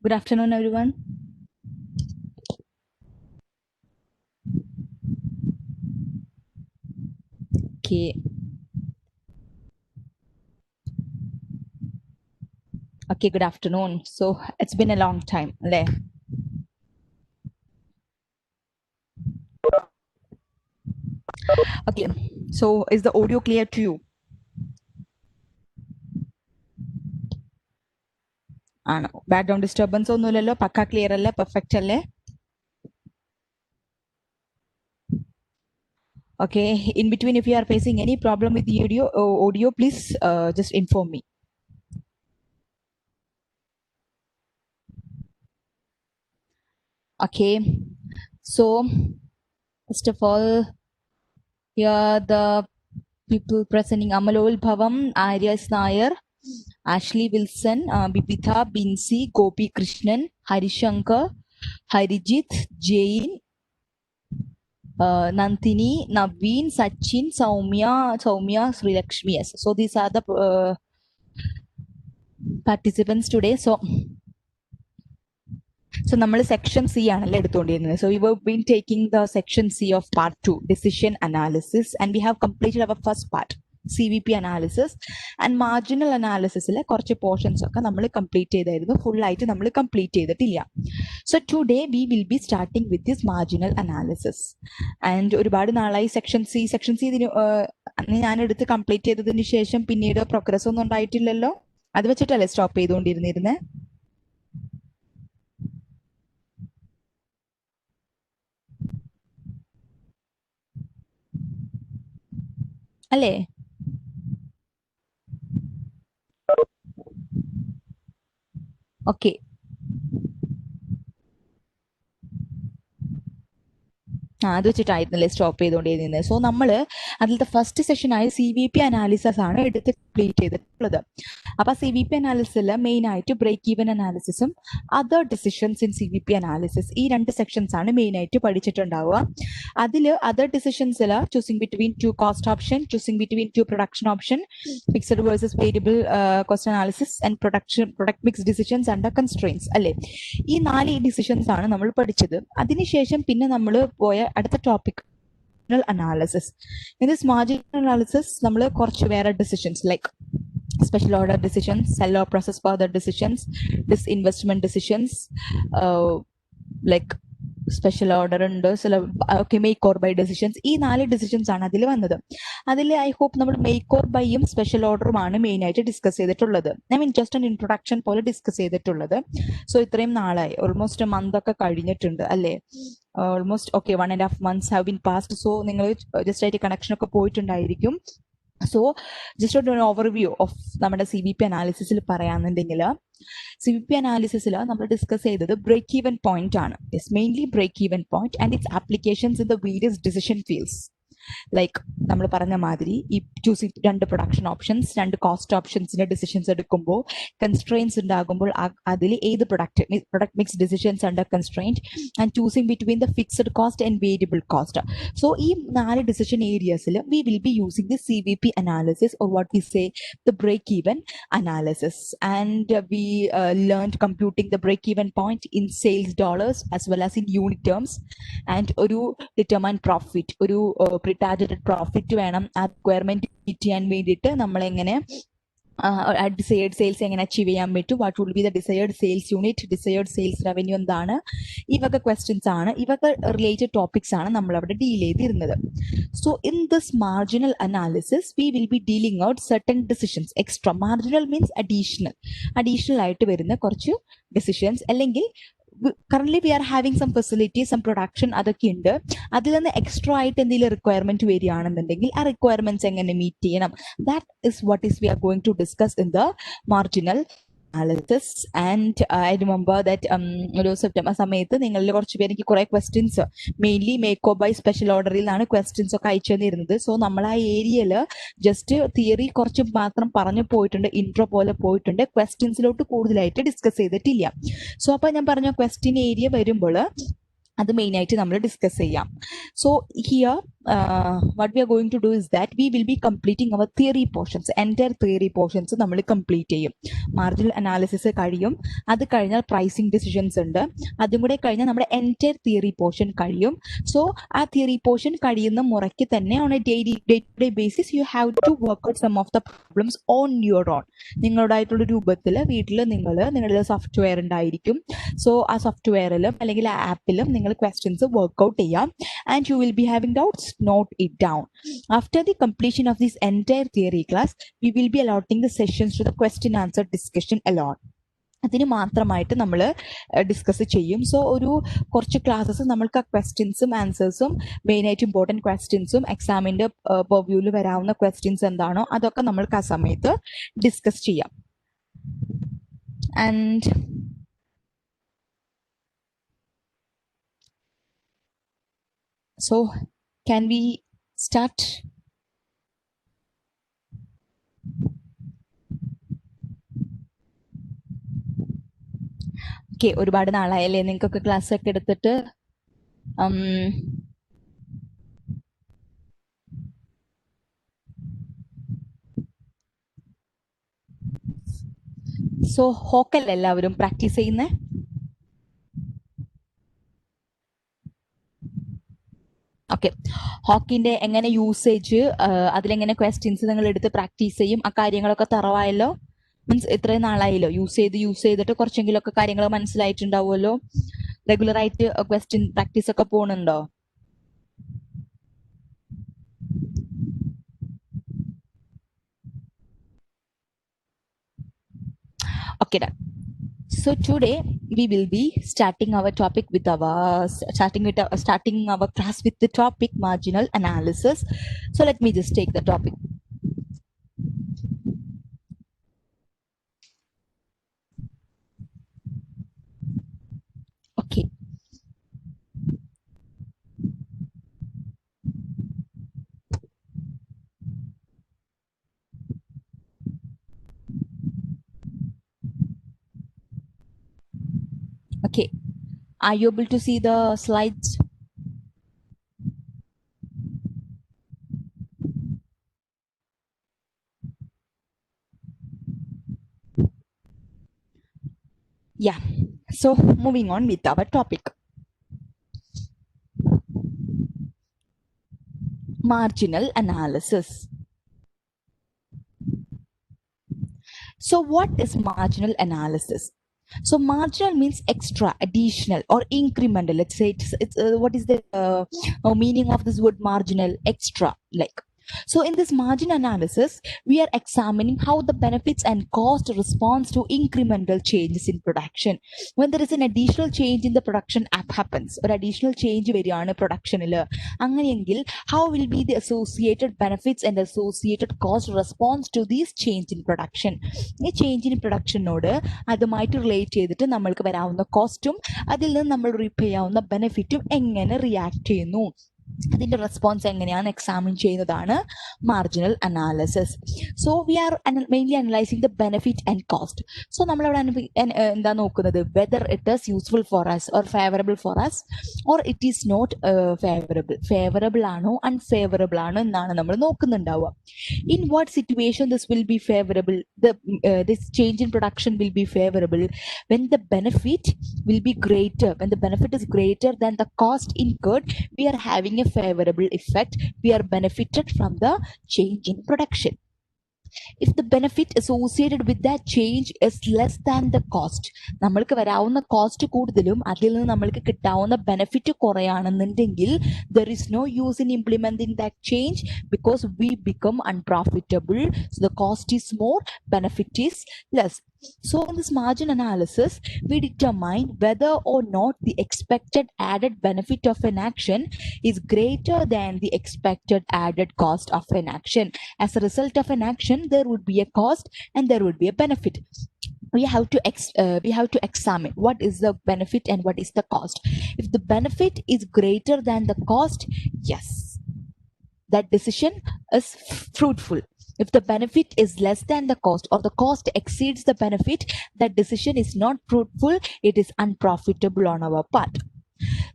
Good afternoon, everyone. Okay. Okay, good afternoon. So it's been a long time. Okay. So is the audio clear to you? Background disturbance ഒന്നുമില്ലല്ലോ പക്ക clear അല്ലേ perfect അല്ലേ Okay, in between if you are facing any problem with the audio please just inform me. Okay, so first of all, here the people presenting Amalol Bhavam, Arias Nair, Ashley Wilson, Bibitha, Binsi, Gopi Krishnan, Harishankar, Harijit, Jain, Nantini, Naveen, Sachin, Soumya, Sri Lakshmi. Yes. So these are the participants today. So നമ്മൾ section C ആണല്ലോ എടുത്തുകൊണ്ടിരുന്നത്. So we have been taking the section C of part 2, decision analysis, and we have completed our first part, CVP analysis, and marginal analysisലെ കുറച്ച് portions ഒക്കെ നമ്മൾ complete ചെയ്തായിരുന്നു. Full ആയിട്ട് നമ്മൾ complete ചെയ്തിട്ടില്ല. So today we will be starting with this marginal analysis. And ഒരുപാട് നാളായി section C ഞാൻ എടുത്ത് കംപ്ലീറ്റ് ചെയ്തതിന് ശേഷം പിന്നീട് പ്രോഗ്രസ് ഒന്നും ഉണ്ടായിട്ടില്ലല്ലോ. അത് വെച്ചിട്ടല്ലേ സ്റ്റോപ്പ് ചെയ്തുകൊണ്ടിരുന്നിരുന്നേ? അല്ലേ? ഓക്കെ, അത് വെച്ചിട്ടായിരുന്നല്ലേ സ്റ്റോപ്പ് ചെയ്തുകൊണ്ടിരുന്നത്. സോ നമ്മൾ അതിലത്തെ ഫസ്റ്റ് സെഷനായ CVP അനാലിസിസ് ആണ് എടുത്ത് കംപ്ലീറ്റ് ചെയ്തിട്ടുള്ളത്. അപ്പൊ CVP അനാലിസിസിൽ മെയിൻ ആയിട്ട് ബ്രേക്ക് ഈവൻ അനാലിസിസും other decisions in CVP analysis, ഈ രണ്ട് സെക്ഷൻസ് ആണ് മെയിൻ ആയിട്ട് പഠിച്ചിട്ടുണ്ടാവുക. അതിൽ അതർ ഡിസിഷൻസിൽ choosing between two cost option, choosing between two production option, fixed versus variable cost analysis and product mix decisions under constraints അല്ലേ, ഈ 4 ഡിസിഷൻസ് ആണ് നമ്മൾ പഠിച്ചത്. അതിനുശേഷം പിന്നെ നമ്മൾ പോയ അടുത്ത topic analysis. In this marginal analysis നമ്മൾ കുറച്ച് വേറെ decisions like special order decisions, sell or process further decisions, disinvestment decisions, like special order ഉണ്ട്, okay make or buy decisions, ഈ 4 ഡിസിഷൻസ് ആണ് അതിൽ വന്നത്. അതിൽ ഐ ഹോപ്പ് നമ്മൾ മേക്ക് ഓർ ബൈയും സ്പെഷ്യൽ ഓർഡറുമാണ് മെയിൻ ആയിട്ട് ഡിസ്കസ് ചെയ്തിട്ടുള്ളത്. I mean just an introduction പോലെ ഡിസ്കസ് ചെയ്തിട്ടുള്ളത്. സോ ഇത്രയും നാളായി, ഓൾമോസ്റ്റ് മന്ത് ഒക്കെ കഴിഞ്ഞിട്ടുണ്ട് അല്ലേ? Almost okay 1.5 months have been passed. So നിങ്ങൾ ജസ്റ്റ് ആയിട്ട് കണക്ഷൻ ഒക്കെ പോയിട്ടുണ്ടായിരിക്കും. സോ ജസ്റ്റ് ഒരു ഓവർവ്യൂ ഓഫ് നമ്മുടെ CVP അനാലിസിസിൽ പറയാന്നുണ്ടെങ്കിൽ, CVP അനാലിസിസിൽ നമ്മൾ ഡിസ്കസ് ചെയ്തത് ബ്രേക്ക് ഈവൻ പോയിന്റ് ആണ്. It's mainly break even point and its applications in the various decision fields. Like നമ്മൾ പറഞ്ഞ മാതിരി ഈ ചൂസിങ് 2 പ്രൊഡക്ഷൻ ഓപ്ഷൻസ്, 2 കോസ്റ്റ് ഓപ്ഷൻസിന്റെ ഡിസിഷൻസ് എടുക്കുമ്പോൾ കൺസ്ട്രെയിൻസ് ഉണ്ടാകുമ്പോൾ അതിൽ ഏത് product mix decisions under constraint and choosing between the fixed cost and variable cost. So ഈ 4 ഡിസിഷൻ ഏരിയസിൽ we will be using the CVP analysis or what we say the break even analysis. And we learned computing the break even point in sales dollars as well as in unit terms. And ഒരു determine profit, ഒരു targeted profit വേണം ആ requirement meet ചെയ്യാൻ വേണ്ടിയിട്ട് നമ്മൾ എങ്ങനെ decide sales എങ്ങനെ achieve ചെയ്യാൻ പറ്റും, what would be the decide sales unit, decide sales revenue എന്താണ്, ഈ വക ക്വസ്റ്റ്യൻസ് ആണ്, ഈ വക റിലേറ്റഡ് ടോപ്പിക്സ് ആണ് നമ്മൾ അവിടെ ഡീൽ ചെയ്തിരുന്നത്. So in this marginal analysis V will B dealing out certain decisions. Extra marginal means additional ആയിട്ട് വരുന്ന കുറച്ച് ഡിസിഷൻസ്, അല്ലെങ്കിൽ currently we are having some facilities, some production അതൊക്കെ ഉണ്ട്. അതിൽ നിന്ന് എക്സ്ട്രാ ആയിട്ട് എന്തെങ്കിലും റിക്വയർമെന്റ് വരികയാണെന്നുണ്ടെങ്കിൽ ആ റിക്വയർമെന്റ്സ് എങ്ങനെ മീറ്റ് ചെയ്യണം, that is what is we are going to discuss in the marginal analysis. And I remember that ഒരു സെപ്റ്റംബർ സമയത്ത് നിങ്ങളിൽ കുറച്ച് പേര് എനിക്ക് കുറെ questions mainly make or buy special ഓർഡറിൽ നിന്നാണ് ക്വസ്റ്റ്യൻസ് ഒക്കെ അയച്ചു തന്നിരുന്നത്. സോ നമ്മൾ ആ ഏരിയയിൽ ജസ്റ്റ് തിയറി കുറച്ച് മാത്രം പറഞ്ഞു പോയിട്ടുണ്ട്, ഇൻട്രോ പോലെ പോയിട്ടുണ്ട്, ക്വസ്റ്റ്യൻസിലോട്ട് കൂടുതലായിട്ട് ഡിസ്കസ് ചെയ്തിട്ടില്ല. സോ അപ്പൊ ഞാൻ പറഞ്ഞ ക്വസ്റ്റ്യൻ ഏരിയ വരുമ്പോൾ അത് മെയിൻ ആയിട്ട് നമ്മൾ ഡിസ്കസ് ചെയ്യാം. So here what we are going to do is that we will be completing our theory portions. Entire theory portions നമ്മൾ complete ചെയ്യും. മാർജിനൽ അനാലിസിസ് കഴിയും. അത് കഴിഞ്ഞാൽ പ്രൈസിങ് ഡിസിഷൻസ് ഉണ്ട്. അതും കൂടെ കഴിഞ്ഞാൽ നമ്മുടെ entire theory portion കഴിയും. സോ ആ തിയറി പോർഷൻ കഴിയുന്ന മുറയ്ക്ക് തന്നെ on a day to day basis you have to work out some of the problems on your own. നിങ്ങളുടേതായിട്ടുള്ള രൂപത്തിൽ വീട്ടിൽ നിങ്ങളുടെ സോഫ്റ്റ്വെയർ ഉണ്ടായിരിക്കും. സോ ആ സോഫ്റ്റ്വെയറിലും അല്ലെങ്കിൽ ആ ആപ്പിലും നിങ്ങൾ ക്വസ്റ്റ്യൻസ് വർക്ക്ഔട്ട് ചെയ്യാം. And you will be having doubts, note it down. After the completion of this entire theory class, we will be allotting the sessions to the question answer discussion alone. അതിന് മാത്രമായിട്ട് നമ്മൾ discuss ചെയ്യും. So ഒരു കുറച്ച് classes നമ്മൾക്ക് ആ ക്വസ്റ്റ്യൻസും ആൻസേഴ്സും മെയിനായിട്ട് ഇമ്പോർട്ടൻറ്റ് ക്വസ്റ്റ്യൻസും എക്സാമിൻ്റെ പെർവ്യൂവിൽ വരാവുന്ന ക്വസ്റ്റ്യൻസ് എന്താണോ അതൊക്കെ നമ്മൾക്ക് ആ സമയത്ത് ഡിസ്കസ് ചെയ്യാം. And so can we start? Okay, ഒരുപാട് നാളായല്ലേ നിങ്ങൾക്കൊക്കെ ക്ലാസ് ഒക്കെ എടുത്തിട്ട്. സോ ഹോക്കല്ല എല്ലാവരും പ്രാക്ടീസ് ചെയ്യുന്നേ? ഓക്കെ, ഹോക്കിന്റെ എങ്ങനെ യൂസേജ്, അതിലെങ്ങനെ ക്വസ്റ്റ്യൻസ് നിങ്ങൾ എടുത്ത് പ്രാക്ടീസ് ചെയ്യും, ആ കാര്യങ്ങളൊക്കെ തറവായല്ലോ. മീൻസ് ഇത്രയും നാളായല്ലോ യൂസ് ചെയ്തിട്ട് കുറച്ചെങ്കിലും ഒക്കെ കാര്യങ്ങൾ മനസ്സിലായിട്ടുണ്ടാവുമല്ലോ. റെഗുലർ ആയിട്ട് ക്വസ്റ്റ്യൻ പ്രാക്ടീസ് ഒക്കെ പോകുന്നുണ്ടോ? Okay, done. So today we will be starting our class with the topic marginal analysis. So let me just take the topic. Okay. Okay, are you able to see the slides? Yeah, so moving on with our topic. Marginal analysis. So what is marginal analysis? So marginal means extra, additional, or incremental. Let's say it's what is the meaning of this word marginal? Extra, like. So in this margin analysis, we are examining how the benefits and cost responds to incremental changes in production. When there is an additional change in the production happens, or additional change variyana production anganyengil, how will be the associated benefits and associated cost response to this change in production. A change in production node അതുമായിട്ട് relate ചെയ്തിട്ട് നമ്മൾക്ക് വരാവുന്ന കോസ്റ്റും അതിൽ നിന്ന് നമ്മൾ repay ചെയ്യാവുന്ന ബെനിഫിറ്റും എങ്ങനെ റിയാക്ട് ചെയ്യുന്നു, അതിന്റെ റെസ്പോൺസ് എങ്ങനെയാണ് എക്സാമിൻ ചെയ്യുന്നതാണ് marginal analysis. So we are mainly analysing the benefit and cost. So നമ്മളവിടെ എന്താ നോക്കുന്നത്, whether it is useful for us or favourable for us or it is not favourable ആണോ അൺഫേവറബിൾ ആണോ എന്നാണ് നമ്മൾ നോക്കുന്നുണ്ടാവുക. In what situation this will be favourable, this change in production will be favourable when the benefit will be greater, when the benefit is greater than the cost incurred, we are having a favorable effect, we are benefited from the change in production. If the benefit associated with that change is less than the cost, നമ്മൾക്ക് വരാവുന്ന cost കൂടുതലും അതിൽ നിന്ന് നമ്മൾക്ക് കിട്ടാവുന്ന benefit കുറയാണെന്നുണ്ടെങ്കിൽ there is no use in implementing that change because we become unprofitable. So the cost is more, benefit is less. So in this margin analysis, we determine whether or not the expected added benefit of an action is greater than the expected added cost of an action. As a result of an action, there would be a cost and there would be a benefit. We have to examine what is the benefit and what is the cost. If the benefit is greater than the cost, yes, that decision is fruitful. If the benefit is less than the cost or the cost exceeds the benefit, that decision is not fruitful, it is unprofitable on our part.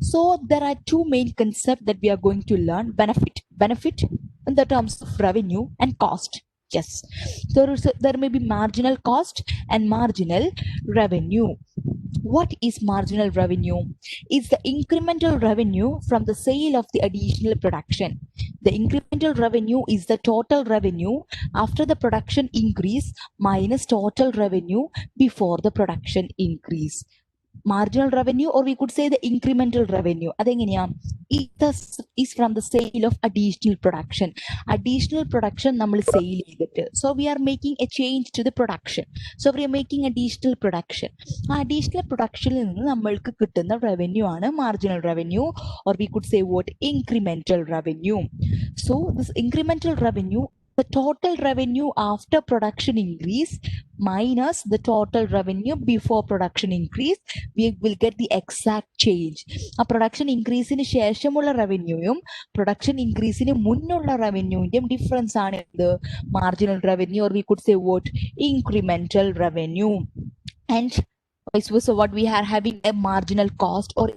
So there are two main concepts that we are going to learn: benefit in the terms of revenue, and cost. Yes, there may be marginal cost and marginal revenue. What is marginal revenue? It's the incremental revenue from the sale of the additional production. The incremental revenue is the total revenue after the production increase minus total revenue before the production increase. Marginal revenue, or we could say the incremental revenue, അതെങ്ങനെയാ? Is from the sale of additional production. Additional production നമ്മൾ sale ചെയ്തിട്ട്, so we are making a change to the production. So we are making additional production. ആ additional production നിന്ന് നമ്മൾക്ക് കിട്ടുന്ന revenue ആണ് marginal revenue, or we could say what, incremental revenue. So this incremental revenue, the total revenue after production increase minus the total revenue before production increase, we will get the exact change. A production increase in ശേഷമുള്ള റവന്യൂയും production ഇൻക്രീസിന് മുന്നുള്ള റവന്യൂവിന്റെയും difference ആണ് the marginal revenue, or we could say what, incremental revenue. And vice versa, what we are having a marginal cost or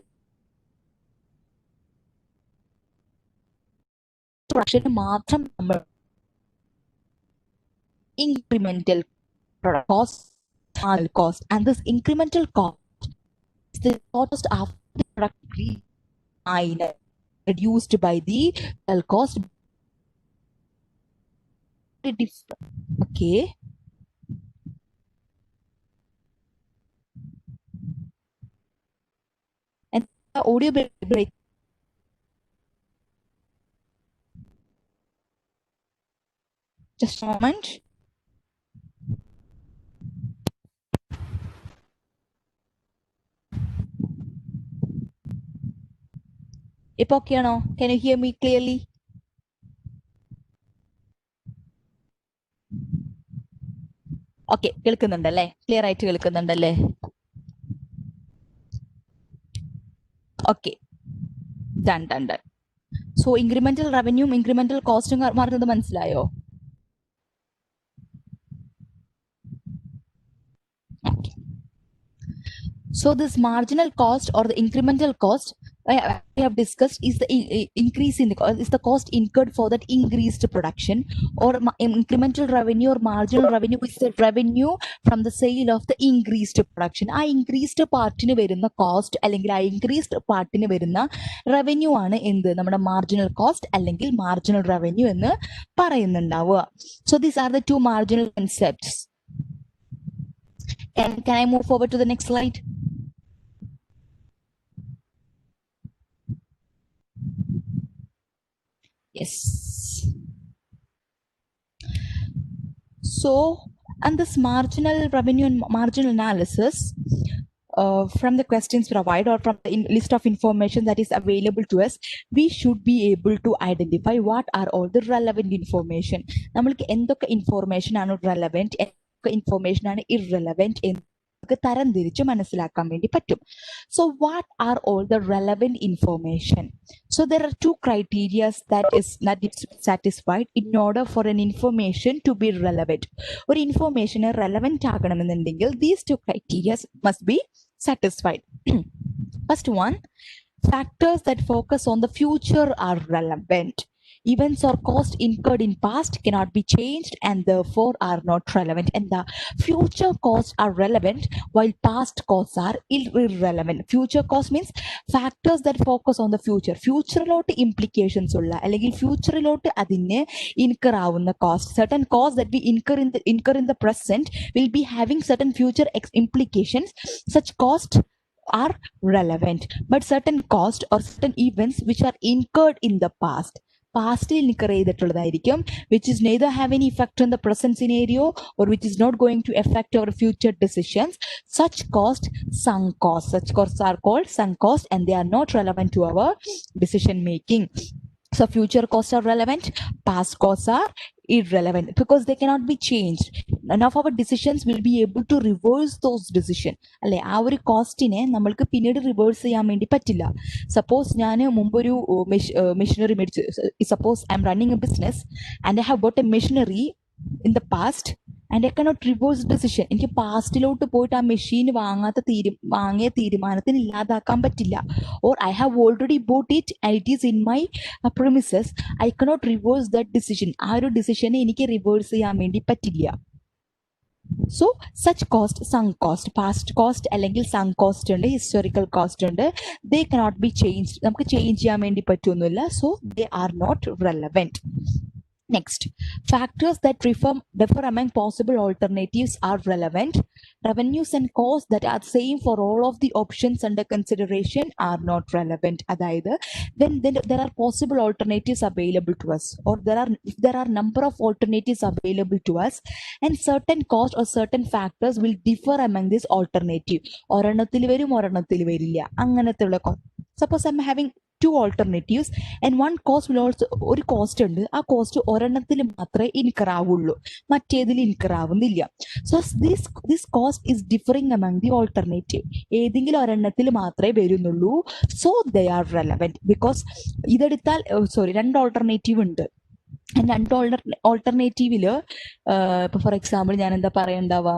production മാത്രം നമ്മൾ incremental product cost, marginal cost, and this incremental cost is the cost after the product minus reduced by the cost. Okay. And the audio break. Just a moment. ഇപ്പൊ okay ആണോ? Can you hear me clearly? Okay, കേൾക്കുന്നുണ്ടല്ലേ? Clear ആയിട്ട് കേൾക്കുന്നുണ്ടല്ലേ? Okay, done. So incremental revenue, incremental cost മാറുന്നത് മനസ്സിലായോ? Okay. So this marginal cost or the incremental cost I have discussed is the increase in the cost, is the cost incurred for that increased production, or incremental revenue or marginal revenue is the revenue from the sale of the increased production. ആ increased പാർട്ടിന് വരുന്ന cost അല്ലെങ്കിൽ ആ increased പാർട്ടിന് വരുന്ന revenue ആണ് എന്ത്, നമ്മുടെ marginal cost അല്ലെങ്കിൽ marginal revenue എന്ന് പറയുന്നുണ്ടാവുക. So these are the two marginal concepts. Can I move forward to the next slide? Yes. So, and this marginal revenue and marginal analysis, from the questions provided or from the list of information that is available to us, we should be able to identify what are all the relevant information. നമ്മൾക്ക് എന്തൊക്കെ information ആണ് relevant, എന്തൊക്കെ information ആണ് irrelevant എന്ന് തരംതിരിച്ച് മനസ്സിലാക്കാൻ വേണ്ടി പറ്റും. So what are all the relevant information? So there are two criteria that is satisfied in order for an information to be relevant. ഒരു information relevant ആകണമെന്നുണ്ടെങ്കിൽ these two criteria must be satisfied. First one, factors that focus on the future are relevant. Events or costs incurred in past cannot be changed and therefore are not relevant. And the future costs are relevant while past costs are irrelevant. Future cost means factors that focus on the future. Future lot implications ulla allengil future lot adine incur avunna cost. Certain costs that we incur in the present will be having certain future implications. Such costs are relevant, but certain costs or certain events which are incurred in the past, incur ചെയ്തിട്ടുള്ളതായിരിക്കും, which is neither have any effect on the present scenario or which is not going to affect our future decisions. Such sunk costs. Such costs are called sunk costs and they are not relevant to our decision making. So future costs are relevant, past costs are irrelevant because they cannot be changed. None of our decisions will be able to reverse those decisions. അല്ലെ, ആ ഒരു കോസ്റ്റിനെ നമ്മൾക്ക് പിന്നീട് reverse ചെയ്യാൻ വേണ്ടി പറ്റില്ല. Suppose ഞാൻ മുമ്പൊരു മെഷീനറി മേടിച്ച്, suppose I M running A business and I have bought A machinery in the past and I cannot reverse decision. എനിക്ക് പാസ്റ്റിലോട്ട് പോയിട്ട് ആ മെഷീൻ വാങ്ങിയ തീരുമാനത്തിന് ഇല്ലാതാക്കാൻ പറ്റില്ല. Or I have already boat it and it is in my premises. I cannot reverse that decision. ആ ഒരു ഡിസിഷനെ എനിക്ക് റിവേഴ്സ് ചെയ്യാൻ വേണ്ടി പറ്റില്ല. So such cost, sunk cost, past cost അല്ലെങ്കിൽ സങ്ക് കോസ്റ്റ് ഉണ്ട്, ഹിസ്റ്റോറിക്കൽ കോസ്റ്റ് ഉണ്ട്. They cannot be change. നമുക്ക് ചേഞ്ച് ചെയ്യാൻ വേണ്ടി പറ്റുമൊന്നുമില്ല. So they are not relevant. Next, factors that differ among possible alternatives are relevant. Revenues and costs that are same for all of the options under consideration are not relevant. അതായത് when there are possible alternatives available to us, or if there are number of alternatives available to us, and certain cost or certain factors will differ among this alternative. ഒരെണ്ണത്തിൽ വരും, ഒരെണ്ണത്തിൽ വരില്ല, അങ്ങനത്തെ ഉള്ള suppose I'm having two alternatives and one cost will also, ഒരു cost ഉണ്ട്, ആ cost ഒരെണ്ണത്തിൽ മാത്രമേ ഇൻകർ ആവുള്ളൂ, മറ്റേതിൽ ഇൻകർ ആവുന്നില്ല. So this cost is differing among the alternative. ഏതെങ്കിലും ഒരെണ്ണത്തിൽ മാത്രമേ വരുന്നുള്ളൂ. So they are relevant because ഇതെടുത്താൽ രണ്ട് ഓൾട്ടർനേറ്റീവ് ഉണ്ട്. രണ്ട് ഓൾട്ടർനേറ്റീവില് ഇപ്പൊ ഫോർ എക്സാമ്പിൾ ഞാൻ എന്താ പറയണ്ടാവാ,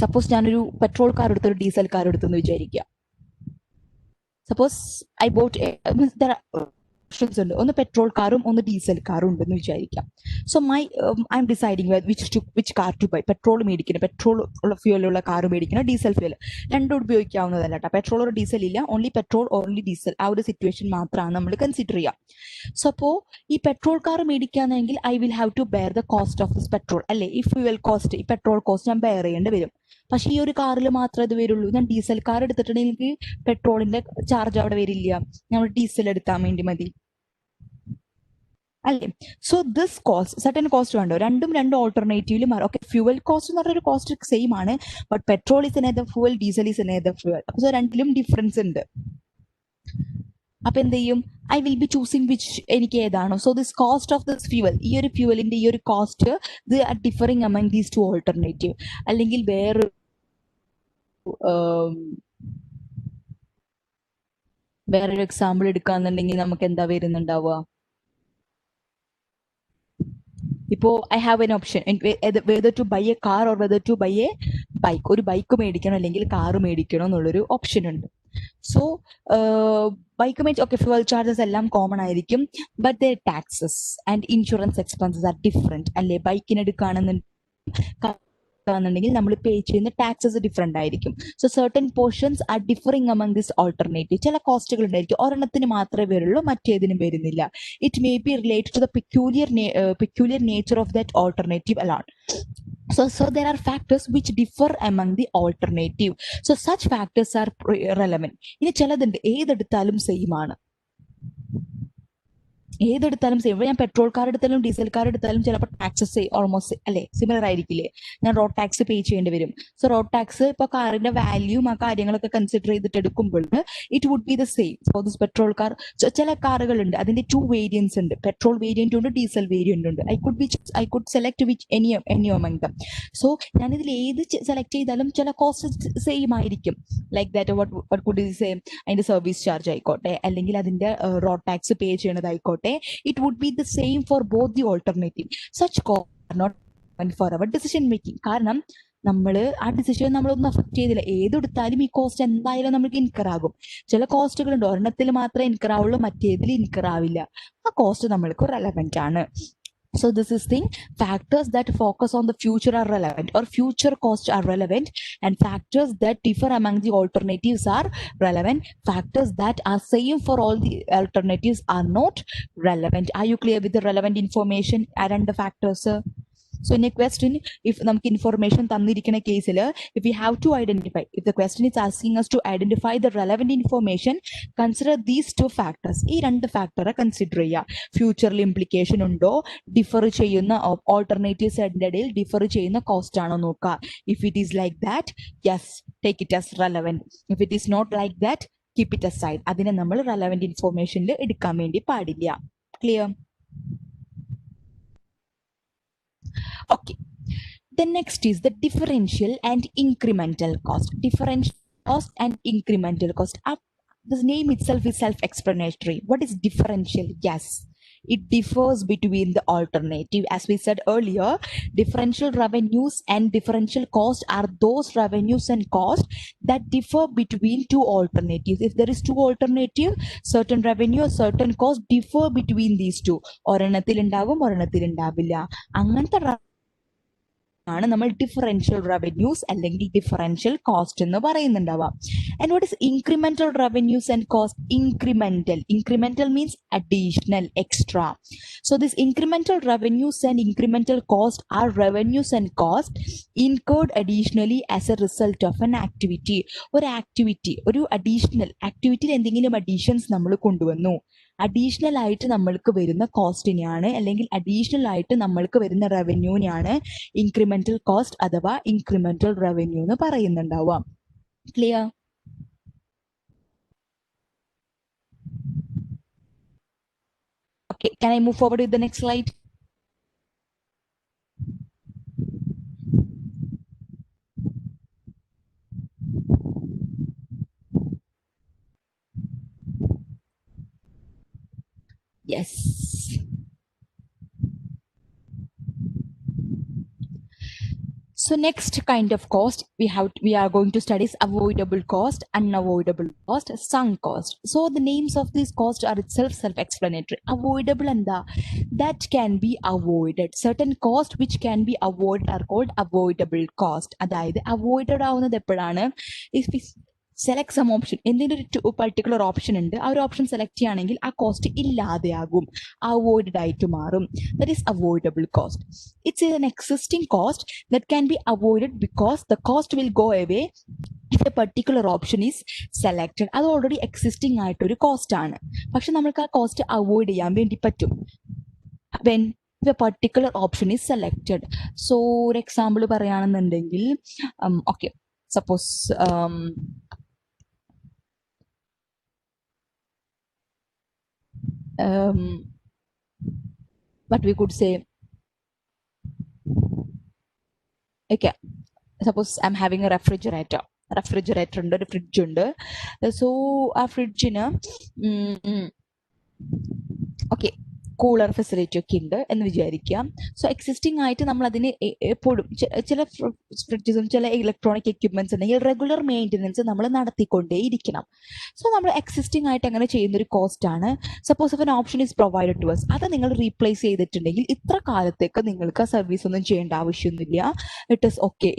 സപ്പോസ് ഞാനൊരു പെട്രോൾ കാർ എടുത്ത് ഒരു ഡീസൽ കാർ എടുത്തെന്ന് വിചാരിക്കുക. സപ്പോസ് ഐ ബോട്ട് ഓപ്ഷൻസ് ഉണ്ട്, ഒന്ന് പെട്രോൾ കാറും ഒന്ന് ഡീസൽ കാറും ഉണ്ടെന്ന് വിചാരിക്കാം. So I am deciding which car to buy. Petrol മേടിക്കണം, പെട്രോൾ ഉള്ള ഫ്യൂലുള്ള കാർ മേടിക്കണം, ഡീസൽ ഫ്യൂൽ രണ്ടും ഉപയോഗിക്കാവുന്നതല്ല കേട്ടോ. പെട്രോൾ ഒരു ഡീസൽ ഇല്ല, ഓൺലി പെട്രോൾ ഓൺലി ഡീസൽ, ആ ഒരു സിറ്റുവേഷൻ മാത്രമാണ് നമ്മൾ കൺസിഡർ ചെയ്യുക. സോ അപ്പോൾ ഈ പെട്രോൾ കാർ മേടിക്കാന്നെങ്കിൽ I will have to bear the cost of this petrol, അല്ലേ? ഈ ഫ്യൂവൽ കോസ്റ്റ്, ഈ പെട്രോൾ കോസ്റ്റ് ഞാൻ ബെയർ ചെയ്യേണ്ടി വരും. പക്ഷെ ഈ ഒരു കാറിൽ മാത്രമേ ഇത് വരുള്ളൂ. ഞാൻ ഡീസൽ കാർ എടുത്തിട്ടുണ്ടെങ്കിൽ എനിക്ക് പെട്രോളിന്റെ ചാർജ് അവിടെ വരില്ല, നമ്മൾ ഡീസൽ എടുക്കാൻ വേണ്ടി മതി, അല്ലേ? So this cost, certain cost വേണ്ടോ? രണ്ട് ഓൾട്ടർനേറ്റീവില് മാറും. ഓക്കെ, ഫ്യൂവൽ കോസ്റ്റ് എന്ന് പറഞ്ഞൊരു കോസ്റ്റ് സെയിം ആണ്, but petrol is another fuel, diesel is another fuel. അപ്പൊ രണ്ടിലും ഡിഫറൻസ് ഉണ്ട്. അപ്പൊ എന്ത് ചെയ്യും? I will be choosing which എനിക്ക് ഏതാണോ. So this cost of this fuel, ഈ ഒരു ഫ്യൂവലിന്റെ ഈ ഒരു കോസ്റ്റ് ഇത് are differing among these two alternative. അല്ലെങ്കിൽ വേറൊരു എക്സാമ്പിൾ എടുക്കാന്നുണ്ടെങ്കിൽ നമുക്ക് എന്താ വരുന്നുണ്ടാവുക? ഇപ്പോ I have an option whether to buy a car or whether to buy a bike. ഒരു ബൈക്ക് മേടിക്കണം അല്ലെങ്കിൽ കാർ മേടിക്കണം എന്നുള്ളൊരു ഓപ്ഷൻ ഉണ്ട്. സോ ബൈക്ക് മേടിച്ച് ഓക്കെ, ഫ്യൂവൽ ചാർജസ് എല്ലാം കോമൺ ആയിരിക്കും, but the taxes and insurance expenses are different, അല്ലേ? ബൈക്കിന് എടുക്കുകയാണെന്നുണ്ടെങ്കിൽ നമ്മൾ പേ ചെയ്യുന്ന ടാക്സസ് ഡിഫറെന്റ് ആയിരിക്കും. So certain portions are differing among this alternative. ചില കോസ്റ്റുകൾ ഉണ്ടായിരിക്കും, ഒരെണ്ണത്തിന് മാത്രമേ വരുള്ളൂ, മറ്റേതിനും വരുന്നില്ല. It may be related to the peculiar nature of that alternative alone. So there are factors which differ among the alternative. So such factors are relevant. ഇനി ചിലതുണ്ട് ഏതെടുത്താലും same ആണ്, ഏതെടുത്താലും സെയിം. ഞാൻ പെട്രോൾ കാർ എടുത്താലും ഡീസൽ കാർ എടുത്താലും ചിലപ്പോൾ taxes almost അല്ലേ similar ആയിരിക്കില്ലേ? ഞാൻ road tax പേ ചെയ്യേണ്ടി വരും. സോ റോഡ് ടാക്സ് ഇപ്പൊ കാറിന്റെ വാല്യൂം ആ കാര്യങ്ങളൊക്കെ കൺസിഡർ ചെയ്തിട്ട് എടുക്കുമ്പോൾ it would be the same for this petrol car. ചില കാറുകളുണ്ട്, അതിന്റെ 2 വേരിയൻസ് ഉണ്ട്, പെട്രോൾ വേരിയന്റ് ഉണ്ട്, ഡീസൽ വേരിയന്റ് ഉണ്ട്. I could select which any among them. So ഞാനിതിൽ ഏത് സെലക്ട് ചെയ്താലും ചില കോസ്റ്റ് സെയിം ആയിരിക്കും. Like that what could you say, അതിന്റെ സർവീസ് ചാർജ് ആയിക്കോട്ടെ, അല്ലെങ്കിൽ അതിന്റെ റോഡ് ടാക്സ് പേ ചെയ്യണതായിക്കോട്ടെ, it would be the same for both the alternative. Such costs are not for our decision making. കാരണം നമ്മള് ആ ഡിസിഷൻ നമ്മളൊന്നും അഫക്ട് ചെയ്തില്ല, ഏതെടുത്താലും ഈ കോസ്റ്റ് എന്തായാലും നമുക്ക് ഇൻകർ ആകും. ചില കോസ്റ്റുകൾ ഉണ്ട്, ഒരെണ്ണത്തിൽ മാത്രമേ ഇൻകർ ആവുള്ളൂ, മറ്റേതിൽ ഇൻകർ ആവില്ല. ആ കോസ്റ്റ് നമ്മൾക്ക് റെലവെന്റ് ആണ്. So this is thing, factors that focus on the future are relevant, or future costs are relevant, and factors that differ among the alternatives are relevant. Factors that are same for all the alternatives are not relevant. Are you clear with the relevant information and the factors? So in a question, if namukku information തന്നിരിക്കുന്ന കേസിൽ, if we have to identify, if the question is asking us to identify the relevant information, consider these 2 factors. ഈ 2 ഫാക്ടറെ consider ചെയ്യുക. ഫ്യൂച്ചറിൽ implication ഉണ്ടോ, differ ചെയ്യുന്ന alternative സൈഡിന്റെ ഇടയിൽ differ ചെയ്യുന്ന cost ആണോ നോക്കുക. If it is like that, yes, take it as relevant. If it is not like that, keep it aside. അതിനെ നമ്മൾ റെലവെന്റ് ഇൻഫോർമേഷനിൽ എടുക്കാൻ വേണ്ടി പാടില്ല. Clear? Okay, the next is the differential and incremental cost. Differential cost and incremental cost. this name itself is self-explanatory. What is differential? Yes, it differs between the alternative. As we said earlier, differential revenues and differential cost are those revenues and costs that differ between two alternatives. If there is two alternative, certain revenue, certain cost differ between these two. ഒരെണ്ണത്തിൽ ഉണ്ടാവും, ഒരെണ്ണത്തിൽ ഉണ്ടാവില്ല. അങ്ങനത്തെ ആണ് നമ്മൾ differential revenues അല്ലെങ്കിൽ differential cost എന്ന് പറയുന്നുണ്ടാവാം. And what is incremental revenues and cost? Incremental means additional, extra. So this incremental revenues and incremental cost are revenues and cost incurred additionally as a result of an activity. ഒരു additional ആക്ടിവിറ്റിയിൽ എന്തെങ്കിലും additions നമ്മൾ കൊണ്ടുവന്നു, additional ആയിട്ട് നമ്മൾക്ക് വരുന്ന കോസ്റ്റിനെയാണ് അല്ലെങ്കിൽ additional ആയിട്ട് നമ്മൾക്ക് വരുന്ന റവന്യൂവിനെയാണ് ഇൻക്രിമെന്റൽ കോസ്റ്റ് അഥവാ ഇൻക്രിമെന്റൽ റവന്യൂ എന്ന് പറയുന്നുണ്ടാവാം. Clear? Okay, can I move forward with the next slide? Yes. So next kind of cost we are going to study is avoidable cost, unavoidable cost, sunk cost. So the names of these costs are itself self-explanatory. Avoidable and that can be avoided. Certain costs which can be avoided are called avoidable cost. അതായത് avoided ആവുന്നത് എപ്പോഴാണ്? If select some option, എന്തെങ്കിലും ഒരു particular option ഉണ്ട്, ആ ഒരു option select ചെയ്യുകയാണെങ്കിൽ ആ കോസ്റ്റ് ഇല്ലാതെയാകും, അവോയ്ഡഡ് ആയിട്ട് മാറും. That is avoidable cost. It's an existing cost that can be avoided because the cost will go away if a particular option is selected. അത് ഓൾറെഡി എക്സിസ്റ്റിംഗ് ആയിട്ടൊരു കോസ്റ്റ് ആണ്, പക്ഷെ നമുക്ക് ആ കോസ്റ്റ് അവോയ്ഡ് ചെയ്യാൻ വേണ്ടി പറ്റും when a particular option is selected. So ഒരു എക്സാമ്പിൾ പറയുകയാണെന്നുണ്ടെങ്കിൽ okay, suppose what we could say, okay, suppose I'm having a refrigerator ഉണ്ട്, ഒരു ഫ്രിഡ്ജ് ഉണ്ട്. സോ ആ ഫ്രിഡ്ജിന് ഓക്കെ കൂളർ ഫെസിലിറ്റി ഒക്കെ ഉണ്ട് എന്ന് വിചാരിക്കാം. സോ എക്സിസ്റ്റിംഗ് ആയിട്ട് നമ്മൾ അതിന് എപ്പോഴും ചില ഫ്രിഡ്ജസും ചില ഇലക്ട്രോണിക് എക്യുപ്മെന്റ്സ് ഉണ്ടെങ്കിൽ റെഗുലർ മെയിൻ്റെനൻസ് നമ്മൾ നടത്തിക്കൊണ്ടേ ഇരിക്കണം. സോ നമ്മൾ എക്സിസ്റ്റിംഗ് ആയിട്ട് അങ്ങനെ ചെയ്യുന്നൊരു കോസ്റ്റ് ആണ്. Suppose if an option is provided to us, അത് നിങ്ങൾ റീപ്ലേസ് ചെയ്തിട്ടുണ്ടെങ്കിൽ ഇത്ര കാലത്തേക്ക് നിങ്ങൾക്ക് ആ സർവീസ് ഒന്നും ചെയ്യേണ്ട ആവശ്യമൊന്നുമില്ല. ഇറ്റ് ഇസ് ഓക്കെ,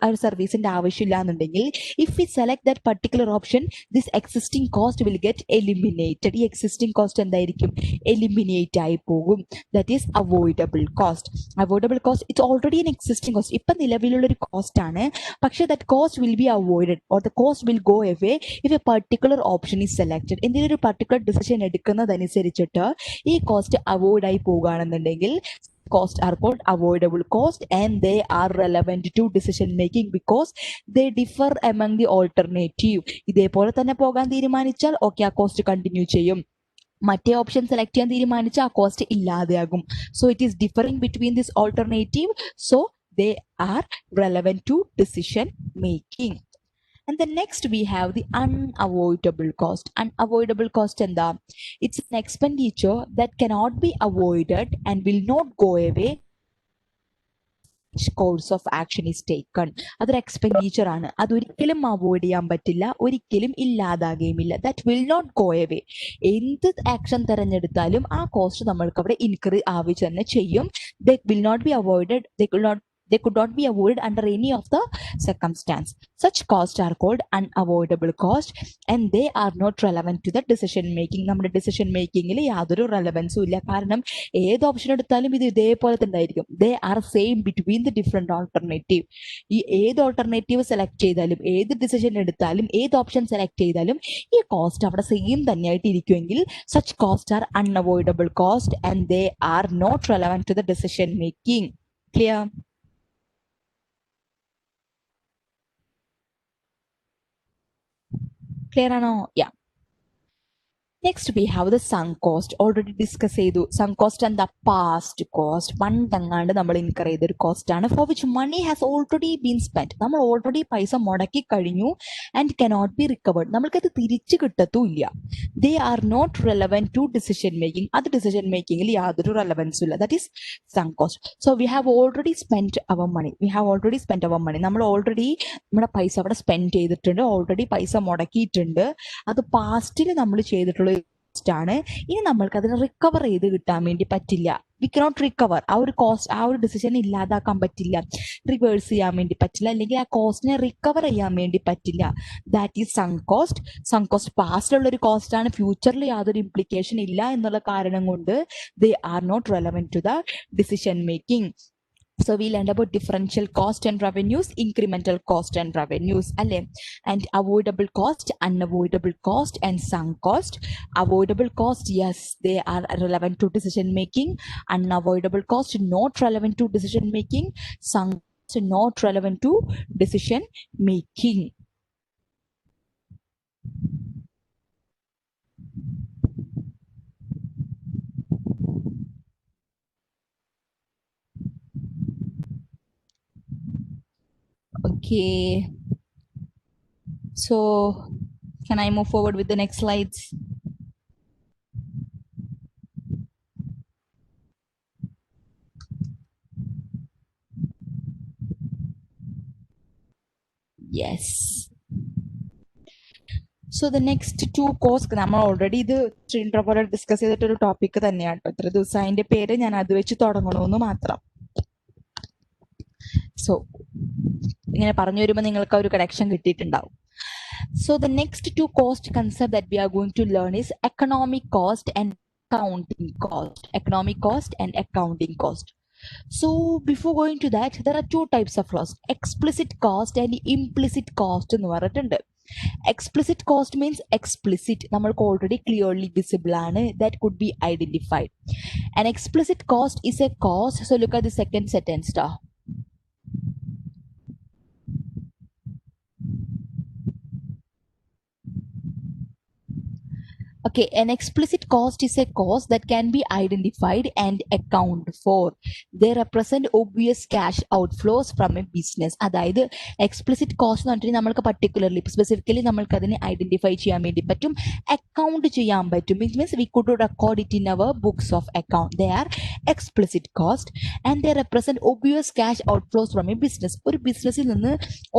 ആ സർവീസിന്റെ ആവശ്യമില്ല എന്നുണ്ടെങ്കിൽ if we select that particular option, this existing cost will get eliminated. ഈ എക്സിസ്റ്റിംഗ് കോസ്റ്റ് എന്തായിരിക്കും? എലിമിനേറ്റ് ആയി പോകും. That is avoidable cost. Avoidable cost it's already N existing cost, ഇപ്പൊ നിലവിലുള്ള ഒരു കോസ്റ്റ് ആണ്, പക്ഷേ that cost will be avoided or the cost will go away if A particular option is selected. എന്തെങ്കിലും ഒരു പർട്ടിക്കുലർ ഡിസിഷൻ എടുക്കുന്നതനുസരിച്ചിട്ട് ഈ cost avoid ആയി പോകുകയാണെന്നുണ്ടെങ്കിൽ costs are called avoidable cost and they are relevant to decision making because they differ among the alternative. ഇതേപോലെ തന്നെ പോകാൻ തീരുമാനിച്ചാൽ okay, ആ cost continue ചെയ്യും. മറ്റേ ഓപ്ഷൻ സെലക്ട് ചെയ്യാൻ തീരുമാനിച്ച ആ കോസ്റ്റ് ഇല്ലാതെയാകും. So it is differing between this alternative. So they are relevant to decision making. And then next we have the unavoidable cost. Unavoidable cost എന്താ? It's an expenditure that cannot be avoided and will not go away course of action is taken. അതൊരു expenditure ആണ്, അതൊരിക്കലും avoid ചെയ്യാൻ പറ്റില്ല, ഒരിക്കലും ഇല്ലാതാകുകയുമില്ല. That will not go away. എന്ത് action തിരഞ്ഞെടുത്താലും ആ കോസ്റ്റ് നമ്മൾക്ക് അവിടെ ഇൻക്രീ ആവുക തന്നെ ചെയ്യും. They will not be avoided, they could not be avoided under any of the circumstance. Such costs are called unavoidable cost and they are not relevant to the decision making. നമ്മുടെ decision മേക്കിങ്ങിൽ യാതൊരു റെലവൻസും ഇല്ല, കാരണം ഏത് option എടുത്താലും ഇത് ഇതേപോലെ തന്നെ ആയിരിക്കും. They are same between the different alternative. ഈ ഏത് ഓൾട്ടർനേറ്റീവ് സെലക്ട് ചെയ്താലും, ഏത് ഡിസിഷൻ എടുത്താലും, ഏത് ഓപ്ഷൻ സെലക്ട് ചെയ്താലും ഈ കോസ്റ്റ് അവിടെ സെയിം തന്നെയായിട്ട് ഇരിക്കുമെങ്കിൽ such costs are unavoidable cost and they are not relevant to the decision making. Clear? Clear ആണോ? യാ. Next we have the sunk cost. Already discuss ചെയ്തു. Sunk cost and the past cost. പണ്ടെങ്ങാണ്ട് നമ്മൾ incur ചെയ്തൊരു cost ആണ് for which money has already been spent. നമ്മൾ already പൈസ മുടക്കി കഴിഞ്ഞു and cannot be recovered. നമ്മൾക്കത് തിരിച്ചു കിട്ടത്തുമില്ല. They are not relevant to decision making. അത് decision makingൽ യാതൊരു റെലവൻസും ഇല്ല. That is sunk cost. So we have already spent our money. We have already spent our money. നമ്മൾ ഓൾറെഡി നമ്മുടെ പൈസ അവിടെ സ്പെൻഡ് ചെയ്തിട്ടുണ്ട്, ഓൾറെഡി പൈസ മുടക്കിയിട്ടുണ്ട്. അത് പാസ്റ്റിൽ നമ്മൾ ചെയ്തിട്ടുള്ള ആണ്. ഇനി നമ്മൾക്ക് അതിനെ റിക്കവർ ചെയ്ത് കിട്ടാൻ വേണ്ടി പറ്റില്ല. We cannot recover. ആ ഒരു കോസ്റ്റ്, ആ ഒരു ഡിസിഷൻ ഇല്ലാതാക്കാൻ പറ്റില്ല, റിവേഴ്സ് ചെയ്യാൻ വേണ്ടി പറ്റില്ല, അല്ലെങ്കിൽ ആ കോസ്റ്റിനെ റിക്കവർ ചെയ്യാൻ വേണ്ടി പറ്റില്ല. That is sunk cost. Sunk cost പാസ്റ്റിലുള്ള ഒരു കോസ്റ്റ് ആണ്, ഫ്യൂച്ചറിൽ യാതൊരു ഇംപ്ലിക്കേഷൻ ഇല്ല എന്നുള്ള കാരണം കൊണ്ട് they are not relevant to the decision making. So we learned about differential cost and revenues, incremental cost and revenues, alle, and avoidable cost, unavoidable cost, and sunk cost. Avoidable cost, yes, they are relevant to decision making. Unavoidable cost, not relevant to decision making. Sunk cost, not relevant to decision making. Okay, so can I move forward with the next slides? Yes. So the next two course നമ്മൾ already ഇത് പോലെ discuss ചെയ്തിട്ടൊരു topic തന്നെയാണ് കേട്ടോ. ഇത്ര ദിവസം അതിന്റെ പേര് ഞാൻ അത് വെച്ച് തുടങ്ങണമെന്ന് മാത്രം. സോ ഇങ്ങനെ പറഞ്ഞു വരുമ്പോൾ നിങ്ങൾക്ക് ഒരു കണക്ഷൻ കിട്ടിയിട്ടുണ്ടാവും. So the next two cost concept that we are going to learn is economic cost and accounting cost. Economic cost and accounting cost. So before going to that, there are two types of cost: explicit cost and implicit cost എന്ന് പറഞ്ഞിട്ടുണ്ട്. Explicit cost means explicit, നമ്മൾക്ക് already clearly visible ആണ്, that could be identified. An explicit cost is a cost. So look at the second sentence. Okay, an explicit cost is a cost that can be identified and accounted for. They represent obvious cash outflows from a business. അതായത് explicit cost എന്ന് പറഞ്ഞിട്ട് നമ്മൾക്ക് particularly specifically നമ്മൾക്ക് അതിനെ identify ചെയ്യാൻ വേണ്ടി പറ്റും, account ചെയ്യാൻ പറ്റും. It means we could record it in our books of account. They are explicit cost and they represent obvious cash outflows from a business. ഒരു ബിസിനസ്സിൽ നിന്ന്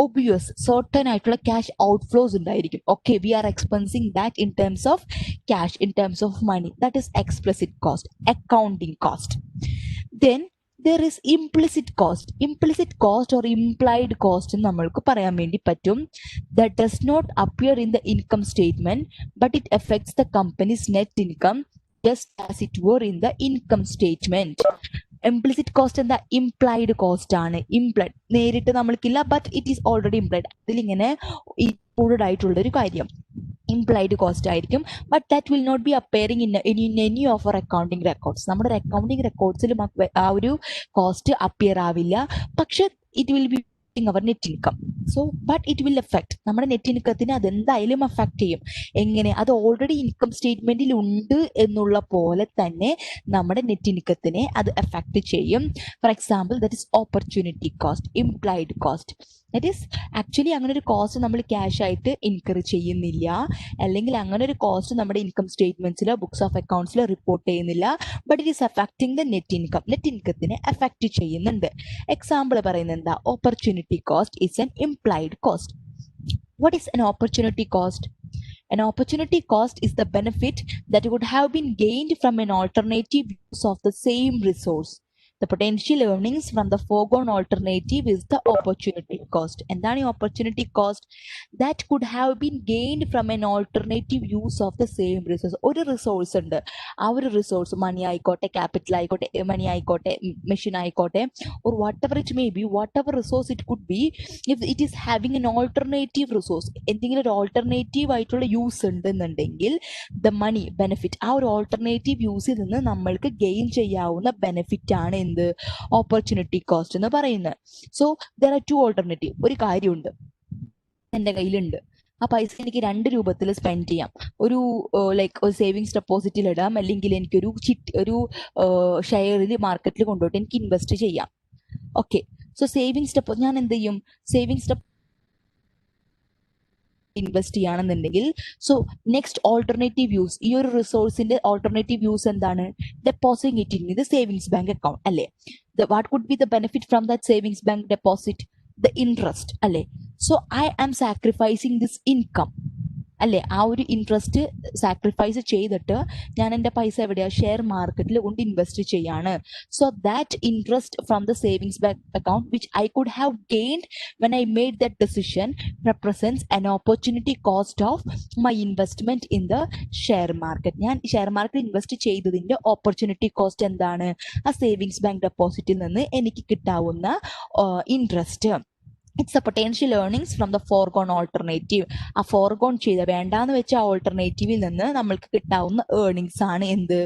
ഒബ്വിയസ് സർട്ടൻ ആയിട്ടുള്ള ക്യാഷ് ഔട്ട്ഫ്ലോസ് ഉണ്ടായിരിക്കും. Okay, we are expensing that in terms of cash, in terms of money. That is explicit cost, accounting cost. Then there is implicit cost. Implicit cost or implied cost നമ്മൾക്ക് പറയാൻ വേണ്ടി പറ്റും. That does not appear in the income statement, but it affects the company's net income just as it were in the income statement. Implicit cost എന്താ? implied cost ആണ്. implied നേരിട്ട് നമ്മൾക്കില്ല, but it is already implied. അതിലിങ്ങനെ included ആയിട്ടുള്ള ഒരു കാര്യം implied cost ആയിരിക്കും. But that will not be appearing in any of our accounting records. നമ്മുടെ accounting റെക്കോർഡ്സിലും ആ ഒരു കോസ്റ്റ് അപ്പിയർ ആവില്ല, പക്ഷെ it will be our net income. So but it will effect നമ്മുടെ നെറ്റ് ഇൻകത്തിന് അതെന്തായാലും അഫക്ട് ചെയ്യും. എങ്ങനെ? അത് ഓൾറെഡി ഇൻകം സ്റ്റേറ്റ്മെന്റിൽ ഉണ്ട് എന്നുള്ള പോലെ തന്നെ നമ്മുടെ നെറ്റ് ഇൻകത്തിനെ അത് എഫക്ട് ചെയ്യും. For example, that is opportunity cost, implied cost. That is actually അങ്ങനെ ഒരു കോസ്റ്റ് നമ്മൾ ക്യാഷ് ആയിട്ട് ഇൻകർ ചെയ്യുന്നില്ല, അല്ലെങ്കിൽ അങ്ങനെ ഒരു കോസ്റ്റ് നമ്മുടെ ഇൻകം സ്റ്റേറ്റ്മെന്റ്സിലോ ബുക്സ് ഓഫ് അക്കൗണ്ട്സിലോ റിപ്പോർട്ട് ചെയ്യുന്നില്ല, but it is affecting the net income. Net ഇൻകത്തിനെ എഫക്ട് ചെയ്യുന്നുണ്ട്. എക്സാമ്പിൾ പറയുന്നത് എന്താ? Opportunity cost is an implied cost. What is an opportunity cost? An opportunity cost is the benefit that would have been gained from an alternative use of the same resource. The potential earnings from the foregone alternative is the opportunity cost. എന്താണ് ഈ opportunity cost? That could have been gained from an alternative use of the same resource. ഒരു resource ഉണ്ട്, ആ ഒരു resource മണി ആയിക്കോട്ടെ, capital ആയിക്കോട്ടെ, മണി ആയിക്കോട്ടെ, machine ആയിക്കോട്ടെ, or whatever it may be, whatever resource it could be, if it is having an alternative resource, എന്തെങ്കിലും ഒരു ഓൾട്ടർനേറ്റീവ് ആയിട്ടുള്ള യൂസ് ഉണ്ടെന്നുണ്ടെങ്കിൽ ദ മണി ബെനിഫിറ്റ്, ആ ഒരു ഓൾട്ടർനേറ്റീവ് യൂസിൽ നിന്ന് നമ്മൾക്ക് ഗെയിൻ ചെയ്യാവുന്ന ബെനിഫിറ്റ് ആണ് എന്ത്? ഓപ്പർച്യൂണിറ്റി കോസ്റ്റ് എന്ന് പറയുന്നത്. So there are two alternative. ഒരു കാര്യമുണ്ട്, എൻ്റെ കയ്യിലുണ്ട്, ആ പൈസ എനിക്ക് രണ്ട് രൂപത്തിൽ സ്പെൻഡ് ചെയ്യാം. ഒരു ലൈക്ക് ഒരു സേവിങ്സ് ഡെപ്പോസിറ്റിൽ ഇടാം, അല്ലെങ്കിൽ എനിക്കൊരു ഒരു ഷെയറിൽ മാർക്കറ്റിൽ കൊണ്ടുപോയിട്ട് എനിക്ക് ഇൻവെസ്റ്റ് ചെയ്യാം. ഓക്കെ, സോ സേവിങ്സ് ഞാൻ എന്ത് ചെയ്യും? സേവിങ്സ് ഇൻവെസ്റ്റ് ചെയ്യുകയാണെന്നുണ്ടെങ്കിൽ, സോ നെക്സ്റ്റ് ഓൾട്ടർനേറ്റീവ് യൂസ്, ഈ ഒരു റിസോഴ്സിന്റെ ഓൾട്ടർനേറ്റീവ് യൂസ് എന്താണ്? Depositing it in the savings bank account അല്ലേ? What could be the benefit from that savings bank deposit? The interest അല്ലേ? So I am sacrificing this income അല്ലേ? ആ ഒരു interest sacrifice ചെയ്തിട്ട് ഞാൻ എൻ്റെ പൈസ എവിടെയാ? ഷെയർ മാർക്കറ്റിൽ കൊണ്ട് ഇൻവെസ്റ്റ് ചെയ്യാണ്. So that interest from the savings bank account which I could have gained when I made that decision represents an opportunity cost of my investment in the share market. ഞാൻ share market invest ചെയ്തതിന്റെ opportunity cost എന്താണ്? ആ savings bank ഡെപ്പോസിറ്റിൽ നിന്ന് എനിക്ക് കിട്ടാവുന്ന interest. It's A potential earnings from the forgone alternative. ആ forgone ചെയ്ത വേണ്ടാന്ന് വെച്ച ആ ഓൾട്ടർനേറ്റീവിൽ നിന്ന് നമ്മൾക്ക് കിട്ടാവുന്ന ഏർണിങ്സ് ആണ് എന്ത്?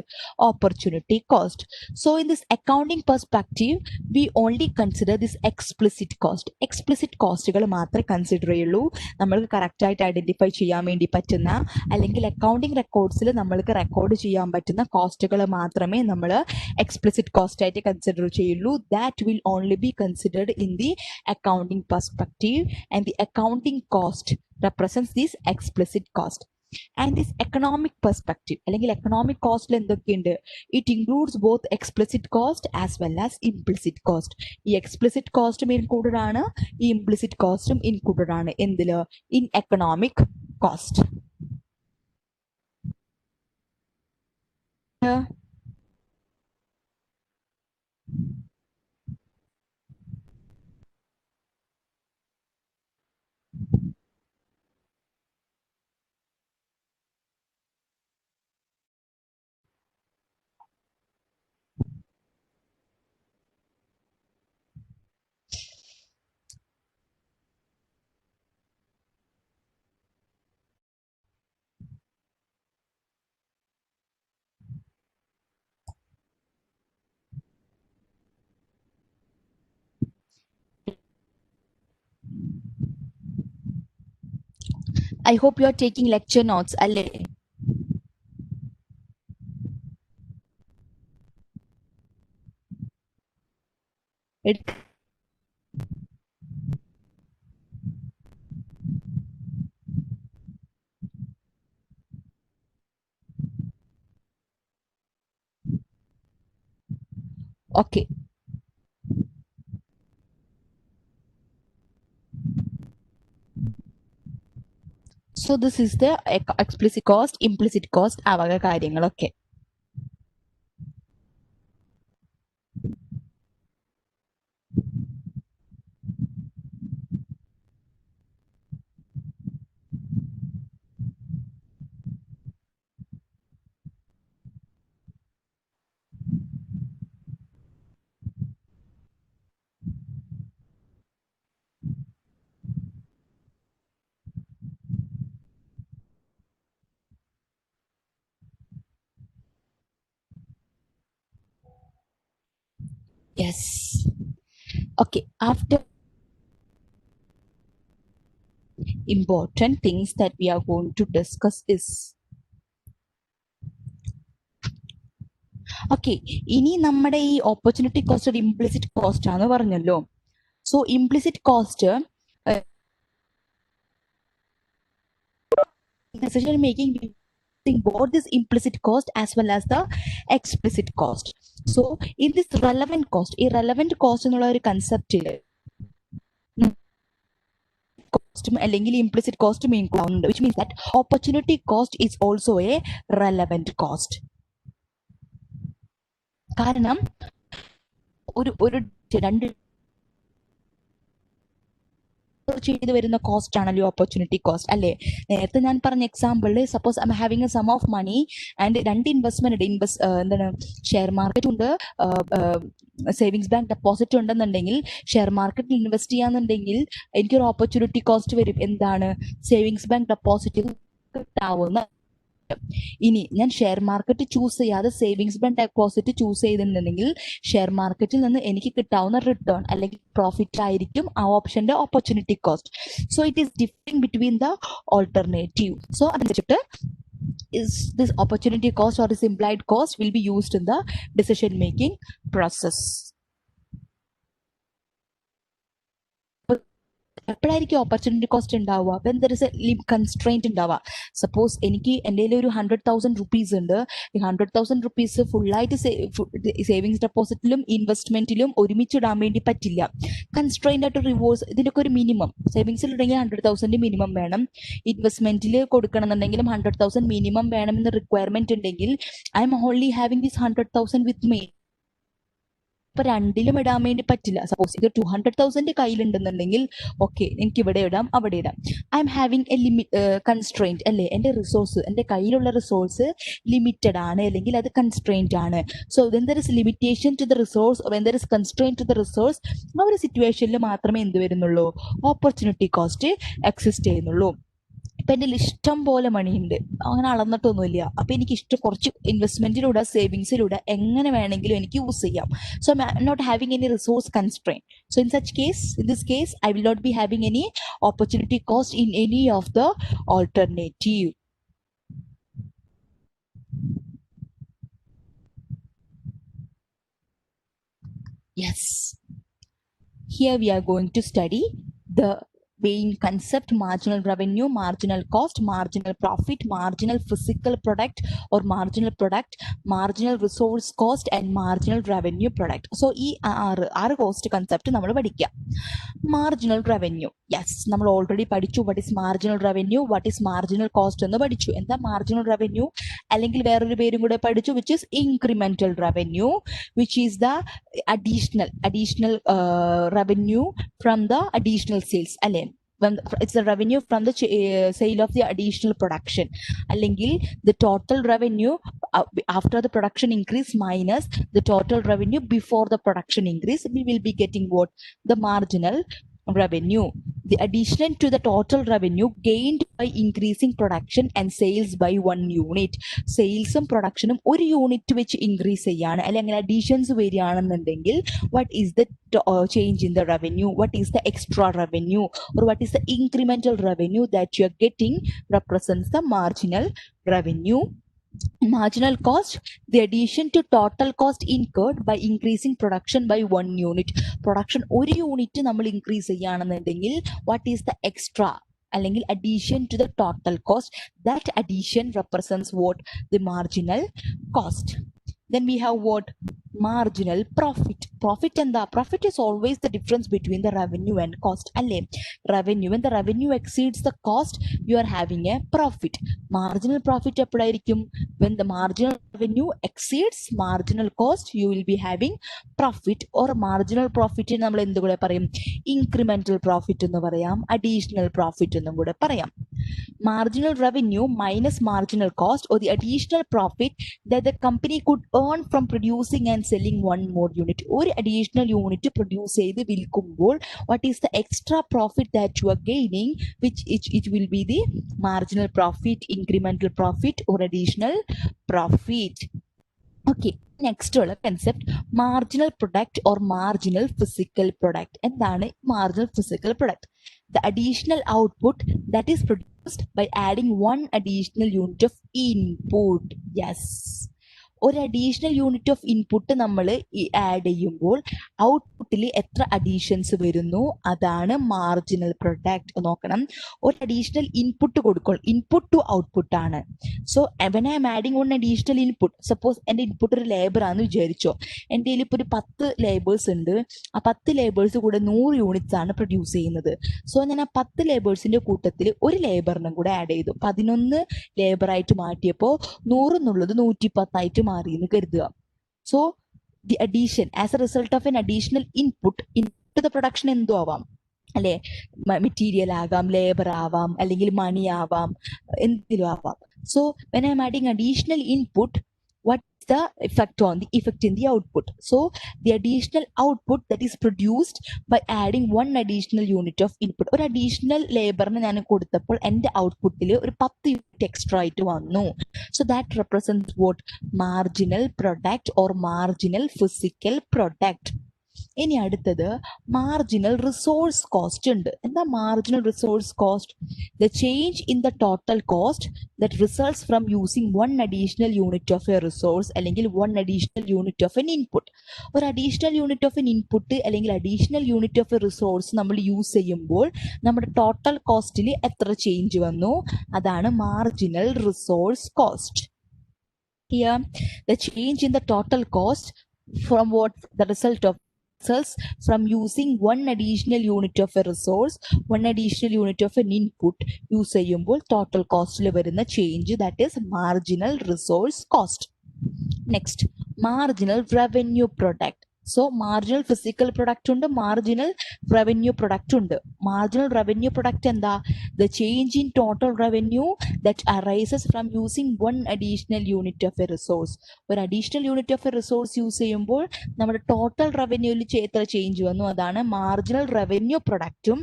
Opportunity cost. So in this accounting perspective we only consider this explicit cost. Explicit കോസ്റ്റുകൾ മാത്രമേ കൺസിഡർ ചെയ്യുള്ളൂ. നമ്മൾക്ക് കറക്റ്റായിട്ട് ഐഡന്റിഫൈ ചെയ്യാൻ വേണ്ടി പറ്റുന്ന, അല്ലെങ്കിൽ അക്കൗണ്ടിങ് റെക്കോർഡ്സിൽ നമ്മൾക്ക് റെക്കോർഡ് ചെയ്യാൻ പറ്റുന്ന കോസ്റ്റുകൾ മാത്രമേ നമ്മൾ എക്സ്പ്ലിസിറ്റ് കോസ്റ്റ് ആയിട്ട് കൺസിഡർ ചെയ്യുള്ളൂ. That will only be considered in the accounting perspective, and the accounting cost represents this explicit cost. And this economic perspective അല്ലെങ്കിൽ എക്കണോമിക് കോസ്റ്റിൽ എന്തൊക്കെയുണ്ട്? It includes both explicit cost as well as implicit cost. ഈ explicit കോസ്റ്റും included ആണ്, ഈ implicit കോസ്റ്റും included ആണ്. എന്തില്? In economic cost. I hope you are taking lecture notes അല്ലേ? Okay. So this is the explicit cost, implicit cost, ആ വക കാര്യങ്ങളൊക്കെ. Yes. Okay. After important things that we are going to discuss is, okay, ഇനി നമ്മുടെ ഈ opportunity cost ഒരു implicit cost ആണ് പറഞ്ഞല്ലോ. So implicit cost decision making both this implicit cost as well as the explicit cost. So in this relevant cost, irrelevant cost എന്നുള്ള ഒരു കൺസെപ്റ്റില് കോസ്റ്റും അല്ലെങ്കിൽ ഇംപ്ലിസിറ്റ് കോസ്റ്റും ഇൻക്ലൂഡ് ആവുന്നുണ്ട്, which means that opportunity cost is also a relevant cost. കാരണം ഒരു രണ്ട് ചെയ്ത് വരുന്ന കോസ്റ്റ് ആണല്ലോ ഓപ്പർച്യൂണിറ്റി കോസ്റ്റ് അല്ലേ? നേരത്തെ ഞാൻ പറഞ്ഞ എക്സാമ്പിളിൽ suppose I am having a sum of money and രണ്ട് ഇൻവെസ്റ്റ്മെന്റ് എന്താണ്, ഷെയർ മാർക്കറ്റ് ഉണ്ട്, സേവിങ്സ് ബാങ്ക് ഡെപ്പോസിറ്റ് ഉണ്ടെന്നുണ്ടെങ്കിൽ, ഷെയർ മാർക്കറ്റിൽ ഇൻവെസ്റ്റ് ചെയ്യാന്നുണ്ടെങ്കിൽ എനിക്കൊരു ഓപ്പർച്യൂണിറ്റി കോസ്റ്റ് വരും. എന്താണ്? സേവിങ്സ് ബാങ്ക് ഡെപ്പോസിറ്റിൽ കിട്ടാവുന്ന ഇനി ഞാൻ ഷെയർ മാർക്കറ്റ് ചൂസ് ചെയ്യാതെ സേവിങ്സ് ബാങ്ക് ഡെപ്പോസിറ്റ് ചൂസ് ചെയ്തിട്ടുണ്ടെങ്കിൽ ഷെയർ മാർക്കറ്റിൽ നിന്ന് എനിക്ക് കിട്ടാവുന്ന റിട്ടേൺ അല്ലെങ്കിൽ പ്രോഫിറ്റ് ആയിരിക്കും ആ ഓപ്ഷന്റെ opportunity cost. So it is differing between the alternative. സോ അതനുസരിച്ചിട്ട് is this opportunity cost or this implied cost will be used in the decision making process. എപ്പോഴായിരിക്കും ഓപ്പർച്യൂണിറ്റി കോസ്റ്റ് ഉണ്ടാവുക? When there is a constraint ഉണ്ടാവുക. സപ്പോസ് എനിക്ക് എൻ്റെ ഒരു 100,000 rupees ഉണ്ട്. ഈ 100,000 റുപ്പീസ് ഫുള്ളായിട്ട് സേവിങ്സ് ഡെപ്പോസിറ്റിലും ഇൻവെസ്റ്റ്മെന്റിലും ഒരുമിച്ചിടാൻ വേണ്ടി പറ്റില്ല. കൺസ്ട്രെയിന്റ് ആയിട്ട് റിവോഴ്സ് ഇതിനൊക്കെ ഒരു മിനിമം സേവിങ്സിൽ ഉണ്ടെങ്കിൽ 100,000 മിനിമം വേണം. ഇൻവെസ്റ്റ്മെന്റിൽ കൊടുക്കണമെന്നുണ്ടെങ്കിലും 100,000 മിനിമം വേണമെന്ന് റിക്വയർമെന്റ് ഉണ്ടെങ്കിൽ I am only having this 100,000 with me. ഇപ്പൊ രണ്ടിലും ഇടാൻ വേണ്ടി പറ്റില്ല. സപ്പോസ് ഇത് 200,000 കയ്യിലുണ്ടെന്നുണ്ടെങ്കിൽ ഓക്കെ, എനിക്ക് ഇവിടെ ഇടാം അവിടെ ഇടാം. I am having A constraint അല്ലേ, എൻ്റെ റിസോഴ്സ്, എൻ്റെ കയ്യിലുള്ള റിസോഴ്സ് ലിമിറ്റഡ് ആണ് അല്ലെങ്കിൽ അത് കൺസ്ട്രെയിന്റ് ആണ്. So when there is limitation to the resource, when there is constraint to the resource, ആ ഒരു സിറ്റുവേഷനിൽ മാത്രമേ എന്ത് വരുന്നുള്ളൂ? ഓപ്പർച്യൂണിറ്റി കോസ്റ്റ് എക്സിസ്റ്റ് ചെയ്യുന്നുള്ളൂ. ഇപ്പം എൻ്റെ ഇഷ്ടം പോലെ മണിയുണ്ട്, അങ്ങനെ അളന്നിട്ടൊന്നുമില്ല. അപ്പം എനിക്ക് ഇഷ്ടം കുറച്ച് ഇൻവെസ്റ്റ്മെന്റിലൂടെ സേവിങ്സിലൂടെ എങ്ങനെ വേണമെങ്കിലും എനിക്ക് യൂസ് ചെയ്യാം. So I am not having any resource constrain. So in this case I will not be having any opportunity cost in any of the alternative. Yes. Here we are going to study the main concept: marginal revenue, marginal cost, marginal profit, marginal physical product or marginal product, marginal resource cost and marginal revenue product. So ഈ ആറ് cost concept നമ്മൾ പഠിക്കുക. Marginal revenue, yes, നമ്മൾ already പഠിച്ചു. What is marginal revenue, what is marginal cost എന്ന് പഠിച്ചു. എന്താ marginal revenue? അല്ലെങ്കിൽ വേറൊരു പേരും കൂടെ പഠിച്ചു, which is incremental revenue, which is the additional revenue from the additional sales അല്ലേ. It's the revenue from the sale of the additional production. അല്ലെങ്കിൽ the total revenue after the production increase minus the total revenue before the production increase, we will be getting what? The marginal revenue. The addition to the total revenue gained by increasing production and sales by 1 unit. സെയിൽസും പ്രൊഡക്ഷനും ഒരു unit വെച്ച് increase ചെയ്യാണ് അല്ലെങ്കിൽ additions വരികയാണെന്നുണ്ടെങ്കിൽ what is the change in the revenue, what is the extra revenue or what is the incremental revenue that you are getting represents the marginal revenue. Marginal cost, the addition to total cost incurred by increasing production by 1 unit. Production ഒരു unit നമ്മൾ increase ചെയ്യുകയാണെന്നുണ്ടെങ്കിൽ what is the extra അല്ലെങ്കിൽ addition to the total cost, that addition represents what? The marginal cost. Then we have what? Marginal profit. Profit എന്താ? Profit is always the difference between the revenue and cost അല്ലേ. Revenue, when the revenue exceeds the cost, you are having a profit. Marginal profit എപ്പോഴായിരിക്കും? When the marginal revenue exceeds marginal cost, you will be having profit. or marginal profit നമ്മൾ എന്ത് കൂടെ പറയും? Incremental profit എന്ന് പറയാം, additional profit എന്നും കൂടെ പറയാം. Marginal revenue minus marginal cost or the additional profit that the company could earn from producing and selling one more unit. ഒരു additional unit produce ചെയ്ത് വിൽക്കുമ്പോൾ what is the extra profit that you are gaining, which it will be the marginal profit, incremental profit or additional profit. Okay, next ഉള്ള concept marginal product or marginal physical product. എന്താണ് marginal physical product? The additional output that is produced by adding one additional unit of input. Yes, ഒരു additional unit of input നമ്മൾ add ചെയ്യുമ്പോൾ ഔട്ട്പുട്ടിൽ എത്ര additions വരുന്നു അതാണ് marginal product. നോക്കണം, ഒരു അഡീഷണൽ ഇൻപുട്ട് കൊടുക്കണം, ഇൻപുട്ട് ടു ഔട്ട്പുട്ട് ആണ്. So when I M adding one additional input, suppose എൻ്റെ ഇൻപുട്ട് ഒരു ലേബർ ആണെന്ന് വിചാരിച്ചോ, എൻ്റെ കയ്യിൽ ഇപ്പോൾ ഒരു 10 ലേബേഴ്സ് ഉണ്ട്. ആ 10 ലേബേഴ്സ് കൂടെ 100 യൂണിറ്റ്സ് ആണ് പ്രൊഡ്യൂസ് ചെയ്യുന്നത്. സോ ഞാൻ ആ 10 ലേബേഴ്സിന്റെ കൂട്ടത്തിൽ ഒരു ലേബറിനും കൂടെ ആഡ് ചെയ്തു. 11 ലേബറായിട്ട് മാറ്റിയപ്പോൾ 100 എന്നുള്ളത് 110 മാറി എന്ന് കരുതുക. So the addition as a result of an additional input to the production എന്തോ ആവാം അല്ലെ, മെറ്റീരിയൽ ആകാം, ലേബർ ആവാം, അല്ലെങ്കിൽ മണി ആവാം, എന്തെങ്കിലും ആവാം. So when I M adding additional input, what is the effect in the output. So the additional output that is produced by adding one additional unit of input. ഒരു additional laborന് ഞാൻ കൊടുത്തപ്പോൾ എൻ്റെ ഔട്ട്പുട്ടിൽ ഒരു 10 യൂണിറ്റ് എക്സ്ട്രാ ആയിട്ട് വന്നു. So that represents what? Marginal product or marginal physical product. ഇനി അടുത്തത് മാർജിനൽ റിസോഴ്സ് കോസ്റ്റ് ഉണ്ട്. എന്താ marginal resource cost? The change in the total cost that results from using one additional unit of a resource അല്ലെങ്കിൽ one additional unit of an input. ഒരു additional unit of an input അല്ലെങ്കിൽ additional unit of a resource നമ്മൾ use ചെയ്യുമ്പോൾ നമ്മുടെ total കോസ്റ്റിൽ എത്ര change വന്നു? അതാണ് marginal resource cost. Here the change in the total cost from what the result of from using one additional unit of a resource, one additional unit of an input use ചെയ്യുമ്പോൾ total cost വരുന്ന change, that is marginal resource cost. Next, marginal revenue product. So marginal physical product ഉണ്ട്, marginal revenue product ഉണ്ട്. Marginal revenue product എന്താ? The change in total revenue that arises from using one additional unit of a resource. ഒരു additional unit of a resource use ചെയ്യുമ്പോൾ നമ്മുടെ total റവന്യൂവിൽ എത്ര change വന്നു? അതാണ് മാർജിനൽ റവന്യൂ പ്രൊഡക്റ്റും.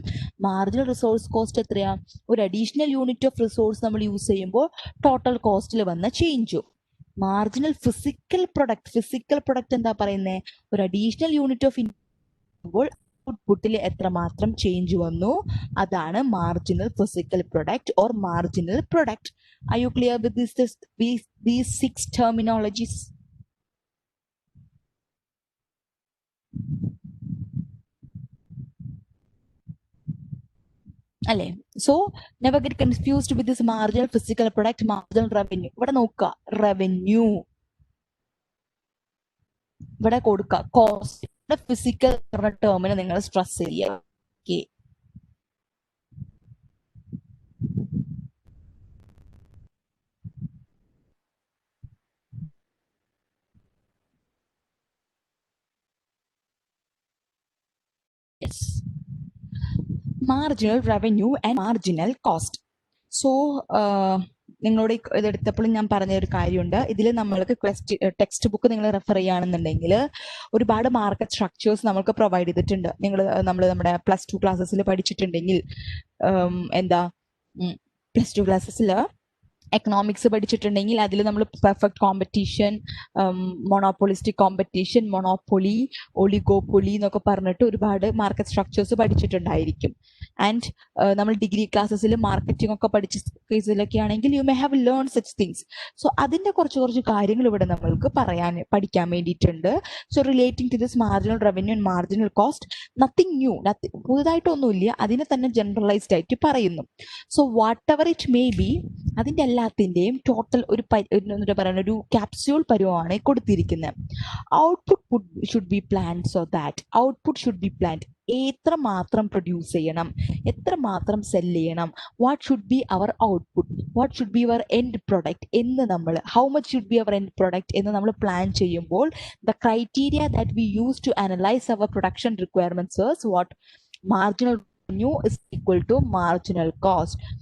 മാർജിനൽ റിസോഴ്സ് കോസ്റ്റ് എത്രയാ? ഒരു അഡീഷണൽ യൂണിറ്റ് ഓഫ് റിസോഴ്സ് നമ്മൾ യൂസ് ചെയ്യുമ്പോൾ ടോട്ടൽ കോസ്റ്റിൽ വന്ന ചേഞ്ചും. മാർജിനൽ ഫിസിക്കൽ പ്രൊഡക്റ്റ് എന്താ പറയുന്നത്? ഒരു അഡീഷണൽ യൂണിറ്റ് ഓഫ് ഇൻപുട്ട് ഔട്ട്പുട്ടിൽ എത്രമാത്രം ചേഞ്ച് വന്നു? അതാണ് marginal physical product or marginal product. Are you clear with these 6 terminologies? അല്ലേ? So never get confused with this marginal physical product, marginal revenue. ഇവിടെ നോക്കുക, റവന്യൂ ഇവിടെ കൊടുക്കുക, കോസ്റ്റ് ഫിസിക്കൽ ടേമിന് നിങ്ങൾ സ്ട്രെസ് ചെയ്യുക. Okay, marginal revenue and marginal cost. So നിങ്ങളോട് ഇതെടുത്തപ്പോഴും ഞാൻ പറഞ്ഞ ഒരു കാര്യമുണ്ട്. ഇതിൽ നമ്മൾക്ക് ടെക്സ്റ്റ് ബുക്ക് നിങ്ങൾ റെഫർ ചെയ്യുകയാണെന്നുണ്ടെങ്കിൽ ഒരുപാട് മാർക്കറ്റ് സ്ട്രക്ചേഴ്സ് നമ്മൾക്ക് പ്രൊവൈഡ് ചെയ്തിട്ടുണ്ട്. നമ്മൾ നമ്മുടെ +2 ക്ലാസ്സസിൽ പഠിച്ചിട്ടുണ്ടെങ്കിൽ എന്താ +2 ക്ലാസ്സസിൽ എക്കണോമിക്സ് പഠിച്ചിട്ടുണ്ടെങ്കിൽ അതിൽ നമ്മൾ perfect competition, monopolistic competition, monopoly, oligopoly എന്നൊക്കെ പറഞ്ഞിട്ട് ഒരുപാട് മാർക്കറ്റ് സ്ട്രക്ചേഴ്സ് പഠിച്ചിട്ടുണ്ടായിരിക്കും. ആൻഡ് നമ്മൾ ഡിഗ്രി ക്ലാസ്സസിൽ മാർക്കറ്റിംഗ് ഒക്കെ പഠിച്ച കേസിലൊക്കെ ആണെങ്കിൽ you may have learn such things. So അതിൻ്റെ കുറച്ച് കാര്യങ്ങൾ ഇവിടെ നമ്മൾക്ക് പഠിക്കാൻ വേണ്ടിയിട്ടുണ്ട്. So relating to this marginal revenue and marginal cost, nothing new, പുതുതായിട്ടൊന്നുമില്ല, അതിനെ തന്നെ ജനറലൈസ്ഡ് ആയിട്ട് പറയുന്നു. So whatever it may be, അതിൻ്റെ എല്ലാത്തിൻ്റെയും ടോട്ടൽ എന്താ പറയുക, ഒരു ക്യാപ്സ്യൂൾ പരുവമാണ് കൊടുത്തിരിക്കുന്നത്. Output should be planned. So that output should be planned. എത്രമാത്രം പ്രൊഡ്യൂസ് ചെയ്യണം, എത്രമാത്രം സെൽ ചെയ്യണം, what should be our output, what should be our end product എന്ന് നമ്മൾ, how much should be our end product എന്ന് നമ്മൾ plan ചെയ്യുമ്പോൾ the criteria that we use to analyse our production requirements is what? Marginal revenue is equal to marginal cost.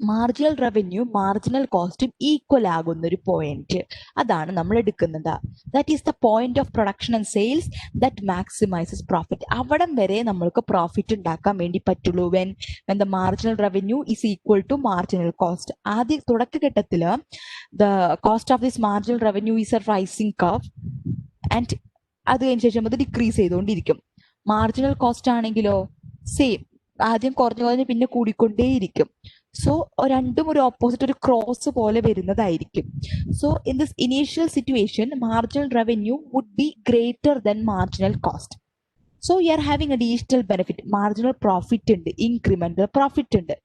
Marginal revenue marginal കോസ്റ്റും equal ആകുന്ന ഒരു point, അതാണ് നമ്മൾ എടുക്കുന്നത്. That is the point of production and sales that maximises profit. അവിടം വരെ നമ്മൾക്ക് profit ഉണ്ടാക്കാൻ വേണ്ടി പറ്റുള്ളൂ when the marginal revenue is equal to marginal cost. ആദ്യ തുടക്കഘട്ടത്തിൽ the cost of this marginal revenue is a rising curve and അത് കഴിഞ്ഞ ശേഷം അത് ഡിക്രീസ് ചെയ്തുകൊണ്ടിരിക്കും. മാർജിനൽ കോസ്റ്റ് ആണെങ്കിലോ സെയിം, ആദ്യം കുറഞ്ഞ് പിന്നെ കൂടിക്കൊണ്ടേയിരിക്കും. സോ രണ്ടും ഒരു ഓപ്പോസിറ്റ്, ഒരു ക്രോസ് പോലെ വരുന്നതായിരിക്കും. So in this initial situation marginal revenue would be greater than marginal cost. So you are having additional benefit, marginal profit ഉണ്ട്, ഇൻക്രിമെന്റൽ പ്രോഫിറ്റ് ഉണ്ട്.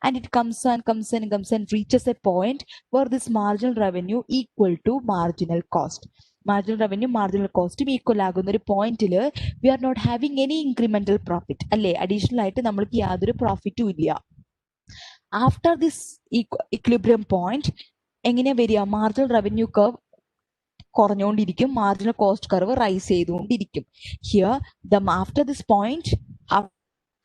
And it comes and reaches a point where this marginal revenue equal to marginal cost. Marginal revenue marginal കോസ്റ്റും equal ആകുന്ന ഒരു പോയിന്റിൽ we are not having any incremental profit, അല്ലേ? Additional ആയിട്ട് നമ്മൾക്ക് യാതൊരു പ്രോഫിറ്റും ഇല്ല. ആഫ്റ്റർ ദിസ് ഇക്വിലിബ്രിയം പോയിന്റ് എങ്ങനെ വരിക? മാർജിനൽ റവന്യൂ കർവ് കുറഞ്ഞുകൊണ്ടിരിക്കും, മാർജിനൽ കോസ്റ്റ് കർവ് റൈസ് ചെയ്തുകൊണ്ടിരിക്കും. Here after this point,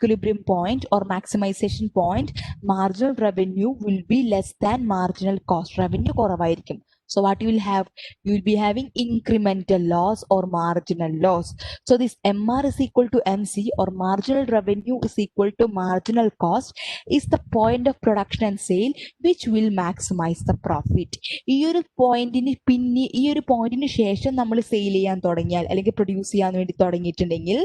equilibrium point or maximization point, marginal revenue will be less than marginal cost. Revenue കുറവായിരിക്കും. So what you will have? You will be having incremental loss or marginal loss. So this MR is equal to MC, or marginal revenue is equal to marginal cost, is the point of production and sale which will maximize the profit. ഈ ഒരു പോയിന്റിന് ശേഷം നമ്മൾ sale ചെയ്യാൻ തുടങ്ങിയാൽ അല്ലെങ്കിൽ produce ചെയ്യാൻ വേണ്ടി തുടങ്ങിയിട്ടുണ്ടെങ്കിൽ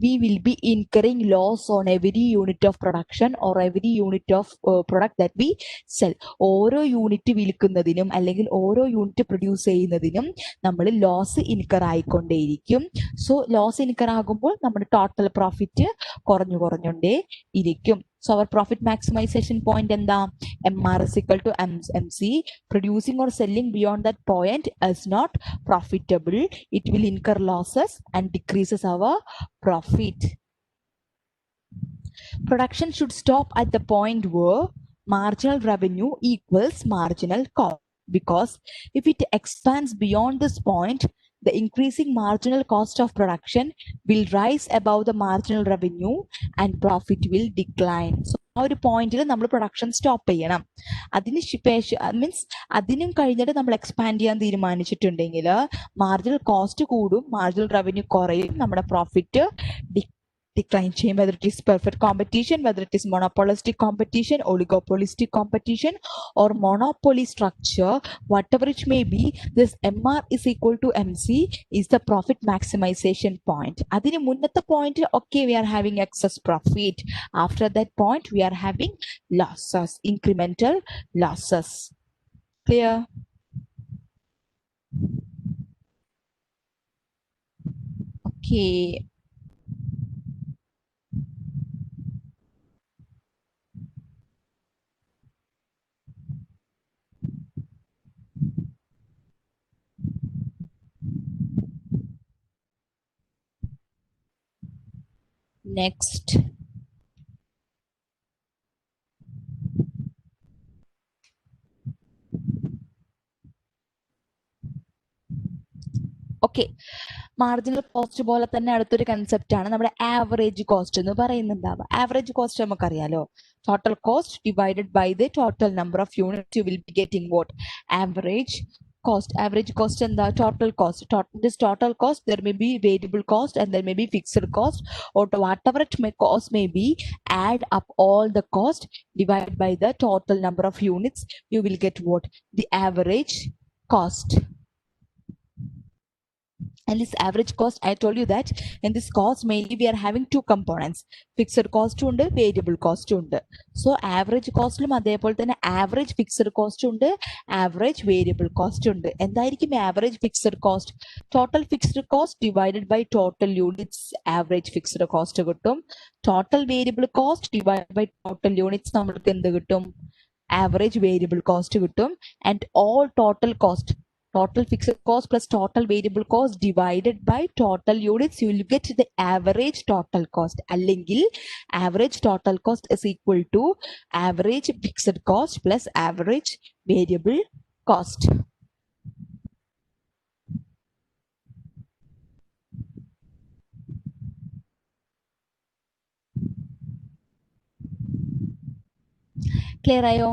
we will be incurring loss on every unit of production or every unit of product that we sell. ഓരോ യൂണിറ്റ് വിൽക്കുന്നതിനും അല്ലെങ്കിൽ ഓരോ യൂണിറ്റ് പ്രൊഡ്യൂസ് ചെയ്യുന്നതിനും നമ്മൾ ലോസ് ഇൻകർ ആയിക്കൊണ്ടേയിരിക്കും. സോ ലോസ് ഇൻകർ ആകുമ്പോൾ നമ്മുടെ ടോട്ടൽ പ്രോഫിറ്റ് കുറഞ്ഞുകൊണ്ടേ ഇരിക്കും. So our profit maximization point എന്താ? MR is equal to MC. Producing or selling beyond that point is not profitable. It will incur losses and decreases our profit. Production should stop at the point where marginal revenue equals marginal cost, because if it expands beyond this point, the increasing marginal cost of production will rise above the marginal revenue and profit will decline. So ആ ഒരു പോയിന്റിൽ നമ്മൾ production stop ചെയ്യണം. അതിന് means അതിനും കഴിഞ്ഞിട്ട് നമ്മൾ expand ചെയ്യാൻ തീരുമാനിച്ചിട്ടുണ്ടെങ്കിൽ മാർജിനൽ കോസ്റ്റ് കൂടും, മാർജിനൽ റവന്യൂ കുറയും, നമ്മുടെ profit decline chain, whether it is perfect competition, whether it is monopolistic competition, oligopolistic competition, or monopoly structure, whatever it may be, this MR is equal to MC is the profit maximization point. Adine munnathe point, okay, we are having excess profit. After that point, we are having losses, incremental losses. Clear? Okay. Next. Okay. Marginal cost പോലെ തന്നെ അടുത്തൊരു concept ആണ് നമ്മുടെ average cost എന്ന് പറയുന്നുണ്ടാവുക. Average cost നമുക്കറിയാലോ, total cost divided by the total number of units you will be getting what? Average cost. Average cost and the total cost. This total cost, there may be variable cost and there may be fixed cost, or whatever it may cost may be, add up all the cost, divide by the total number of units, you will get what? The average cost. And this average cost, I told you that in this cost mainly we are having two components, fixed cost und variable cost und. So average cost lum adepol thane average fixed cost und average variable cost und. Endayirikkum average fixed cost? Total fixed cost divided by total units average fixed cost kittum. Total variable cost divided by total units namukku endu kittum? Average variable cost kittum. And all total cost, total fixed cost plus total variable cost divided by total units, you will get the average total cost. Allengil average total cost is equal to average fixed cost plus average variable cost. Clear ayo?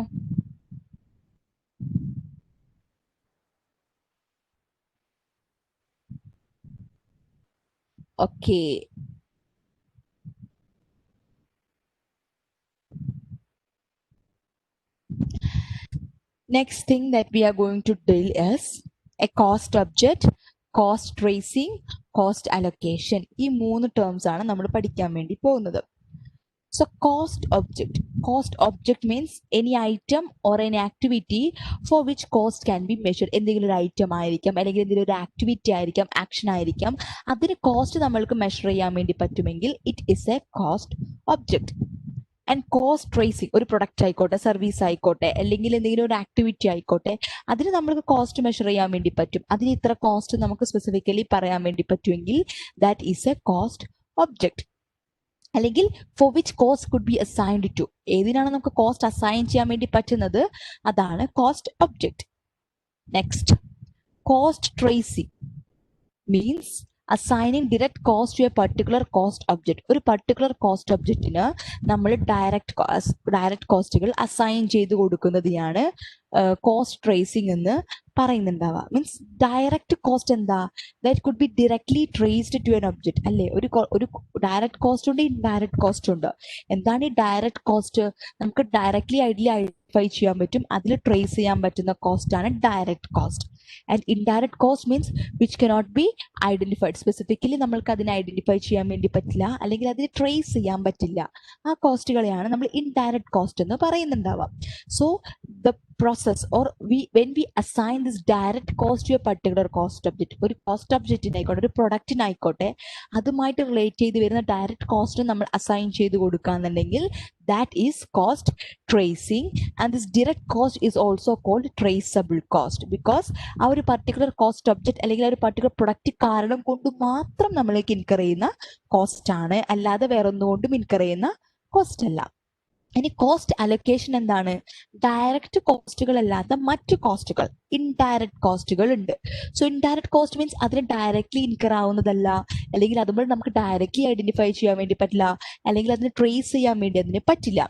Okay. Next thing that we are going to deal is a cost object, cost tracing, cost allocation. ഈ മൂന്ന് terms ആണ് നമ്മൾ പഠിക്കാൻ വേണ്ടി പോകുന്നത്. So cost object means any item or any activity for which cost can be measured. എന്തെങ്കിലും ഒരു item ആയിരിക്കാം, അല്ലെങ്കിൽ എന്തെങ്കിലും ഒരു ആക്ടിവിറ്റി ആയിരിക്കാം, ആക്ഷൻ ആയിരിക്കാം, അതിന് കോസ്റ്റ് നമ്മൾക്ക് മെഷർ ചെയ്യാൻ വേണ്ടി പറ്റുമെങ്കിൽ it is A cost object. And cost tracing, ഒരു പ്രൊഡക്റ്റ് ആയിക്കോട്ടെ, സർവീസ് ആയിക്കോട്ടെ, അല്ലെങ്കിൽ എന്തെങ്കിലും ഒരു ആക്ടിവിറ്റി ആയിക്കോട്ടെ, അതിന് നമ്മൾക്ക് കോസ്റ്റ് മെഷർ ചെയ്യാൻ വേണ്ടി പറ്റും. അതിന് ഇത്ര കോസ്റ്റ് നമുക്ക് സ്പെസിഫിക്കലി പറയാൻ വേണ്ടി പറ്റുമെങ്കിൽ that is a cost object. അല്ലെങ്കിൽ for which cost could be assigned to, ഏതിനാണ് നമുക്ക് കോസ്റ്റ് അസൈൻ ചെയ്യാൻ വേണ്ടി പറ്റുന്നത്, അതാണ് cost object. Next, cost tracing means assigning direct cost to a particular cost object. ഒരു പർട്ടിക്കുലർ കോസ്റ്റ് ഒബ്ജക്റ്റിന് നമ്മൾ ഡയറക്റ്റ് കോസ്റ്റുകൾ അസൈൻ ചെയ്ത് കൊടുക്കുന്നതിനാണ് കോസ്റ്റ് ട്രേസിംഗ് എന്ന് പറയുന്നുണ്ടാവുക. മീൻസ് ഡയറക്റ്റ് കോസ്റ്റ് എന്താ, that could be directly traced to an object അല്ലേ. ഒരു ഡയറക്റ്റ് കോസ്റ്റ് ഉണ്ട്, ഇൻഡയറക്റ്റ് കോസ്റ്റ് ഉണ്ട്. എന്താണ് ഈ ഡയറക്റ്റ് കോസ്റ്റ്? നമുക്ക് ഡയറക്ട്ലി ഐഡന്റിഫൈ ചെയ്യാൻ പറ്റും, അതിൽ ട്രേസ് ചെയ്യാൻ പറ്റുന്ന കോസ്റ്റ് ആണ് direct cost. And indirect cost means which cannot be identified. Specifically നമ്മൾക്ക് അതിനെ ഐഡന്റിഫൈ ചെയ്യാൻ വേണ്ടി പറ്റില്ല, അല്ലെങ്കിൽ അതിനെ ട്രേസ് ചെയ്യാൻ പറ്റില്ല. ആ കോസ്റ്റുകളെയാണ് നമ്മൾ ഇൻഡയറക്റ്റ് കോസ്റ്റ് എന്ന് പറയുന്നുണ്ടാവുക. So the process or when we assign this direct cost to a particular cost object, ഒരു കോസ്റ്റ് ഒബ്ജക്റ്റിനായിക്കോട്ടെ, ഒരു പ്രൊഡക്റ്റിനായിക്കോട്ടെ, അതുമായിട്ട് റിലേറ്റ് ചെയ്ത് വരുന്ന ഡയറക്റ്റ് കോസ്റ്റ് നമ്മൾ അസൈൻ ചെയ്ത് കൊടുക്കുകയെന്നുണ്ടെങ്കിൽ that is cost tracing. And this direct cost is also called traceable cost, because ആ ഒരു പർട്ടിക്കുലർ കോസ്റ്റ് ഒബ്ജക്റ്റ് അല്ലെങ്കിൽ ആ ഒരു പർട്ടിക്കുലർ പ്രൊഡക്റ്റ് കാരണം കൊണ്ട് മാത്രം നമ്മൾക്ക് ഇൻകർ ചെയ്യുന്ന കോസ്റ്റ് ആണ്, അല്ലാതെ വേറൊന്നുകൊണ്ടും ഇൻകർ ചെയ്യുന്ന കോസ്റ്റ് അല്ല. ഇനി കോസ്റ്റ് അലൊക്കേഷൻ എന്താണ്? ഡയറക്റ്റ് കോസ്റ്റുകൾ അല്ലാത്ത മറ്റു കോസ്റ്റുകൾ, ഇൻഡയറക്റ്റ് കോസ്റ്റുകൾ ഉണ്ട്. സോ ഇൻഡയറക്റ്റ് കോസ്റ്റ് മീൻസ് അതിന് ഡയറക്ട്ലി ഇൻകർ ആവുന്നതല്ല, അല്ലെങ്കിൽ അതുമ്പോൾ നമുക്ക് ഡയറക്ട്ലി ഐഡന്റിഫൈ ചെയ്യാൻ വേണ്ടി പറ്റില്ല, അല്ലെങ്കിൽ അതിന് ട്രേസ് ചെയ്യാൻ വേണ്ടി അതിന് പറ്റില്ല.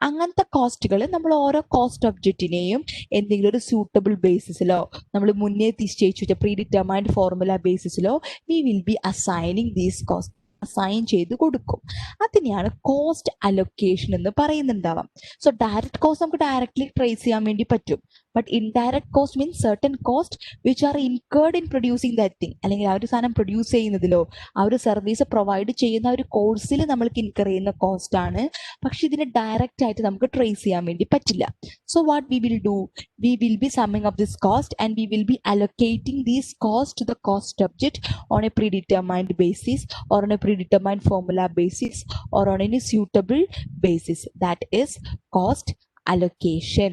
അങ്ങനത്തെ കോസ്റ്റുകൾ നമ്മൾ ഓരോ കോസ്റ്റ് ഒബ്ജക്റ്റിനെയും എന്തെങ്കിലും ഒരു സൂട്ടബിൾ ബേസിസിലോ, നമ്മൾ മുന്നേ നിശ്ചയിച്ചു വെച്ച പ്രീ ഡിറ്റർമൈൻഡ് ഫോർമുല ബേസിസിലോ we will be assigning these cost, assign ചെയ്ത് കൊടുക്കും. അതിനെയാണ് കോസ്റ്റ് അലൊക്കേഷൻ എന്ന് പറയുന്നുണ്ടാവാം. സോ ഡയറക്റ്റ് കോസ്റ്റ് നമുക്ക് ഡയറക്ട്ലി ട്രേസ് ചെയ്യാൻ വേണ്ടി പറ്റും. But indirect cost means certain cost which are incurred in producing that thing, അല്ലെങ്കിൽ ആ ഒരു സാധനം പ്രൊഡ്യൂസ് ചെയ്യുന്നതിലോ ആ ഒരു സർവീസ് പ്രൊവൈഡ് ചെയ്യുന്ന ഒരു കോഴ്സിൽ നമ്മൾക്ക് ഇൻകർ ചെയ്യുന്ന കോസ്റ്റ് ആണ്. പക്ഷെ ഇതിനെ ഡയറക്റ്റ് ആയിട്ട് നമുക്ക് ട്രേസ് ചെയ്യാൻ വേണ്ടി പറ്റില്ല. So what we will do, we will be summing up this cost and we will be allocating these costs to the cost object on a predetermined basis, or on a predetermined formula basis, or on any suitable basis. That is cost allocation.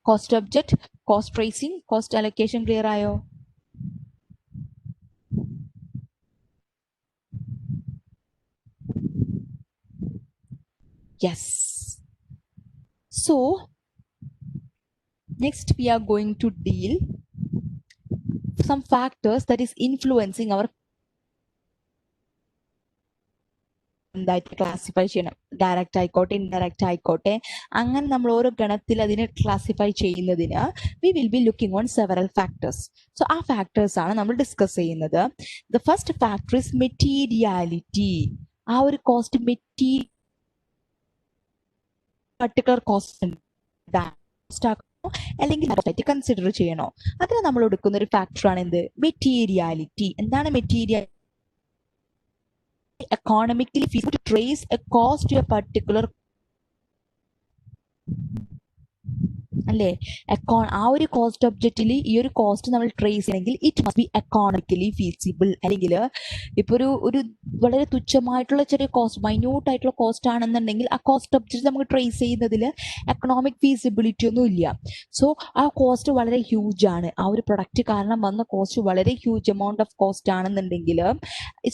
Cost object, cost tracing, cost allocation clear ayo? Yes. So next we are going to deal some factors that is influencing our classify ചെയ്യണം. Direct ആയിക്കോട്ടെ, indirect ആയിക്കോട്ടെ, അങ്ങനെ നമ്മൾ ഓരോ ഗണത്തിൽ അതിനെ classify ചെയ്യുന്നതിന് V will B looking on several factors. So ആ ഫാക്ടേഴ്സ് ആണ് നമ്മൾ ഡിസ്കസ് ചെയ്യുന്നത്. The first factor is materiality. ആ ഒരു കോസ്റ്റ് പർട്ടിക്കുലർ കോസ്റ്റ് അല്ലെങ്കിൽ കൺസിഡർ ചെയ്യണോ, അതിന് നമ്മൾ എടുക്കുന്ന ഒരു ഫാക്ടറാണ് എന്ത്? മെറ്റീരിയാലിറ്റി. എന്താണ് materiality? Economically feasible to trace a cost to a particular അല്ലേ. ആ ഒരു കോസ്റ്റ് ഒബ്ജക്റ്റിൽ ഈ ഒരു കോസ്റ്റ് നമ്മൾ ട്രേസ് ചെയ്യണമെങ്കിൽ it must be economically feasible. അല്ലെങ്കിൽ ഇപ്പൊ ഒരു വളരെ തുച്ഛമായിട്ടുള്ള ചെറിയ കോസ്റ്റ്, മൈന്യൂട്ട് ആയിട്ടുള്ള കോസ്റ്റ് ആണെന്നുണ്ടെങ്കിൽ ആ കോസ്റ്റ് ഒബ്ജക്റ്റ് നമുക്ക് ട്രേസ് ചെയ്യുന്നതിൽ എക്കണോമിക് ഫീസിബിലിറ്റി ഒന്നും ഇല്ല. സോ ആ കോസ്റ്റ് വളരെ ഹ്യൂജ് ആണ്, ആ ഒരു പ്രൊഡക്റ്റ് കാരണം വന്ന കോസ്റ്റ് വളരെ ഹ്യൂജ് എമൗണ്ട് ഓഫ് കോസ്റ്റ് ആണെന്നുണ്ടെങ്കിൽ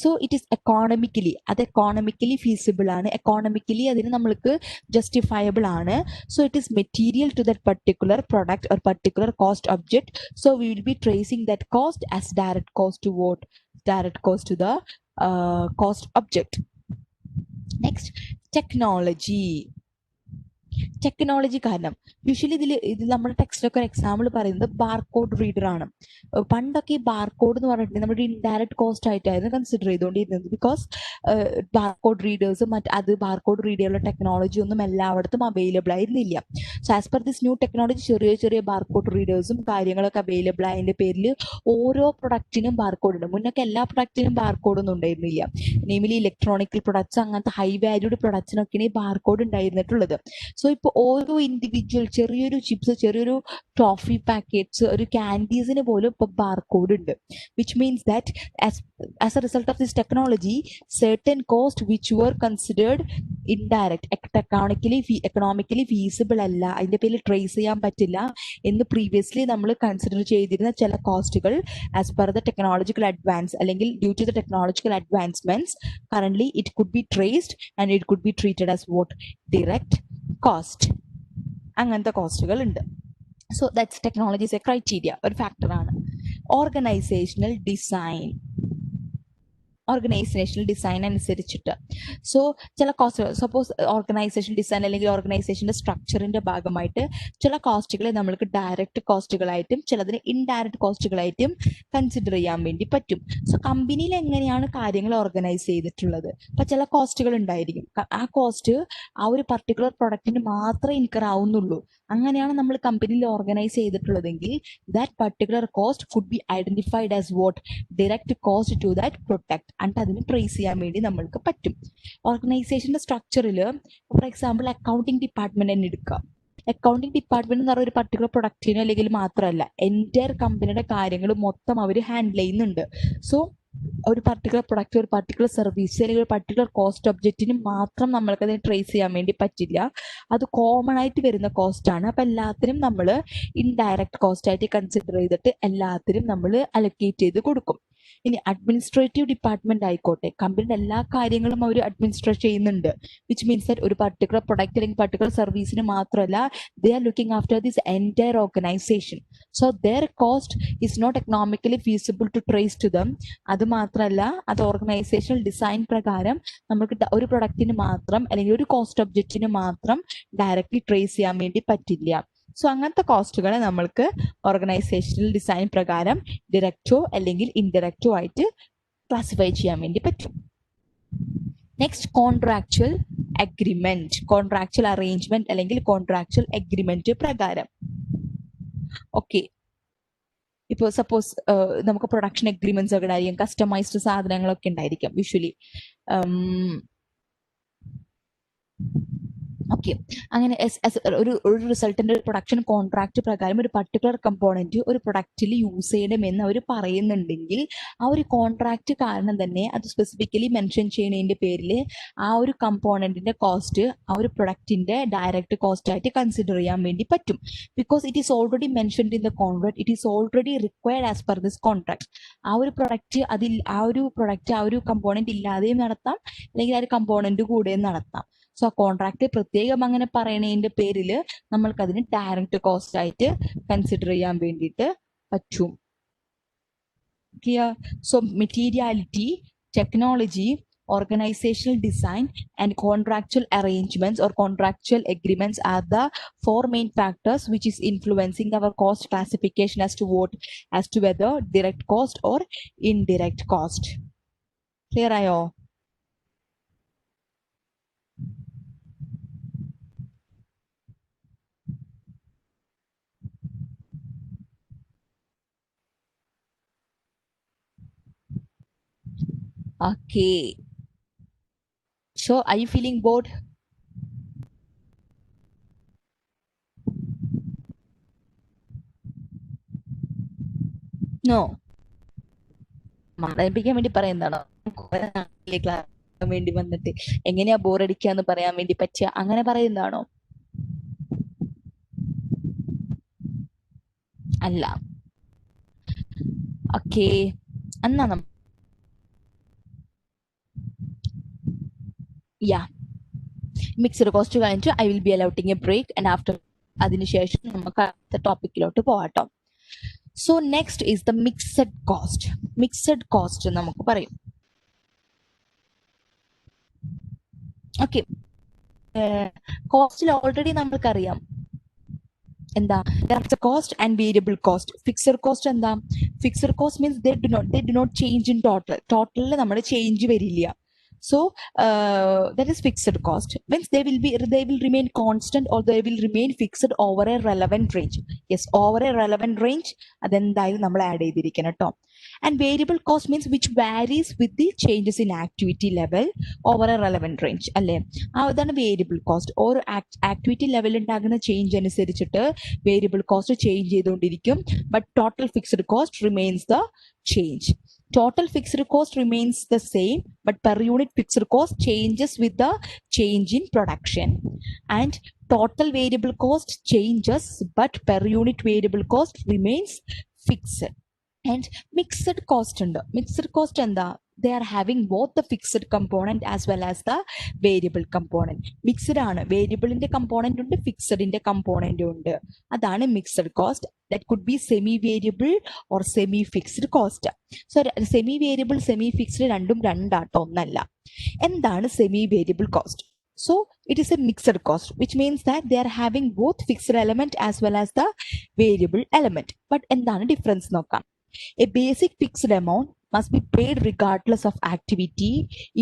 സോ ഇറ്റ് ഈസ് എക്കോണമിക്കലി, അത് എക്കോണമിക്കലി ഫീസിബിൾ ആണ്, എക്കോണമിക്കലി അതിന് നമ്മൾക്ക് ജസ്റ്റിഫയബിൾ ആണ്. So it is material to that particular product or particular cost object. So we will be tracing that cost as direct cost to what? Direct cost to the cost object. Next, technology. Technology കാരണം usually ഇതിൽ നമ്മുടെ ടെക്സ്റ്റിലൊക്കെ ഒരു example പറയുന്നത് barcode reader ആണ്. പണ്ടൊക്കെ ഈ barcode എന്ന് പറഞ്ഞിട്ടുണ്ടെങ്കിൽ നമ്മുടെ ഇൻഡയറക്റ്റ് കോസ്റ്റ് ആയിട്ടായിരുന്നു കൺസിഡർ ചെയ്തുകൊണ്ടിരുന്നത്. ബിക്കോസ് ബാർകോഡ് റീഡേഴ്സ് അത് ബാർകോഡ് റീഡ് ചെയ്യാനുള്ള ടെക്നോളജി ഒന്നും എല്ലായിടത്തും അവൈലബിൾ ആയിരുന്നില്ല. So as per this new technology ചെറിയ ചെറിയ ബാർകോഡ് റീഡേഴ്സും കാര്യങ്ങളൊക്കെ അവൈലബിൾ ആയതിന്റെ പേരിൽ ഓരോ പ്രൊഡക്റ്റിനും ബാർകോഡ് ഉണ്ട്. മുന്നൊക്കെ എല്ലാ പ്രൊഡക്റ്റിനും ബാർകോഡ് ഒന്നും ഉണ്ടായിരുന്നില്ല. നെയ്മിലി ഇലക്ട്രോണിക്കൽ പ്രൊഡക്ട്സ്, അങ്ങനത്തെ ഹൈ വാല്യൂഡ് പ്രൊഡക്ട്സിനൊക്കെയാണ് ഈ ബാർകോഡ് ഉണ്ടായിരുന്നിട്ടുള്ളത്. സോ ഇപ്പോൾ ഓരോ ഇൻഡിവിജ്വൽ ചെറിയൊരു ചിപ്സ്, ചെറിയൊരു ടോഫി പാക്കറ്റ്സ്, ഒരു ക്യാൻഡീസിന് പോലും ഇപ്പൊ ബാർകോഡ് ഉണ്ട്. Which means that as a result of this technology, certain cost which were considered indirect, economically feasible അല്ല, അതിന്റെ പേരിൽ ട്രേസ് ചെയ്യാൻ പറ്റില്ല എന്ന് പ്രീവിയസ്ലി നമ്മൾ കൺസിഡർ ചെയ്തിരുന്ന ചില കോസ്റ്റുകൾ as per the technological advance അല്ലെങ്കിൽ due to the technological advancements currently it could be traced and it could be treated as what? Direct cost. അങ്ങനത്തെ കോസ്റ്റുകൾ ഉണ്ട്. So that's technology is a criteria, ഒരു ഫാക്ടറാണ്. Organisational design. Organisational design അനുസരിച്ചിട്ട്. So ചില cost, suppose organisation design അല്ലെങ്കിൽ ഓർഗനൈസേഷൻ്റെ സ്ട്രക്ചറിൻ്റെ ഭാഗമായിട്ട് ചില കോസ്റ്റുകളെ നമ്മൾക്ക് ഡയറക്റ്റ് കോസ്റ്റുകളായിട്ടും ചിലതിന് ഇൻഡയറക്റ്റ് കോസ്റ്റുകളായിട്ടും കൺസിഡർ ചെയ്യാൻ വേണ്ടി പറ്റും. സോ കമ്പനിയിൽ എങ്ങനെയാണ് കാര്യങ്ങൾ ഓർഗനൈസ് ചെയ്തിട്ടുള്ളത്, അപ്പം ചില കോസ്റ്റുകൾ ഉണ്ടായിരിക്കും. ആ കോസ്റ്റ് ആ ഒരു പർട്ടിക്കുലർ പ്രൊഡക്റ്റിന് മാത്രമേ ഇൻകർ ആവുന്നുള്ളൂ. അങ്ങനെയാണ് നമ്മൾ കമ്പനിയിൽ ഓർഗനൈസ് ചെയ്തിട്ടുള്ളതെങ്കിൽ that particular cost could be identified as what direct cost to that product. എന്നിട്ട് അതിന് ട്രേസ് ചെയ്യാൻ വേണ്ടി നമ്മൾക്ക് പറ്റും. ഓർഗനൈസേഷൻ്റെ സ്ട്രക്ചറിൽ ഫോർ എക്സാമ്പിൾ അക്കൗണ്ടിങ് ഡിപ്പാർട്ട്മെന്റ് തന്നെ എടുക്കുക. അക്കൗണ്ടിങ് ഡിപ്പാർട്ട്മെന്റ് എന്ന് പറയുന്ന ഒരു പർട്ടിക്കുലർ പ്രൊഡക്റ്റിന് അല്ലെങ്കിൽ മാത്രമല്ല എൻറ്റയർ കമ്പനിയുടെ കാര്യങ്ങൾ മൊത്തം അവർ ഹാൻഡിൽ ചെയ്യുന്നുണ്ട്. സോ ഒരു പർട്ടിക്കുലർ പ്രൊഡക്റ്റ്, ഒരു പർട്ടിക്കുലർ സർവീസ് അല്ലെങ്കിൽ ഒരു പർട്ടിക്കുലർ കോസ്റ്റ് ഒബ്ജക്റ്റിന് മാത്രം നമ്മൾക്ക് അതിനെ ട്രേസ് ചെയ്യാൻ വേണ്ടി പറ്റില്ല. അത് കോമൺ ആയിട്ട് വരുന്ന കോസ്റ്റാണ്. അപ്പം എല്ലാത്തിനും നമ്മൾ ഇൻഡയറക്റ്റ് കോസ്റ്റ് ആയിട്ട് കൺസിഡർ ചെയ്തിട്ട് എല്ലാത്തിനും നമ്മൾ അലൊക്കേറ്റ് ചെയ്ത് കൊടുക്കും. ഇനി അഡ്മിനിസ്ട്രേറ്റീവ് ഡിപ്പാർട്ട്മെന്റ് ആയിക്കോട്ടെ, കമ്പനിയുടെ എല്ലാ കാര്യങ്ങളും അവർ അഡ്മിനിസ്ട്രേറ്റ് ചെയ്യുന്നുണ്ട്. വിച്ച് മീൻസ് ദാറ്റ് ഒരു പർട്ടിക്കുലർ പ്രൊഡക്റ്റ് അല്ലെങ്കിൽ പർട്ടിക്കുലർ സർവീസിന് മാത്രമല്ല, they are looking after this entire organisation. So their cost is not economically feasible to trace to them. അത് മാത്രമല്ല, അത് ഓർഗനൈസേഷണൽ ഡിസൈൻ പ്രകാരം നമുക്ക് ഒരു പ്രൊഡക്റ്റിന് മാത്രം അല്ലെങ്കിൽ ഒരു കോസ്റ്റ് ഒബ്ജക്റ്റിന് മാത്രം ഡയറക്റ്റ്ലി ട്രേസ് ചെയ്യാൻ വേണ്ടി പറ്റില്ല. സോ അങ്ങനത്തെ കോസ്റ്റുകളെ നമ്മൾക്ക് ഓർഗനൈസേഷണൽ ഡിസൈൻ പ്രകാരം ഡയറക്റ്റോ അല്ലെങ്കിൽ ഇൻഡയറക്റ്റോ ആയിട്ട് ക്ലാസിഫൈ ചെയ്യാൻ വേണ്ടി പറ്റും. Next, contractual agreement, contractual arrangement അല്ലെങ്കിൽ കോൺട്രാക്ച്വൽ അഗ്രിമെന്റ് പ്രകാരം. ഓക്കെ, ഇപ്പോൾ സപ്പോസ് നമുക്ക് പ്രൊഡക്ഷൻ അഗ്രിമെന്റ്സ് ഒക്കെ ഉണ്ടായിരിക്കും, കസ്റ്റമൈസ്ഡ് സാധനങ്ങളൊക്കെ ഉണ്ടായിരിക്കും യൂഷ്വലി. ഓക്കെ, അങ്ങനെ ഒരു റിസൾട്ടിന്റെ പ്രൊഡക്ഷൻ കോൺട്രാക്ട് പ്രകാരം ഒരു പർട്ടിക്കുലർ കമ്പോണന്റ് ഒരു പ്രൊഡക്റ്റിൽ യൂസ് ചെയ്യണമെന്ന് അവർ പറയുന്നുണ്ടെങ്കിൽ ആ ഒരു കോൺട്രാക്ട് കാരണം തന്നെ അത് സ്പെസിഫിക്കലി മെൻഷൻ ചെയ്യുന്നതിന്റെ പേരിൽ ആ ഒരു കമ്പോണന്റിന്റെ കോസ്റ്റ് ആ ഒരു പ്രൊഡക്റ്റിന്റെ ഡയറക്റ്റ് കോസ്റ്റ് ആയിട്ട് കൺസിഡർ ചെയ്യാൻ വേണ്ടി പറ്റും. Because it is already mentioned in the contract, it is already required as per this contract. ആ ഒരു പ്രൊഡക്റ്റ് ആ ഒരു കമ്പോണന്റ് ഇല്ലാതെയും നടത്താം, അല്ലെങ്കിൽ ആ ഒരു കമ്പോണന്റ് കൂടെയും നടത്താം. സോ കോൺട്രാക്ട് പ്രത്യേകം അങ്ങനെ പറയണതിന്റെ പേരിൽ നമ്മൾക്ക് അതിന് ഡയറക്റ്റ് കോസ്റ്റ് ആയിട്ട് കൺസിഡർ ചെയ്യാൻ വേണ്ടിയിട്ട് പറ്റും. So materiality, technology, organizational design and contractual arrangements or contractual agreements are the four main factors which is influencing our cost classification as to whether direct cost or indirect cost. Clear ayo? Okay, so are you feeling bored? No. മറപ്പിക്കാൻ വേണ്ടി പറയുന്നതാണോ? Class വേണ്ടി വന്നിട്ട് എങ്ങനെയാ ബോറടിക്കാന്ന് പറയാൻ വേണ്ടി പറ്റിയ അങ്ങനെ പറയുന്നതാണോ? അല്ല. Okay, എന്നാ മിക്സ്ഡ് കോസ്റ്റ് കഴിഞ്ഞിട്ട് I will be allotting a break and after അതിനുശേഷം നമുക്ക് അടുത്ത ടോപ്പിക്കിലോട്ട് പോകാട്ടോ. So next is the mixed cost. Mixed cost നമുക്ക് പറയും. ഓക്കെ, കോസ്റ്റിൽ ഓൾറെഡി നമ്മൾക്കറിയാം എന്താ fixed cost and variable cost. Fixed cost എന്താ? Fixed cost means they do not change in ടോട്ടലിൽ നമ്മുടെ ചേഞ്ച് വരില്ല. So that is fixed cost. Means they will remain constant or they will remain fixed over a relevant range. Yes, over a relevant range അതെന്തായാലും നമ്മൾ add ചെയ്തിരിക്കണം കേട്ടോ. And variable cost means which varies with the changes in activity level over a relevant range. അല്ലേ, അതാണ് variable cost. ഓരോ activity level ഉണ്ടാകുന്ന change അനുസരിച്ചിട്ട് variable cost change ചെയ്തുകൊണ്ടിരിക്കും. But total fixed cost remains the change. Total fixed cost remains the same, but per unit fixed cost changes with the change in production. And total variable cost changes, but per unit variable cost remains fixed. And mixed cost ഉണ്ട്. Mixed cost എന്താ? they are having both the fixed component as well as the variable component. Mixed ആണ്, വേരിയബിളിന്റെ component ഉണ്ട്, ഫിക്സഡിന്റെ component ഉണ്ട്. അതാണ് mixed cost. That could be semi variable or semi fixed cost. So semi variable semi fixed രണ്ടും രണ്ടാട്ടോ, ഒന്നല്ല. എന്താണ് semi variable cost? So it is a mixed cost, which means that they are having both fixed element as well as the variable element. But എന്താണ് difference നോക്കാം. A basic fixed amount must be paid regardless of activity,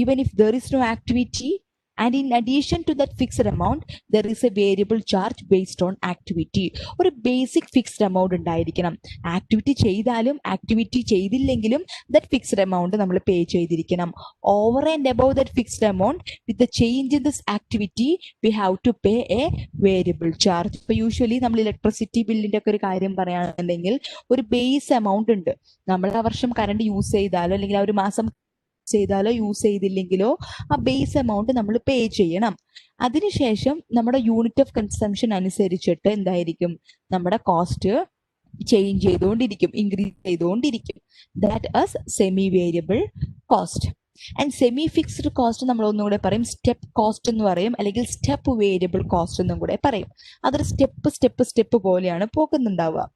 even if there is no activity. And in addition to that fixed amount, there is a variable charge based on activity. ഒരു basic fixed amount ഉണ്ടായിരിക്കണം. Activity ചെയ്താലും activity ചെയ്തില്ലെങ്കിലും that fixed amount നമ്മൾ pay ചെയ്തിരിക്കണം. Over and above that fixed amount with the change in this activity we have to pay a variable charge. ഇപ്പൊ usually നമ്മൾ electricity ബില്ലിന്റെ ഒക്കെ ഒരു കാര്യം പറയുകയാണെന്നുണ്ടെങ്കിൽ ഒരു ബേസ് എമൗണ്ട് ഉണ്ട്. നമ്മൾ ആ വർഷം കറണ്ട് യൂസ് ചെയ്താലോ അല്ലെങ്കിൽ ആ ഒരു മാസം ചെയ്താലോ യൂസ് ചെയ്തില്ലെങ്കിലോ ആ ബേസ് എമൗണ്ട് നമ്മൾ പേ ചെയ്യണം. അതിനുശേഷം നമ്മുടെ യൂണിറ്റ് ഓഫ് കൺസംഷൻ അനുസരിച്ചിട്ട് എന്തായിരിക്കും, നമ്മുടെ കോസ്റ്റ് ചേഞ്ച് ചെയ്തുകൊണ്ടിരിക്കും, ഇൻക്രീസ് ചെയ്തുകൊണ്ടിരിക്കും. That is semi variable cost. And semi fixed cost നമ്മൾ ഒന്നുകൂടെ പറയും സ്റ്റെപ്പ് കോസ്റ്റ് എന്ന് പറയും, അല്ലെങ്കിൽ സ്റ്റെപ്പ് വേരിയബിൾ കോസ്റ്റ് എന്നും കൂടെ പറയും. അതൊരു സ്റ്റെപ്പ് പോലെയാണ് പോകുന്നുണ്ടാവുക.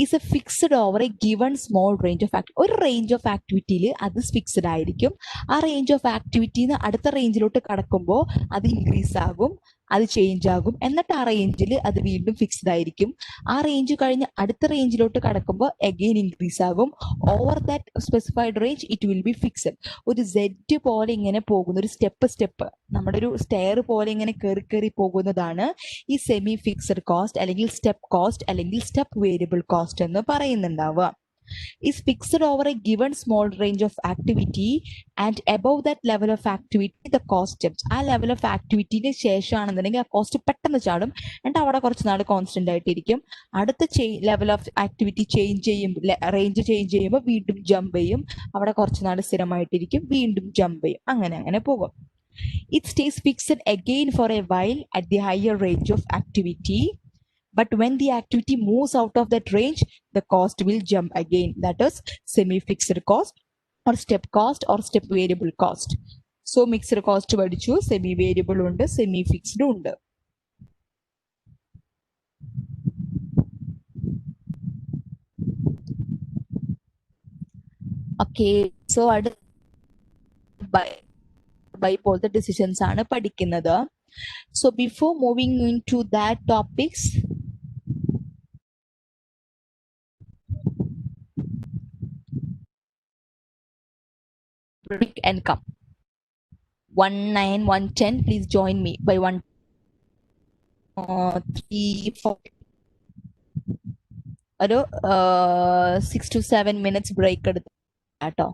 Is a fixed over a given small range of ഒരു റേഞ്ച് ഓഫ് ആക്ടിവിറ്റിയിൽ അത് ഫിക്സ്ഡ് ആയിരിക്കും. ആ റേഞ്ച് ഓഫ് ആക്ടിവിറ്റിന്ന് അടുത്ത റേഞ്ചിലോട്ട് കടക്കുമ്പോൾ അത് ഇൻക്രീസ് ആകും, അത് ചേഞ്ച് ആകും, എന്നിട്ട് ആ റേഞ്ചിൽ അത് വീണ്ടും ഫിക്സ്ഡ് ആയിരിക്കും. ആ റേഞ്ച് കഴിഞ്ഞ് അടുത്ത റേഞ്ചിലോട്ട് കടക്കുമ്പോൾ അഗെയിൻ ഇൻക്രീസ് ആകും. Over that specified range it will be fixed. ഒരു സെഡ് പോലെ ഇങ്ങനെ പോകുന്ന ഒരു സ്റ്റെപ്പ് നമ്മുടെ ഒരു സ്റ്റെയർ പോലെ ഇങ്ങനെ കയറി പോകുന്നതാണ് ഈ സെമി ഫിക്സ്ഡ് കോസ്റ്റ് അല്ലെങ്കിൽ സ്റ്റെപ്പ് കോസ്റ്റ് അല്ലെങ്കിൽ സ്റ്റെപ്പ് വേരിയബിൾ കോസ്റ്റ് എന്ന് പറയുന്നുണ്ടാവുക. Is fixed over a given small range of activity and above that level of activity the cost jumps. ആ ലെവൽ ഓഫ് ആക്ടിവിറ്റിന് ശേഷമാണെന്നുണ്ടെങ്കിൽ ആ കോസ്റ്റ് പെട്ടെന്ന് ചാടും, എന്നിട്ട് അവിടെ കുറച്ച് നാൾ കോൺസ്റ്റന്റ് ആയിട്ടിരിക്കും. അടുത്ത ലെവൽ ഓഫ് ആക്ടിവിറ്റി ചേഞ്ച് ചെയ്യുമ്പോൾ റേഞ്ച് ചേഞ്ച് ചെയ്യുമ്പോൾ വീണ്ടും ജമ്പ് ചെയ്യും, അവിടെ കുറച്ച് നാൾ സ്ഥിരമായിട്ടിരിക്കും, വീണ്ടും ജമ്പ് ചെയ്യും, അങ്ങനെ പോകും. It stays fixed again for a while at the higher range of activity. But when the activity moves out of that range, the cost will jump again. That is semi-fixed cost or step variable cost. So mixed cost പഠിച്ചു, semi variable ഉണ്ട്, semi fixed ഉണ്ട്. Okay, so by പോലത്തെ decisions ആണ് പഠിക്കുന്നത്. So before moving into that topics, and come 19 110 please join me by 1 3 4 ഒരു 6 to 7 minutes break എടുത്ത് കേട്ടോ.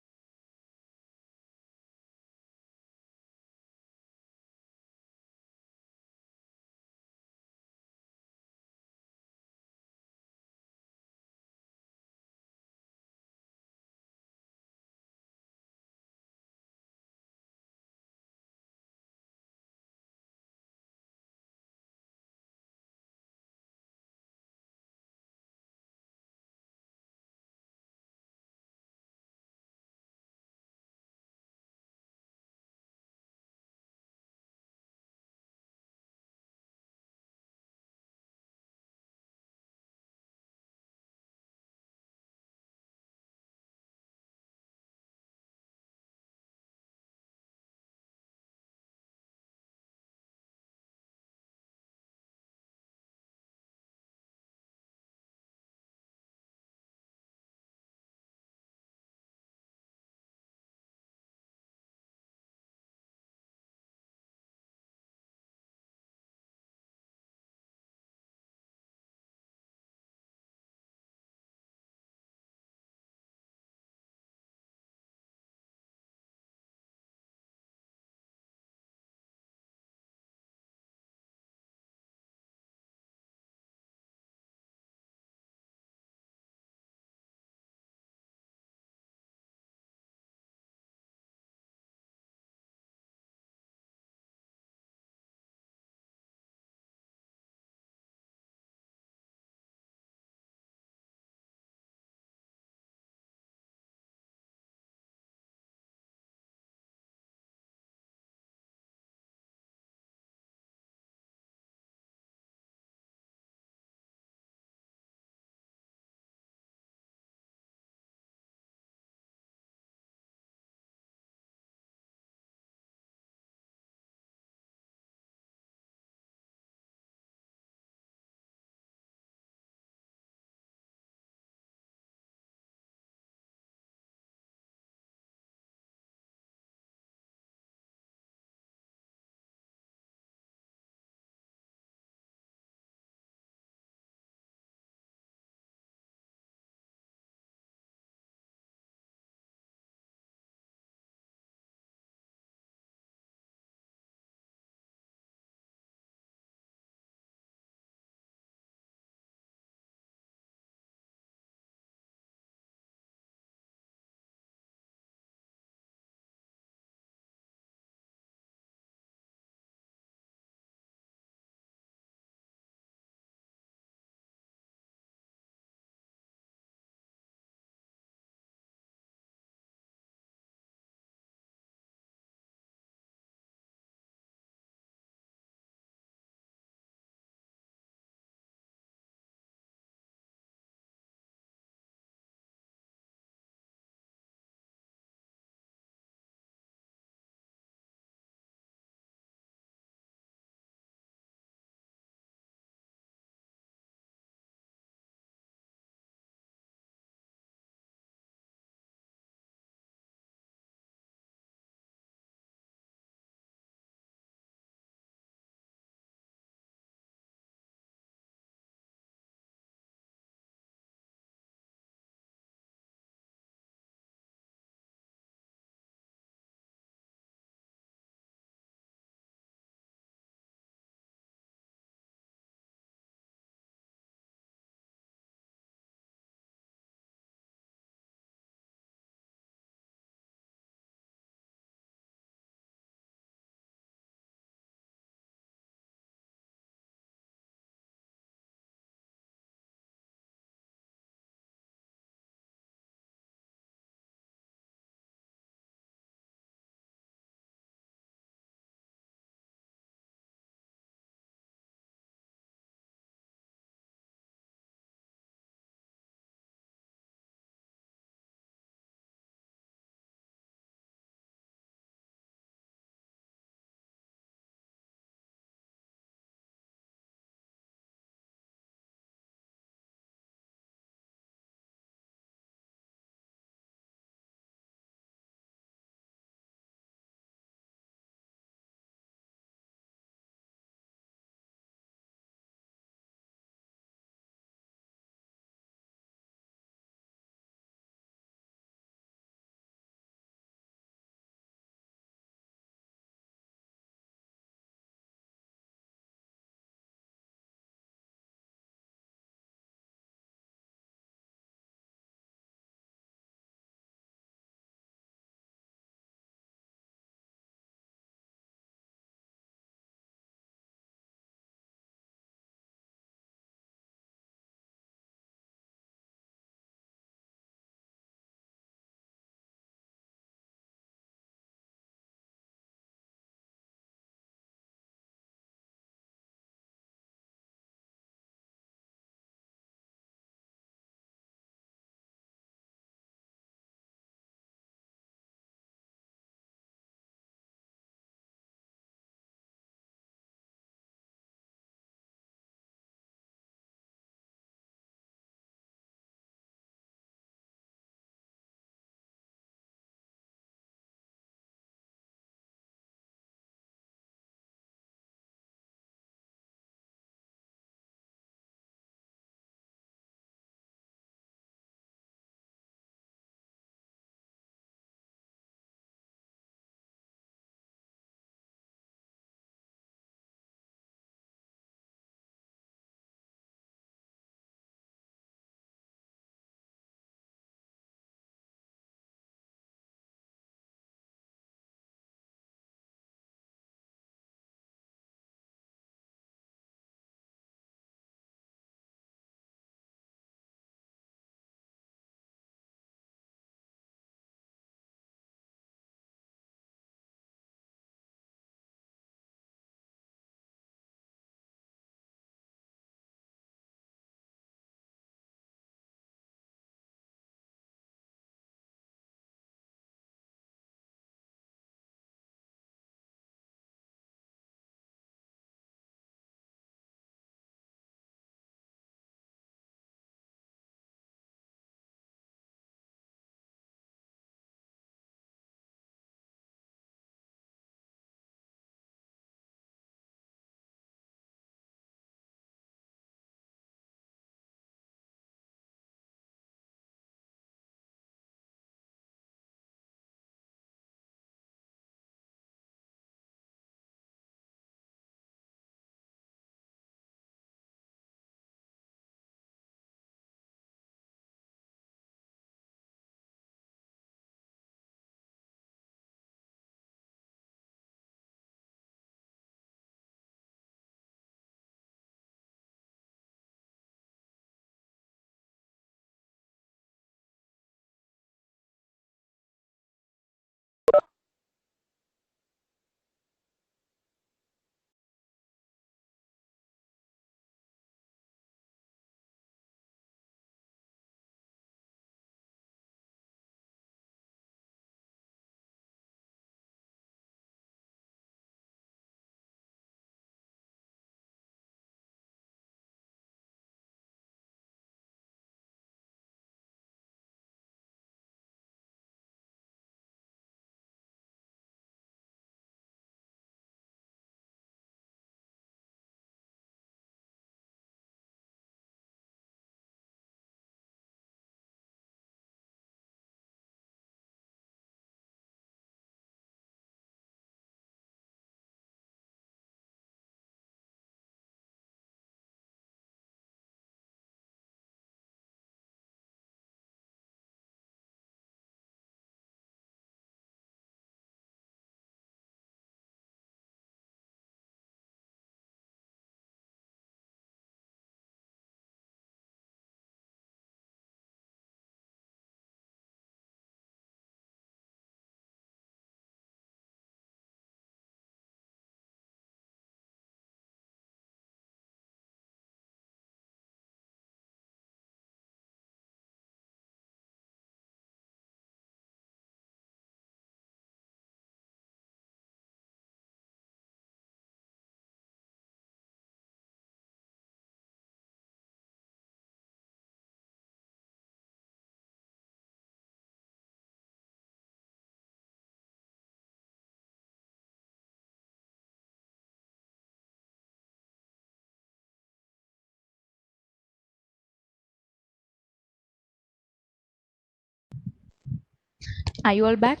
Are you all back?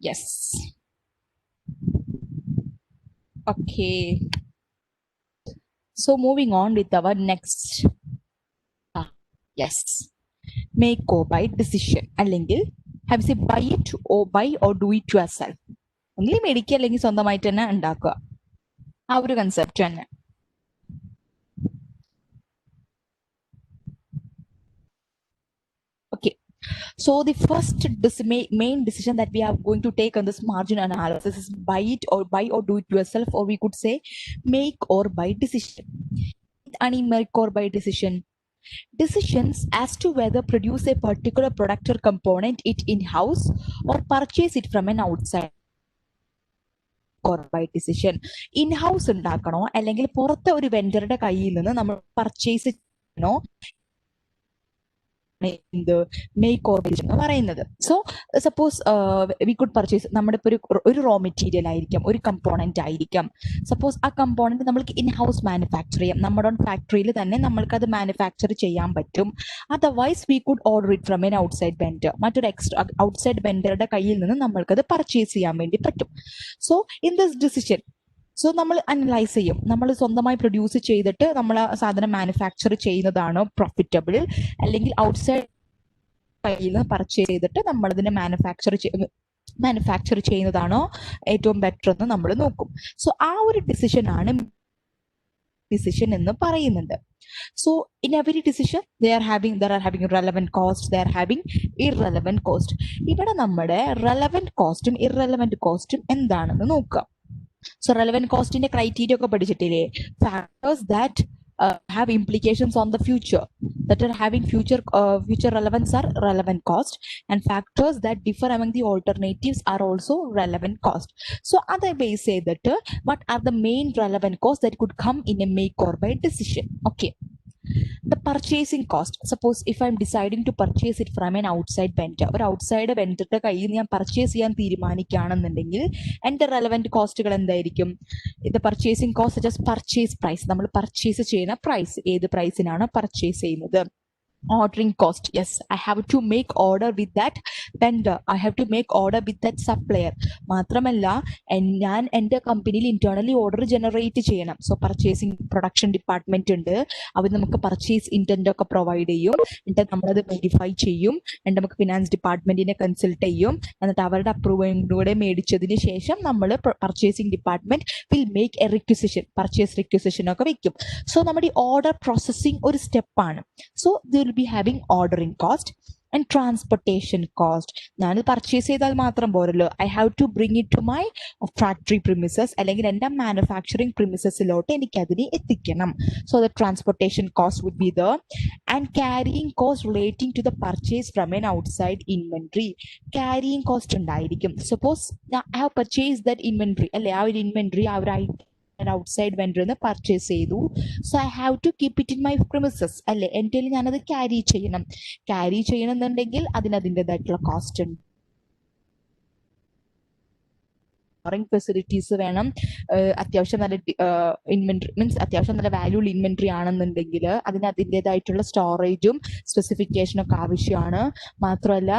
Yes. Okay. So moving on with our next. Yes. Make or buy decision. അല്ലെങ്കിൽ have you say buy it or buy or do it yourself. ഒന്നുകിൽ മേടിക്കുക അല്ലെങ്കിൽ സ്വന്തമായിട്ട് തന്നെ ഉണ്ടാക്കുക. ആ ഒരു കൺസെപ്റ്റ് തന്നെ. Okay. So the first main decision that we are going to take on this margin analysis is buy or do it yourself, or we could say make or buy decision. Any make or buy decision. Decisions as to whether produce a particular product or component it in-house or purchase it from an outside or buy decision. In-house ഉണ്ടാക്കണോ അല്ലെങ്കിൽ പുറത്തെ ഒരു വെണ്ടറുടെ കയ്യിൽ നിന്ന് നമ്മൾ purchase ചെയ്യണോ the make or buy എന്ന് പറയുന്നത്. So suppose we could purchase നമ്മുടെ ഇപ്പോൾ ഒരു റോ മെറ്റീരിയൽ ആയിരിക്കാം, ഒരു കമ്പോണന്റ് ആയിരിക്കാം. സപ്പോസ് ആ കമ്പോണന്റ് നമ്മൾക്ക് ഇൻ ഹൗസ് മാനുഫാക്ചർ ചെയ്യാം, നമ്മുടെ ഓൺ ഫാക്ടറിയിൽ തന്നെ നമ്മൾക്ക് അത് മാനുഫാക്ചർ ചെയ്യാൻ പറ്റും. Otherwise we could order it from an outside vendor, മറ്റൊരു എക്സ്ട്രാ ഔട്ട്സൈഡ് വെണ്ടറുടെ കയ്യിൽ നിന്ന് നമ്മൾക്കത് പർച്ചേസ് ചെയ്യാൻ വേണ്ടി പറ്റും. So in this decision so നമ്മൾ അനലൈസ് ചെയ്യും, നമ്മൾ സ്വന്തമായി പ്രൊഡ്യൂസ് ചെയ്തിട്ട് നമ്മൾ ആ സാധനം മാനുഫാക്ചർ ചെയ്യുന്നതാണോ പ്രോഫിറ്റബിൾ, അല്ലെങ്കിൽ ഔട്ട്സൈഡ് കയ്യിൽ നിന്ന് പർച്ചേസ് ചെയ്തിട്ട് നമ്മളതിനെ മാനുഫാക്ചർ ചെയ്യുന്നതാണോ ഏറ്റവും ബെറ്റർ എന്ന് നമ്മൾ നോക്കും. സോ ആ ഒരു ഡിസിഷൻ എന്ന് പറയുന്നത്. So in every decision there are having relevant cost, they are having irrelevant cost. ഇവിടെ നമ്മുടെ relevant costഉം irrelevant costഉം എന്താണെന്ന് നോക്കാം. So relevant cost in the criteria ഒക്കെ പഠിച്ചിട്ടില്ലേ? Factors that have implications on the future, that are having future relevance are relevant cost, and factors that differ among the alternatives are also relevant cost. So other way say that what are the main relevant costs that could come in a make or buy decision. Okay. The purchasing cost. Suppose if I'm deciding to purchase it from an outside vendor, or outside vendor കയ്യിൽ ഞാൻ purchase ചെയ്യാൻ തീരുമാനിക്കുകയാണെന്നുണ്ടെങ്കിൽ എൻ്റെ relevant കോസ്റ്റുകൾ എന്തായിരിക്കും? ഇത് purchasing cost just purchase price, നമ്മൾ purchase ചെയ്യുന്ന price, ഏത് പ്രൈസിനാണ് പർച്ചേസ് ചെയ്യുന്നത്. Ordering cost. Yes, I have to make order with that vendor, I have to make order with that supplier. മാത്രമല്ല ഞാൻ എൻ്റെ കമ്പനിയിൽ ഇന്റേണലി ഓർഡർ ജനറേറ്റ് ചെയ്യണം. സോ പർച്ചേസിങ് പ്രൊഡക്ഷൻ ഡിപ്പാർട്ട്മെന്റ് ഉണ്ട്, അവർ നമുക്ക് പർച്ചേസ് ഇന്റന്റ് ഒക്കെ പ്രൊവൈഡ് ചെയ്യും, എന്നിട്ട് നമ്മളത് വെരിഫൈ ചെയ്യും, എന്നിട്ട് നമുക്ക് ഫിനാൻസ് ഡിപ്പാർട്ട്മെന്റിനെ കൺസൾട്ട് ചെയ്യും, എന്നിട്ട് അവരുടെ അപ്രൂവോടെ മേടിച്ചതിന് ശേഷം നമ്മൾ purchasing department will make a requisition, purchase requisition ഒക്കെ വെക്കും. സോ നമ്മുടെ ഓർഡർ പ്രോസസ്സിംഗ് ഒരു സ്റ്റെപ്പാണ്. So they'll be having ordering cost and transportation cost. ഞാൻ പർച്ചേസ് ചെയ്താൽ മാത്രം പോരല്ലോ, I have to bring it to my factory premises, അല്ലെങ്കിൽ എൻ്റെ മാനുഫാക്ചറിങ് പ്രിമിസസിലോട്ട് എനിക്ക് അതിനെ എത്തിക്കണം. So the transportation cost would be the and carrying cost relating to the purchase from an outside inventory. Carrying cost ഉണ്ടായിരിക്കും. Suppose I have purchase that inventory, അല്ലെ ആ ഒരു ഇൻവെൻട്രി ആ ഒരു ഔട്ട്സൈഡ് വെൻഡറിൽ നിന്ന് പർച്ചേസ് ചെയ്തു. So I have to keep it in my premises, അല്ലെ എൻ്റെ ഞാനത് ക്യാരി ചെയ്യണമെന്നുണ്ടെങ്കിൽ അതിൻ്റെതായിട്ടുള്ള കോസ്റ്റ് ഉണ്ട്. ഫെസിലിറ്റീസ് വേണം, അത്യാവശ്യം നല്ല ഇൻവെന്ററി മീൻസ് അത്യാവശ്യം നല്ല വാല്യൂൾ ഇൻവെന്ററി ആണെന്നുണ്ടെങ്കിൽ അതിൻ്റെതായിട്ടുള്ള സ്റ്റോറേജും സ്പെസിഫിക്കേഷനും ഒക്കെ ആവശ്യമാണ്. മാത്രമല്ല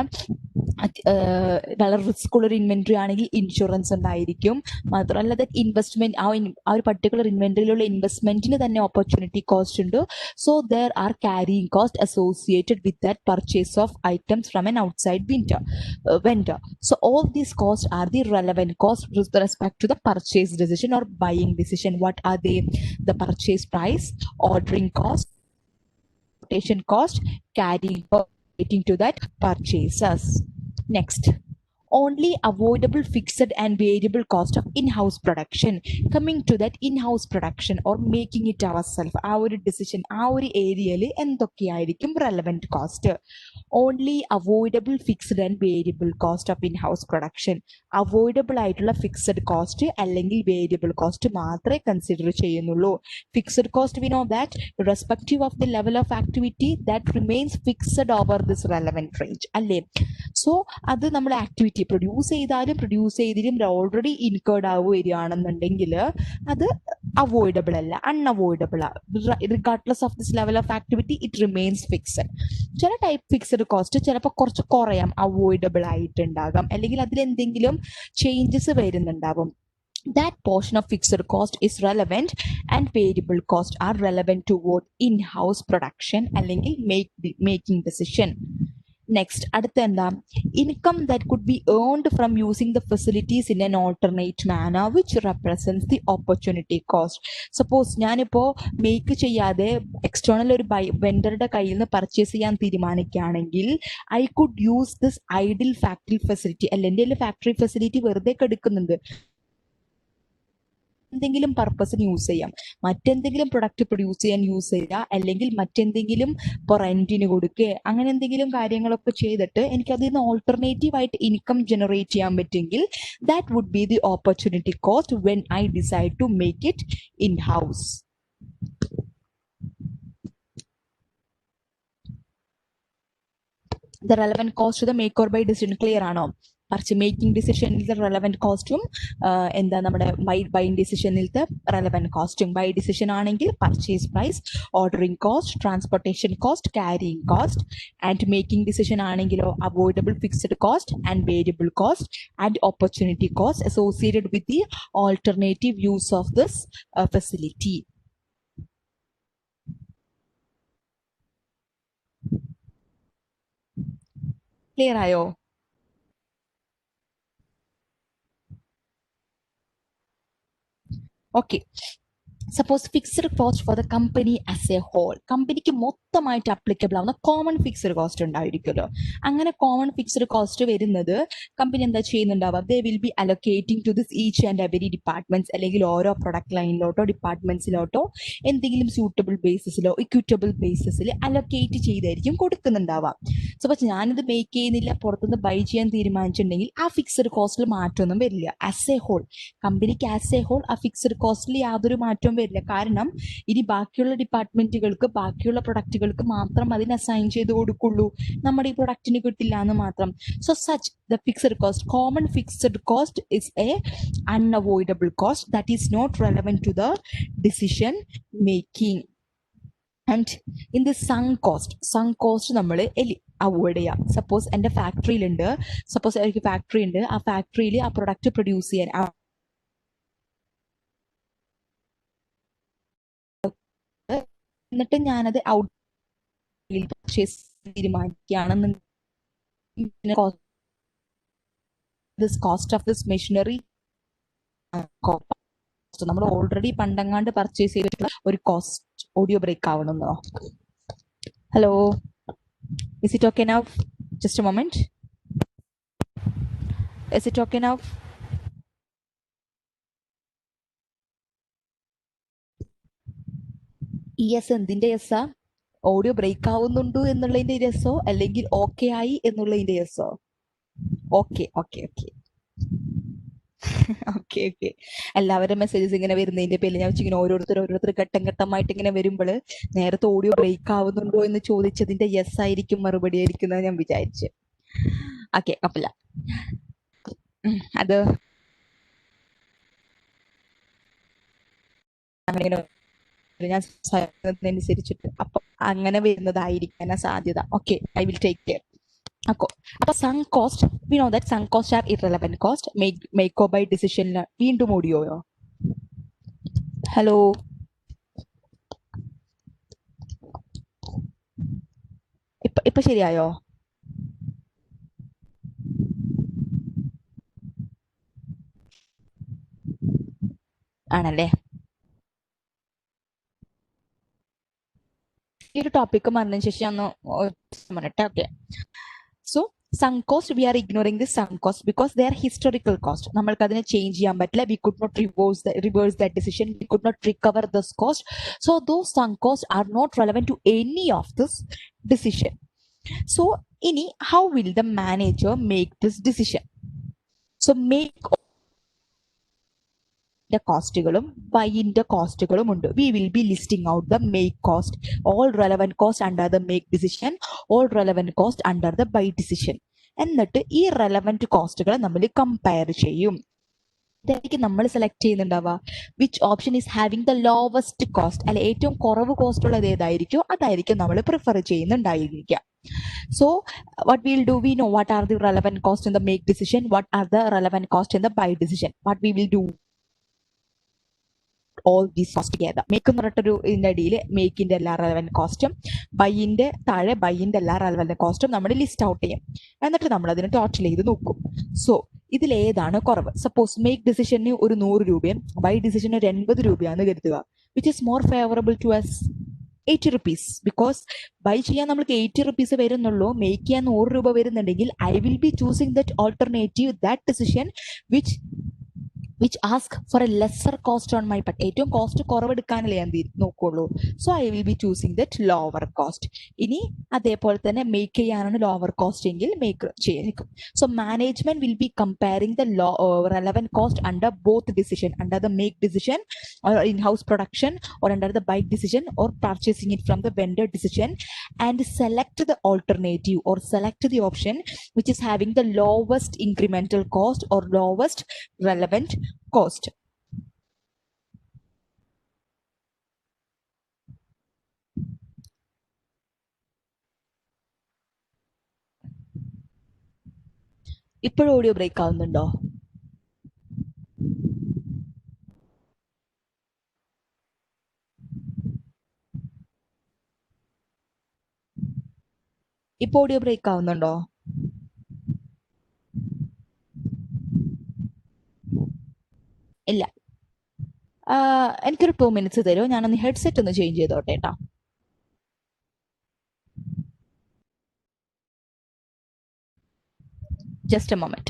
വളരെ റിസ്ക് ഉള്ളൊരു ഇൻവെന്ററി ആണെങ്കിൽ ഇൻഷുറൻസ് ഉണ്ടായിരിക്കും. മാത്രമല്ല ദാറ്റ് ഇൻവെസ്റ്റ്മെന്റ് ആ ഒരു പർട്ടിക്കുലർ ഇൻവെന്ററിയിലുള്ള ഇൻവെസ്റ്റ്മെന്റിന് തന്നെ ഓപ്പർച്യൂണിറ്റി കോസ്റ്റ് ഉണ്ട്. So there R carrying cost associated with that purchase of items from an outside vendor. So all these costs are the relevant costs with respect to the purchase decision or buying decision. What are they? The purchase price, ordering cost, transportation cost, carrying cost relating to that purchases. Next, only avoidable fixed and variable cost of in-house production. Coming to that in-house production or making it ourselves, our decision, our area എന്തൊക്കെയായിരിക്കും relevant cost? Only avoidable fixed and variable cost of in-house production. Avoidable ആയിട്ടുള്ള fixed cost അല്ലെങ്കിൽ variable cost മാത്രമേ consider ചെയ്യുന്നുള്ളൂ. Fixed cost we know that respective of the level of activity that remains fixed over this relevant range, അല്ലേ? So അത് നമ്മൾ activity produce ചെയ്തിലും already incurred ആവുകയാണെന്നുണ്ടെങ്കിൽ അത് avoidable അല്ല, unavoidable ആണ്. Regardless of this level of activity it remains fixed. ചില type fixed cost ചിലപ്പോൾ കുറച്ച് കുറയാം, avoidable ആയിട്ടുണ്ടാകാം, അല്ലെങ്കിൽ അതിലെന്തെങ്കിലും changes വരുന്നുണ്ടാവും. That portion of fixed cost is relevant and variable cost are relevant toward in-house production അല്ലെങ്കിൽ making decision. Next, അടുത്ത എന്താ, income that could be earned from using the facilities in an alternate manner which represents the opportunity cost. Suppose ഞാനിപ്പോൾ make ചെയ്യാതെ external ഒരു വെണ്ടറുടെ കയ്യിൽ നിന്ന് purchase ചെയ്യാൻ തീരുമാനിക്കുകയാണെങ്കിൽ I could use this idle factory facility. അല്ലെങ്കിൽ എൻ്റെ ഫാക്ടറി ഫെസിലിറ്റി വെറുതെ എടുക്കുന്നുണ്ട്, എന്തെങ്കിലും പർപ്പസിന് യൂസ് ചെയ്യാം, മറ്റെന്തെങ്കിലും പ്രൊഡക്റ്റ് പ്രൊഡ്യൂസ് ചെയ്യാൻ യൂസ് ചെയ്യുക, അല്ലെങ്കിൽ മറ്റെന്തെങ്കിലും ഇപ്പോൾ റെന്റിന് കൊടുക്കുക, അങ്ങനെ എന്തെങ്കിലും കാര്യങ്ങളൊക്കെ ചെയ്തിട്ട് എനിക്ക് അതിൽ നിന്ന് ഓൾട്ടർനേറ്റീവ് ആയിട്ട് ഇൻകം ജനറേറ്റ് ചെയ്യാൻ പറ്റുമെങ്കിൽ that would be the opportunity cost when I decide to make it in house. The relevant cost to the make or buy decision clear ആണോ? മേക്കിംഗ് ഡിസിഷനിലത്തെ റെലവൻറ്റ് കോസ്റ്റും എന്താ നമ്മുടെ ബൈയിങ് ഡിസിഷനിലത്തെ റെലവൻറ്റ് കോസ്റ്റും. ബൈ ഡിസിഷൻ ആണെങ്കിൽ purchase price, ordering cost, transportation cost, carrying cost. And making decision ആണെങ്കിലോ avoidable fixed cost and variable cost and opportunity cost associated with the alternative use of this facility. Clear ആയോ? Okay. Suppose fixed cost for the company as a whole, കമ്പനിക്ക് മൊത്തമായിട്ട് applicable ആവുന്ന common fixed cost ഉണ്ടായിരിക്കുമല്ലോ. അങ്ങനെ common fixed cost വരുന്നത് company എന്താ ചെയ്യുന്നുണ്ടാവുക, they will be allocating to this each and every departments, അല്ലെങ്കിൽ ഓരോ പ്രൊഡക്റ്റ് ലൈനിലോട്ടോ ഡിപ്പാർട്ട്മെന്റ്സിലോട്ടോ എന്തെങ്കിലും സ്യൂട്ടബിൾ ബേസിസിലോ ഇക്വിറ്റബിൾ ബേസിസിൽ അലൊക്കേറ്റ് ചെയ്തായിരിക്കും കൊടുക്കുന്നുണ്ടാവുക. സപ്പോസ് ഞാനിത് മേക്ക് ചെയ്യുന്നില്ല, പുറത്തുനിന്ന് ബൈ ചെയ്യാൻ തീരുമാനിച്ചിട്ടുണ്ടെങ്കിൽ ആ ഫിക്സ്ഡ് കോസ്റ്റിൽ മാറ്റമൊന്നും വരില്ല. ആസ് എ ഹോൾ, കമ്പനിക്ക് ആസ് എ ഹോൾ ആ ഫിക്സ്ഡ് കോസ്റ്റിൽ യാതൊരു മാറ്റവും വരില്ല. കാരണം ഇനി ബാക്കിയുള്ള ഡിപ്പാർട്ട്മെന്റുകൾക്ക് ബാക്കിയുള്ള പ്രൊഡക്റ്റുകൾക്ക് മാത്രം അതിന് അസൈൻ ചെയ്ത് കൊടുക്കുള്ളൂ, നമ്മുടെ ഈ പ്രൊഡക്റ്റിന് കിട്ടില്ല എന്ന് മാത്രം. So such the fixed cost, common fixed cost is a unavoidable cost that is not relevant to the decision making. And in the sunk cost നമ്മൾ അവോയ്ഡ് ചെയ്യാം. സപ്പോസ് എൻ്റെ ഫാക്ടറിയിലുണ്ട്, സപ്പോസ് എനിക്ക് ഫാക്ടറി ഉണ്ട്, ആ ഫാക്ടറിയിൽ ആ പ്രൊഡക്റ്റ് പ്രൊഡ്യൂസ് ചെയ്യാൻ എന്നിട്ട് ഞാനത് ഔട്ട് പർച്ചേസ് തീരുമാനിക്കുകയാണെന്നുണ്ടെങ്കിൽ കോസ്റ്റ് ഓഫ് ദിസ് മെഷീനറി നമ്മൾ ഓൾറെഡി പണ്ടങ്ങാണ്ട് പർച്ചേസ് ചെയ്തിട്ടുള്ള ഒരു കോസ്റ്റ്. ഓഡിയോ ബ്രേക്ക് ആവണമെന്നോ? Hello, is it okay now? Just a moment. Is it okay now? Yes, എന്തിന്റെ യെസ്സാ? ഓഡിയോ ബ്രേക്ക് ആവുന്നുണ്ടോ എന്നുള്ളതിന്റെ യെസ്സോ, അല്ലെങ്കിൽ ഓക്കെ ആയി എന്നുള്ളതിന്റെ യെസ്സോ? Okay okay okay okay okay. എല്ലാവരും മെസ്സേജസ് ഇങ്ങനെ വരുന്നതിന്റെ പേരിൽ ഞാൻ ഇങ്ങനെ ഓരോരുത്തർ ഘട്ടം ഘട്ടമായിട്ട് ഇങ്ങനെ വരുമ്പോൾ നേരത്തെ ഓഡിയോ ബ്രേക്ക് ആവുന്നുണ്ടോ എന്ന് ചോദിച്ചതിന്റെ യെസ് ആയിരിക്കും മറുപടി ആയിരിക്കുന്നത് ഞാൻ വിചാരിച്ചു. ഓക്കെ, കുഴപ്പമില്ല. അത് അങ്ങനെ ഞാൻ അനുസരിച്ചിട്ട് അപ്പൊ അങ്ങനെ വരുന്നതായിരിക്കാൻ സാധ്യത. Okay, I will take care. അപ്പൊ sunk cost, we know that sunk cost are irrelevant cost. Make or buy ഡിസിഷനിൽ വീണ്ടും ഓഡിയോയോ? ഹലോ, ഇപ്പൊ ശരിയായോ? ആണല്ലേ. ഈ ഒരു ടോപ്പിക്ക് പറഞ്ഞതിന് ശേഷം ഒന്ന് പറയട്ടെ. Okay, so sunk cost, we are ignoring this sunk cost because they are historical cost. നമ്മൾക്ക് അതിനെ ചേഞ്ച് ചെയ്യാൻ പറ്റില്ല. We could not reverse that decision. We could not recover this cost. So those sunk costs are not relevant to any of this decision. So ini, how will the manager make this decision? So make the കോസ്റ്റുകളും ബൈൻ്റെ കോസ്റ്റുകളും ഉണ്ട്. We will be listing out the make cost, all relevant cost under the make decision, all relevant cost under the buy decision. എന്നിട്ട് ഈ relevant കോസ്റ്റുകളെ നമ്മൾ compare ചെയ്യും. ഇതായിരിക്കും നമ്മൾ സെലക്ട് ചെയ്യുന്നുണ്ടാവുക. Which option is having the lowest cost, അല്ലെ ഏറ്റവും കുറവ് കോസ്റ്റ് ഉള്ളത് ഏതായിരിക്കും അതായിരിക്കും നമ്മൾ പ്രിഫർ ചെയ്യുന്നുണ്ടായിരിക്കുക. So what we'll do, we know what are the relevant cost in the make decision, what are the relevant cost in the buy decision. What we will do, all these cost together. Make എന്ന് പറഞ്ഞിട്ടൊരു ഇതിൻ്റെ അടിയിൽ മേക്കിൻ്റെ എല്ലാ relevant കോസ്റ്റും ബൈയിൻ്റെ താഴെ ബൈയിൻ്റെ എല്ലാ relevant കോസ്റ്റും നമ്മൾ ലിസ്റ്റ് ഔട്ട് ചെയ്യും. എന്നിട്ട് നമ്മൾ അതിന് ടോട്ടൽ ചെയ്ത് നോക്കും. സോ ഇതിലേതാണ് കുറവ്? സപ്പോസ് മേക്ക് ഡിസിഷന് ഒരു 100 രൂപയും ബൈ ഡിസിഷന് ഒരു 80 രൂപയാണെന്ന് കരുതുക. Which is more favourable to us? 80 rupees. Because buy ചെയ്യാൻ നമുക്ക് 80 റുപ്പീസ് വരുന്നുള്ളൂ, മേക്ക് ചെയ്യാൻ 100 രൂപ വരുന്നുണ്ടെങ്കിൽ I will be choosing that alternative, that decision which ask for a lesser cost on my part. ഏറ്റവും കോസ്റ്റ് കുറവെടുക്കാനല്ലേ ഞാൻ നോക്കുള്ളൂ. So I will be choosing that lower cost. ഇനി അതേപോലെ തന്നെ മേക്ക് ചെയ്യാനാണ് ലോവർ കോസ്റ്റ് എങ്കിൽ മേക്ക് ചെയ്യും. So management will be comparing the relevant cost under both decision, under the make decision or in-house production, or under the buy decision or purchasing it from the vendor decision, and select the alternative or select the option which is having the lowest incremental cost or lowest relevant cost. ഇപ്പോൾ audio break ആവുന്നുണ്ടോ? ഇപ്പോൾ audio break ആവുന്നുണ്ടോ? ഇല്ല. എനിക്കൊരു 2 minutes തരുമോ? ഞാനൊന്ന് headset ഒന്ന് change ചെയ്തോട്ടെ കേട്ടോ. Just a moment.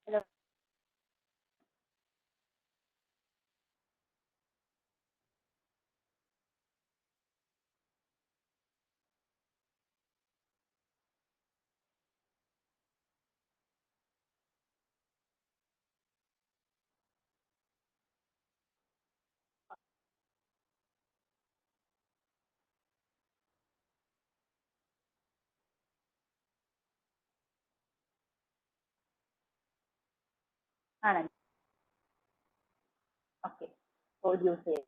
Hello. ആണല്ലോ. Okay. Audio save.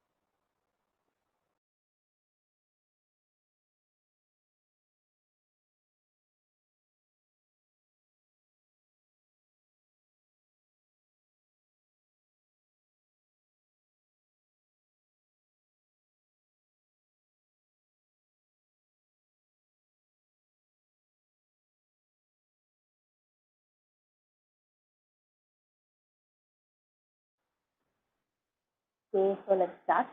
Okay, so let's start.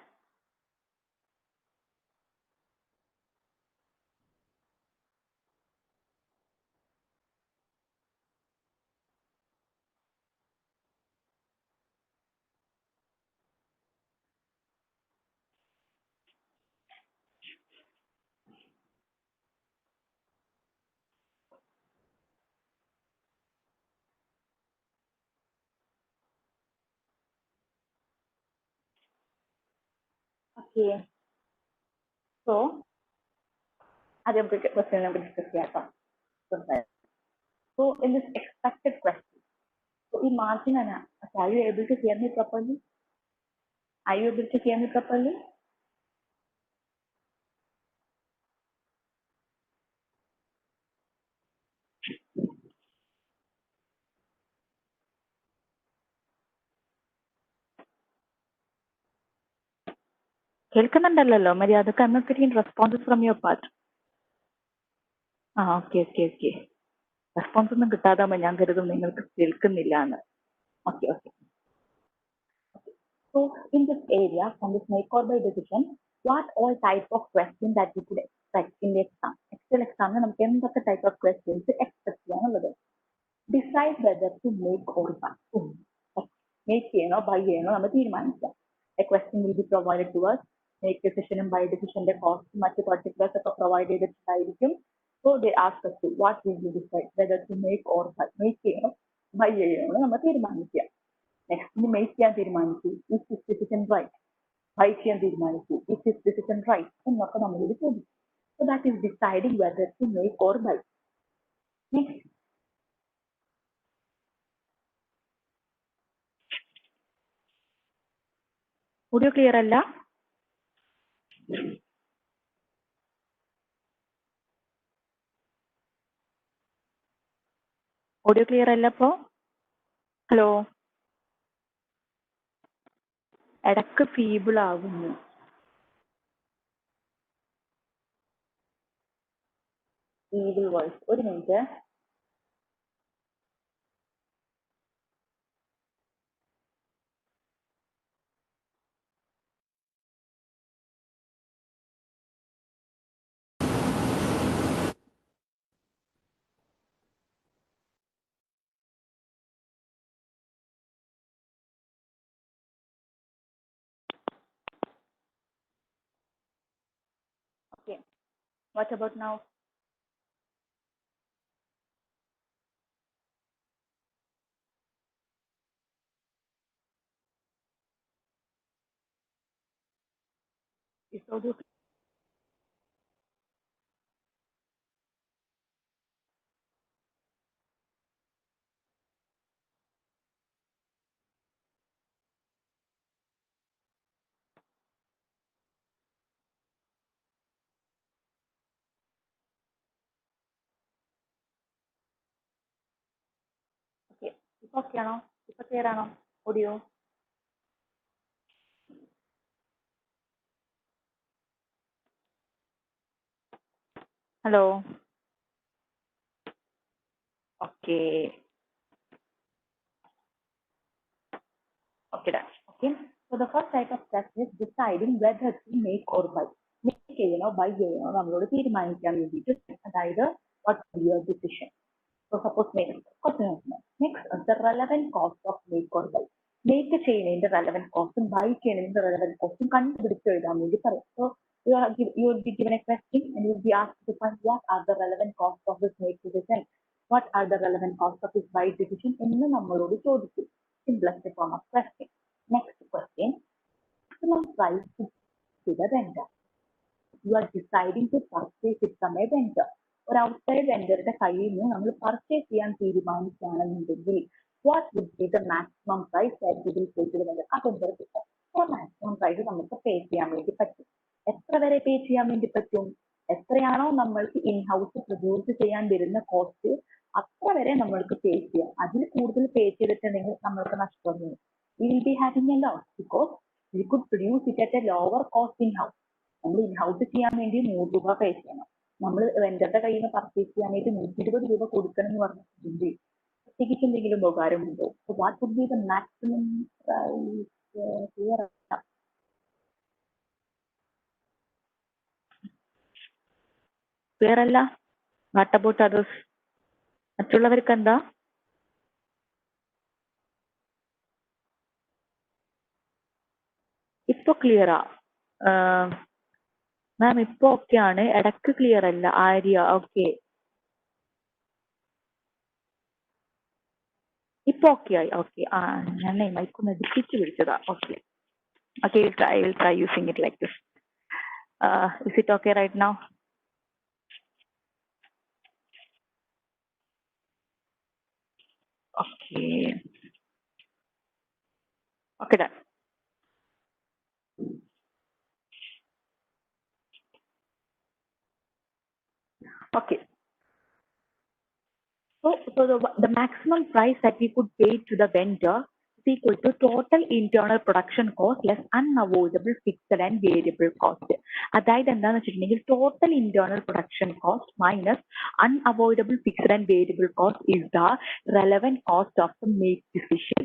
Okay, so അത് നമുക്ക് ക്വസ്റ്റ്യൻ നമുക്ക് ഡിസ്കസ് ചെയ്യാം. So in this expected question, so in margin, are you able to hear me properly? Are you able to hear me properly? കേൾക്കുന്നുണ്ടല്ലോ മര്യാദക്ക്. I'm not getting responses from your part. Okay. Response ഒന്നും കിട്ടാതാകുമ്പോൾ ഞാൻ കരുതും നിങ്ങൾക്ക് കേൾക്കുന്നില്ല എന്ന്. Okay. So in this area, from this make or buy decision, what all type of questions that you could expect in the exam? Excel exam നമുക്ക് എന്തൊക്കെ type of questions expect ചെയ്യാനുള്ളത്? Decide whether to make or buy. Make ചെയ്യണോ buy ചെയ്യണോ നമ്മൾ തീരുമാനിക്കാം. A question will be provided to us. Make decision and buy decision cost മറ്റ് particulars ഒക്കെ provide ചെയ്തിട്ടുണ്ടായിരിക്കും. So they ask us to what will you decide whether to make or buy. Make ചെയ്യണോ buy ചെയ്യണോ നമ്മൾ തീരുമാനിക്കാം. Next, you make ചെയ്യാൻ തീരുമാനിച്ചു. Is this decision right? Buy ചെയ്യാൻ തീരുമാനിച്ചു. Is this decision right? എന്നൊക്കെ നമ്മളോട് ചോദിക്കും. So that is deciding whether to make or buy. Next. Audio clear അല്ല? Audio clear അല്ല ഇപ്പോ? ഹലോ? ഇടക്ക് ഫീബിൾ ആവുന്നു. Feeble voice. ഒരു minute. Okay. What about now? Is audio clear? Okay. ഇപ്പൊ ഓക്കെ ആണോ? ഇപ്പൊ ക്ലിയർ ആണോ audio? Hello? Okay. Okay, done. Okay. So the first type of test is deciding whether to make or buy. Make ചെയ്യണോ buy ചെയ്യണോ നമ്മളോട് തീരുമാനിക്കാൻ വേണ്ടിയിട്ട്. അതായത് what is your decision? So suppose make. Next, the relevant cost of make or buy. Make ചെയ്യുന്നതിന്റെ relevant cost ഉം buy ചെയ്യുന്നതിന്റെ relevant cost ഉം കണ്ടുപിടിച്ച് എഴുതാൻ വേണ്ടി പറയും. So you will be given a question and you will be asked to find what are the relevant costs of this make decision. What are the relevant costs of this buy decision എന്ന് നമ്മളോട് ചോദിക്കും. Simplest form of question. Next question, maximum price to the vendor. You are deciding to purchase it from a vendor. ഒരു outside വെണ്ടറുടെ കയ്യിൽ നിന്ന് നമ്മൾ purchase ചെയ്യാൻ തീരുമാനിക്കുകയാണെന്നുണ്ടെങ്കിൽ what would be the maximum price that you will pay to the vendor? ആ vendor കിട്ടും. ആ മാക്സിമം പ്രൈസ് നമുക്ക് പേ ചെയ്യാൻ വേണ്ടി പറ്റും. എത്ര വരെ പേ ചെയ്യാൻ വേണ്ടി പറ്റും? എത്രയാണോ നമ്മൾക്ക് ഇൻ ഹൗസ് പ്രൊഡ്യൂസ് ചെയ്യാൻ വരുന്ന കോസ്റ്റ് അത്ര വരെ നമ്മൾക്ക് പേ ചെയ്യാം. അതിൽ കൂടുതൽ പേ ചെയ്തിട്ടുണ്ടെങ്കിൽ നമ്മൾക്ക് നഷ്ടം വരും. We will be having a loss because we could produce it at a lower cost in house. നമ്മൾ ഇൻ ഹൗസ് ചെയ്യാൻ വേണ്ടി 100 രൂപ പേ ചെയ്യണം. നമ്മൾ വെണ്ടറുടെ കയ്യിൽ നിന്ന് പർച്ചേസ് ചെയ്യാനായിട്ട് 120 രൂപ കൊടുക്കണം എന്ന് പറഞ്ഞിട്ടുണ്ട്. പ്രത്യേകിച്ച് എന്തെങ്കിലും ഉപകാരമുണ്ടോ? So what would be the maximum price here? Clear അല്ല? What about others? മറ്റുള്ളവർക്ക് എന്താ? ഇപ്പൊ ക്ലിയറാ? മാം ഇപ്പൊ ഓക്കെ ആണ്. ഇടക്ക് ക്ലിയർ അല്ല. ആര്യ ഓക്കെ. ഇപ്പൊ ഓക്കെ ആയി. ഓക്കെ. ഞാൻ മൈക്കൊന്ന് അടുപ്പിച്ച് പിടിച്ചതാ. Okay. Okay, I will try using it like this. Is it okay right now? Okay. Okay, done. Okay. So the maximum price that we could pay to the vendor is equal to total internal production cost less unavoidable fixed and variable cost. അതായത് എന്താണെന്ന് വെച്ചിട്ടുണ്ടെങ്കിൽ total internal production cost minus unavoidable fixed and variable cost is the relevant cost of the make decision.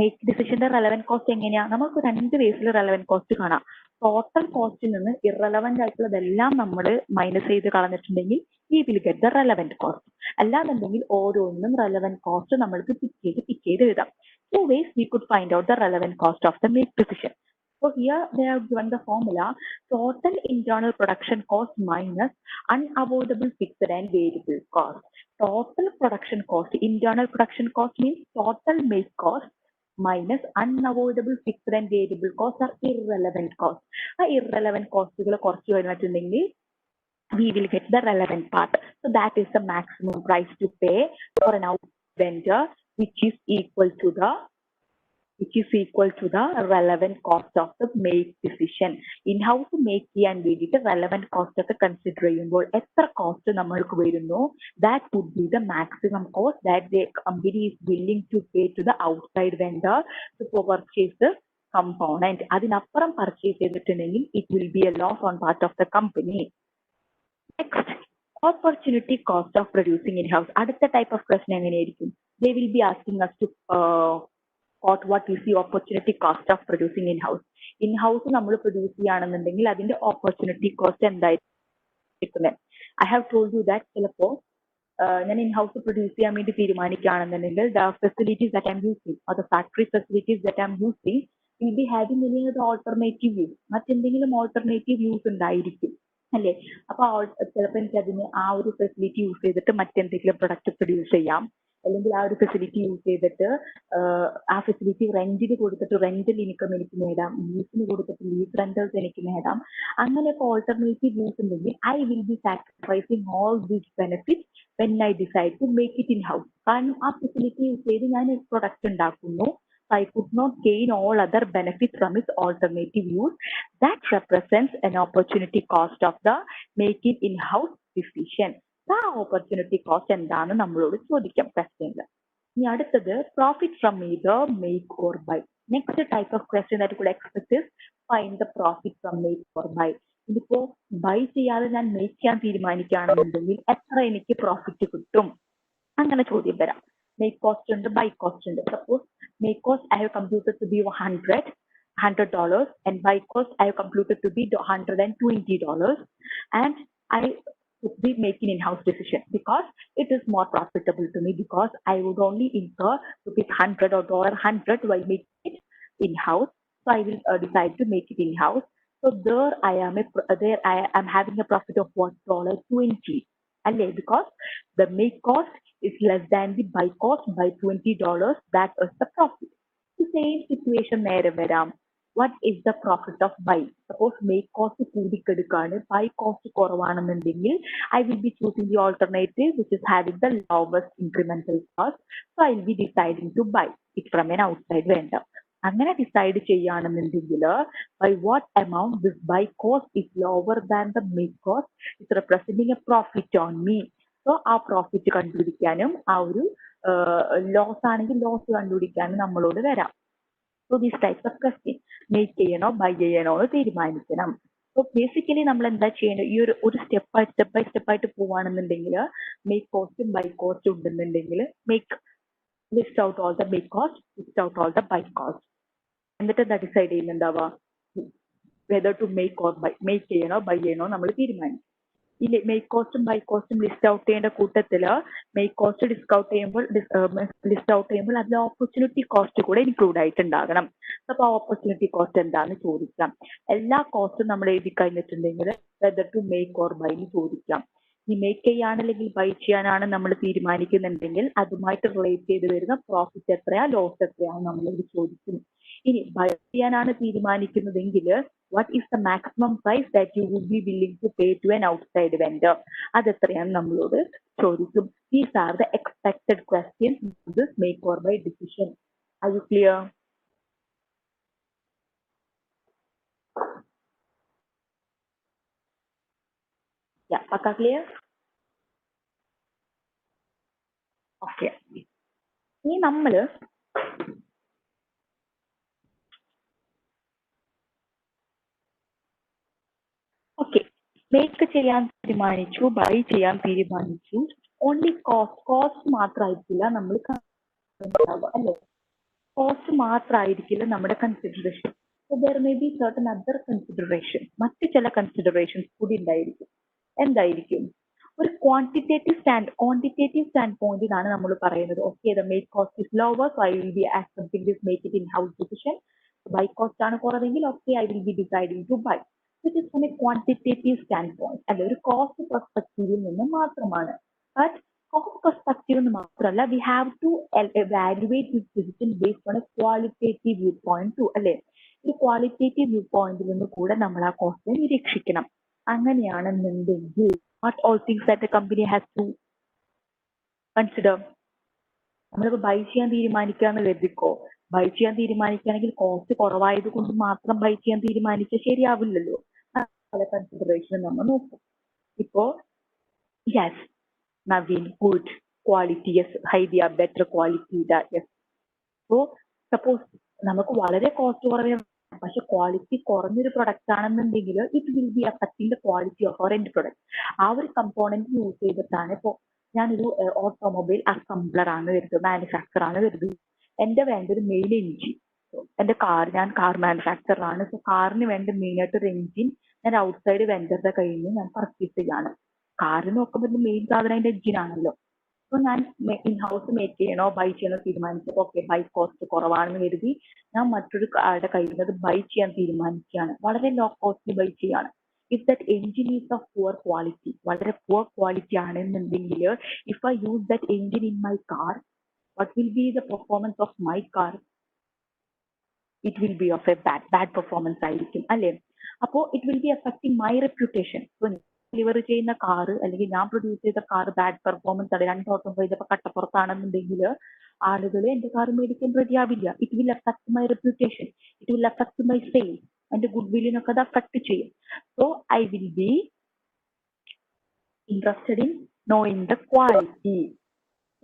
Make ഡിസിഷന്റെ relevant cost എങ്ങനെയാ? നമുക്ക് രണ്ട് ബേസിൽ relevant cost കാണാം. Total കോസ്റ്റിൽ നിന്ന് ഇറലവന്റ് ആയിട്ടുള്ളതെല്ലാം നമ്മൾ മൈനസ് ചെയ്ത് കളഞ്ഞിട്ടുണ്ടെങ്കിൽ we will get the relevant cost. അല്ലാന്നുണ്ടെങ്കിൽ ഓരോന്നും റെലവെന്റ് കോസ്റ്റ് നമ്മൾക്ക് പിക്ക് ചെയ്ത് എഴുതാം. Two ways we could find out the relevant cost of the make decision. So here they have given the formula total internal production cost minus unavoidable fixed and variable cost. Total production cost, internal production cost means total make cost minus unavoidable fixed and variable costs are irrelevant costs. ആ irrelevant കോസ്റ്റുകൾ കുറച്ച് കഴിഞ്ഞിട്ടുണ്ടെങ്കിൽ we will get the relevant part. So that is the maximum price to pay for an out vendor, which is equal to the relevant cost of the make decision. In how to make and വേണ്ടിയിട്ട് relevant cost ഒക്കെ consider ചെയ്യുമ്പോൾ എത്ര cost നമ്മൾക്ക് വരുന്നു, that would be the maximum cost that the company is willing to pay to the outside vendor to purchase the component. അതിനപ്പുറം purchase ചെയ്തിട്ടുണ്ടെങ്കിൽ it will be a loss on part of the company. Next, opportunity cost of producing in-house. അടുത്ത type of question എങ്ങനെയായിരിക്കും? They will be asking us to what is the opportunity cost of producing in-house. In-house നമ്മൾ produce ചെയ്യുകയാണെന്നുണ്ടെങ്കിൽ അതിന്റെ opportunity cost എന്തായിരിക്കും? I have told you that ചിലപ്പോൾ ഞാൻ in-house produce ചെയ്യാൻ വേണ്ടി തീരുമാനിക്കുകയാണെന്നുണ്ടെങ്കിൽ the facilities that I'm using or the factory facilities that I'm using will be having any other alternative use. മറ്റെന്തെങ്കിലും alternative use ഉണ്ടായിരിക്കും അല്ലേ? അപ്പൊ ചിലപ്പോൾ എനിക്ക് അതിന് ആ ഒരു ഫെസിലിറ്റി യൂസ് ചെയ്തിട്ട് മറ്റെന്തെങ്കിലും പ്രൊഡക്റ്റ് പ്രൊഡ്യൂസ് ചെയ്യാം, അല്ലെങ്കിൽ ആ ഒരു ഫെസിലിറ്റി യൂസ് ചെയ്തിട്ട് ആ ഫെസിലിറ്റി റെന്റിന് കൊടുത്തിട്ട് റെന്റൽ ഇൻകം എനിക്ക് നേടാം, ലീസിന് കൊടുത്തിട്ട് ലീസ് റെന്റൽസ് എനിക്ക് നേടാം. അങ്ങനെയൊക്കെ ഓൾട്ടർനേറ്റീവ് യൂസ് ഉണ്ടെങ്കിൽ I will be sacrificing all these benefits when I decide to make it in house. കാരണം ആ ഫെസിലിറ്റി യൂസ് ചെയ്ത് ഞാൻ ഒരു പ്രൊഡക്റ്റ് ഉണ്ടാക്കുന്നു. I could not gain all other benefits from its alternative use. That represents an opportunity cost of the make it in-house decision. ആ opportunity cost എന്താണെന്ന് നമ്മളോട് ചോദിക്കാം ക്വസ്റ്റ്യനിൽ. ഇനി അടുത്തത് profit from either make or buy. Next type of question that you could expect is find the profit from make or buy. ഇതിപ്പോ by ചെയ്യാതെ ഞാൻ മേക്ക് ചെയ്യാൻ തീരുമാനിക്കുകയാണെന്നുണ്ടെങ്കിൽ എത്ര എനിക്ക് പ്രോഫിറ്റ് കിട്ടും, അങ്ങനെ ചോദ്യം വരാം. make cost ഉണ്ട്, buy cost ഉണ്ട്. Suppose make cost I have computed to be $100 and buy cost I have computed to be $120, and I would be making in-house decision because it is more profitable to me, because I would only incur $100 or $100 while making it in-house. So I will decide to make it in-house. So there I am having a profit of what? $20. Because the make cost is less than the buy cost by $20. That is the profit. The same situation നേരെ വരാം. What is the profit of buy? Suppose make cost കൂടിക്കെടുക്കാണ്, buy cost കുറവാണെന്നുണ്ടെങ്കിൽ I will be choosing the alternative which is having the lowest incremental cost. So I will be deciding to buy it from an outside vendor. അങ്ങനെ decide ചെയ്യുകയാണെന്നുണ്ടെങ്കിൽ by what amount this buy cost is lower than the make cost is representing a profit on me. So ആ profit കണ്ടുപിടിക്കാനും ആ ഒരു loss ആണെങ്കിൽ loss കണ്ടുപിടിക്കാനും നമ്മളോട് വരാം. So these types of question make ചെയ്യണോ ബൈ ചെയ്യണോ എന്ന് തീരുമാനിക്കണം. സോ ബേസിക്കലി നമ്മൾ എന്താ ചെയ്യേണ്ടത്, ഈ ഒരു സ്റ്റെപ്പ് ബൈ സ്റ്റെപ്പ് ആയിട്ട് പോവാണെന്നുണ്ടെങ്കിൽ മേക്ക് കോസ്റ്റും ബൈ കോസ്റ്റും ഉണ്ടെന്നുണ്ടെങ്കിൽ make list out all the make cost, list out all the buy cost. എന്നിട്ട് എന്താ ഡിസൈഡ് ചെയ്യുന്നുണ്ടാവുക, whether to make or buy, make ചെയ്യണോ ബൈ ചെയ്യണോ നമ്മൾ തീരുമാനിക്കും. ഈ മേക്ക് കോസ്റ്റും ബൈ കോസ്റ്റും ലിസ്റ്റ് ഔട്ട് ചെയ്യേണ്ട കൂട്ടത്തിൽ മേക്ക് കോസ്റ്റ് ലിസ്റ്റ് ഔട്ട് ചെയ്യുമ്പോൾ അതിൽ ഓപ്പർച്യൂണിറ്റി കോസ്റ്റ് കൂടെ ഇൻക്ലൂഡ് ആയിട്ടുണ്ടാകണം. അപ്പൊ ഓപ്പർച്യൂണിറ്റി കോസ്റ്റ് എന്താണെന്ന് ചോദിക്കാം. എല്ലാ കോസ്റ്റും നമ്മൾ എഴുതി കഴിഞ്ഞിട്ടുണ്ടെങ്കിൽ whether to make or buy എന്ന് ചോദിക്കാം. ഈ മേക്ക് ചെയ്യാനല്ലെങ്കിൽ ബൈ ചെയ്യാനാണ് നമ്മൾ തീരുമാനിക്കുന്നുണ്ടെങ്കിൽ അതുമായിട്ട് റിലേറ്റ് ചെയ്ത് വരുന്ന പ്രോഫിറ്റ് എത്രയാ ലോസ് എത്രയാണ് നമ്മളോട് ചോദിക്കുന്നു. ഇനി ബൈ ചെയ്യാനാണ് തീരുമാനിക്കുന്നതെങ്കിൽ what is the maximum price that you would be willing to pay to an outside vendor? അതെത്രയാണ് നമ്മളോട് ചോദിക്കും. These are the expected questions in this make or buy decision. Are you clear? Yeah, Paka, clear? Okay, ഇനി നമ്മള് make ചെയ്യാൻ തീരുമാനിച്ചു, by ചെയ്യാൻ തീരുമാനിച്ചു. Only cost മാത്രമായിരിക്കില്ല നമ്മൾ അല്ലേ? കോസ്റ്റ് മാത്രമായിരിക്കില്ല നമ്മുടെ consideration. So there may be certain other considerations. മറ്റു ചില കൺസിഡറേഷൻസ് കൂടി ഉണ്ടായിരിക്കും. എന്തായിരിക്കും? ഒരു ക്വാണ്ടിറ്റേറ്റീവ് സ്റ്റാൻഡ് പോയിന്റിലാണ് നമ്മൾ പറയുന്നത്, okay the make cost is lower, so I will be accepting this make it in house decision. Buy cost ആണ് കുറവെങ്കിൽ okay I will be deciding to buy. This is from a quantitative standpoint, അല്ലെ? ഒരു cost പെർസ്പെക്റ്റീവിൽ നിന്ന് മാത്രമാണ്. But cost perspective എന്ന് മാത്രമല്ല, we have to evaluate this decision based on a qualitative viewpoint too, അല്ലെ? ഒരു ക്വാളിറ്റേറ്റീവ് വ്യൂ പോയിന്റിൽ നിന്ന് കൂടെ നമ്മൾ ആ കോസ്റ്റിനെ നിരീക്ഷിക്കണം. അങ്ങനെയാണെന്നുണ്ടെങ്കിൽ what all things that the company has to consider? നമ്മളിപ്പോ ബൈ ചെയ്യാൻ തീരുമാനിക്കാന്ന് കരുതിക്കോ, ബൈ ചെയ്യാൻ തീരുമാനിക്കുകയാണെങ്കിൽ കോസ്റ്റ് കുറവായത് കൊണ്ട് മാത്രം ബൈ ചെയ്യാൻ തീരുമാനിച്ചാൽ ശരിയാവില്ലല്ലോ. പല കൺസിഡറേഷനും നമ്മൾ നോക്കും. ഇപ്പോ yes Naveen, good quality, yes, idea, better quality, that, yes. So, suppose നമുക്ക് വളരെ കോസ്റ്റ് കുറവ് പക്ഷെ ക്വാളിറ്റി കുറഞ്ഞൊരു പ്രൊഡക്റ്റ് ആണെന്നുണ്ടെങ്കിൽ it will be affecting the quality of our end product. ആ ഒരു കമ്പോണന്റ് യൂസ് ചെയ്തിട്ടാണ് ഇപ്പോൾ ഞാനൊരു ഓട്ടോമൊബൈൽ അസംബ്ലർ ആണ് വരുന്നത്, മാനുഫാക്ചർ ആണ് വരുന്നത്. എന്റെ വേണ്ട ഒരു മെയിൻ എഞ്ചിൻ, എന്റെ ഞാൻ കാർ മാനുഫാക്ചർ ആണ്. സോ കാറിന് വേണ്ട മെയിൻ ആയിട്ട് ഒരു എഞ്ചിൻ ഞാൻ ഔട്ട്സൈഡ് വെൻഡറുടെ കയ്യിൽ നിന്ന് ഞാൻ പർച്ചേസ് ചെയ്യാണ്. കാറിന് നോക്കുമ്പോൾ മെയിൻ സാധനം അതിന്റെ എഞ്ചിൻ ആണല്ലോ. അപ്പൊ ഞാൻ ഇൻ ഹൗസ് മേക്ക് ചെയ്യണോ ബൈ ചെയ്യണോ തീരുമാനിച്ചു. ഓക്കെ, ബൈ കോസ്റ്റ് കുറവാണെന്ന് കരുതി ഞാൻ മറ്റൊരു ആളുടെ കയ്യിൽ നിന്ന് ബൈ ചെയ്യാൻ തീരുമാനിക്കുകയാണ്. വളരെ ലോ കോസ്റ്റ് ബൈ ചെയ്യാണ്. If that engine is of poor quality, വളരെ പുവർ ക്വാളിറ്റി ആണെന്നുണ്ടെങ്കിൽ if I use that engine in my car, what will be the performance of my car? It will be of a bad performance ആയിരിക്കും, അല്ലേ? അപ്പോ it will be affecting my reputation. So delivery ചെയ്യുന്ന car അല്ലെങ്കിൽ ഞാൻ produce ചെയ്ത car bad performance ആണ്, 2 automobile ഇപ്പൊ കട്ടപ്പുറത്താണെന്നുണ്ടെങ്കിൽ ആളുകൾ എന്റെ കാർ മേടിക്കാൻ റെഡി ആവില്ല. It will affect my reputation, it will affect my sale, എന്റെ ഗുഡ് വില്ലിനൊക്കെ അത് അഫക്ട് ചെയ്യും. So I will be interested in knowing the quality.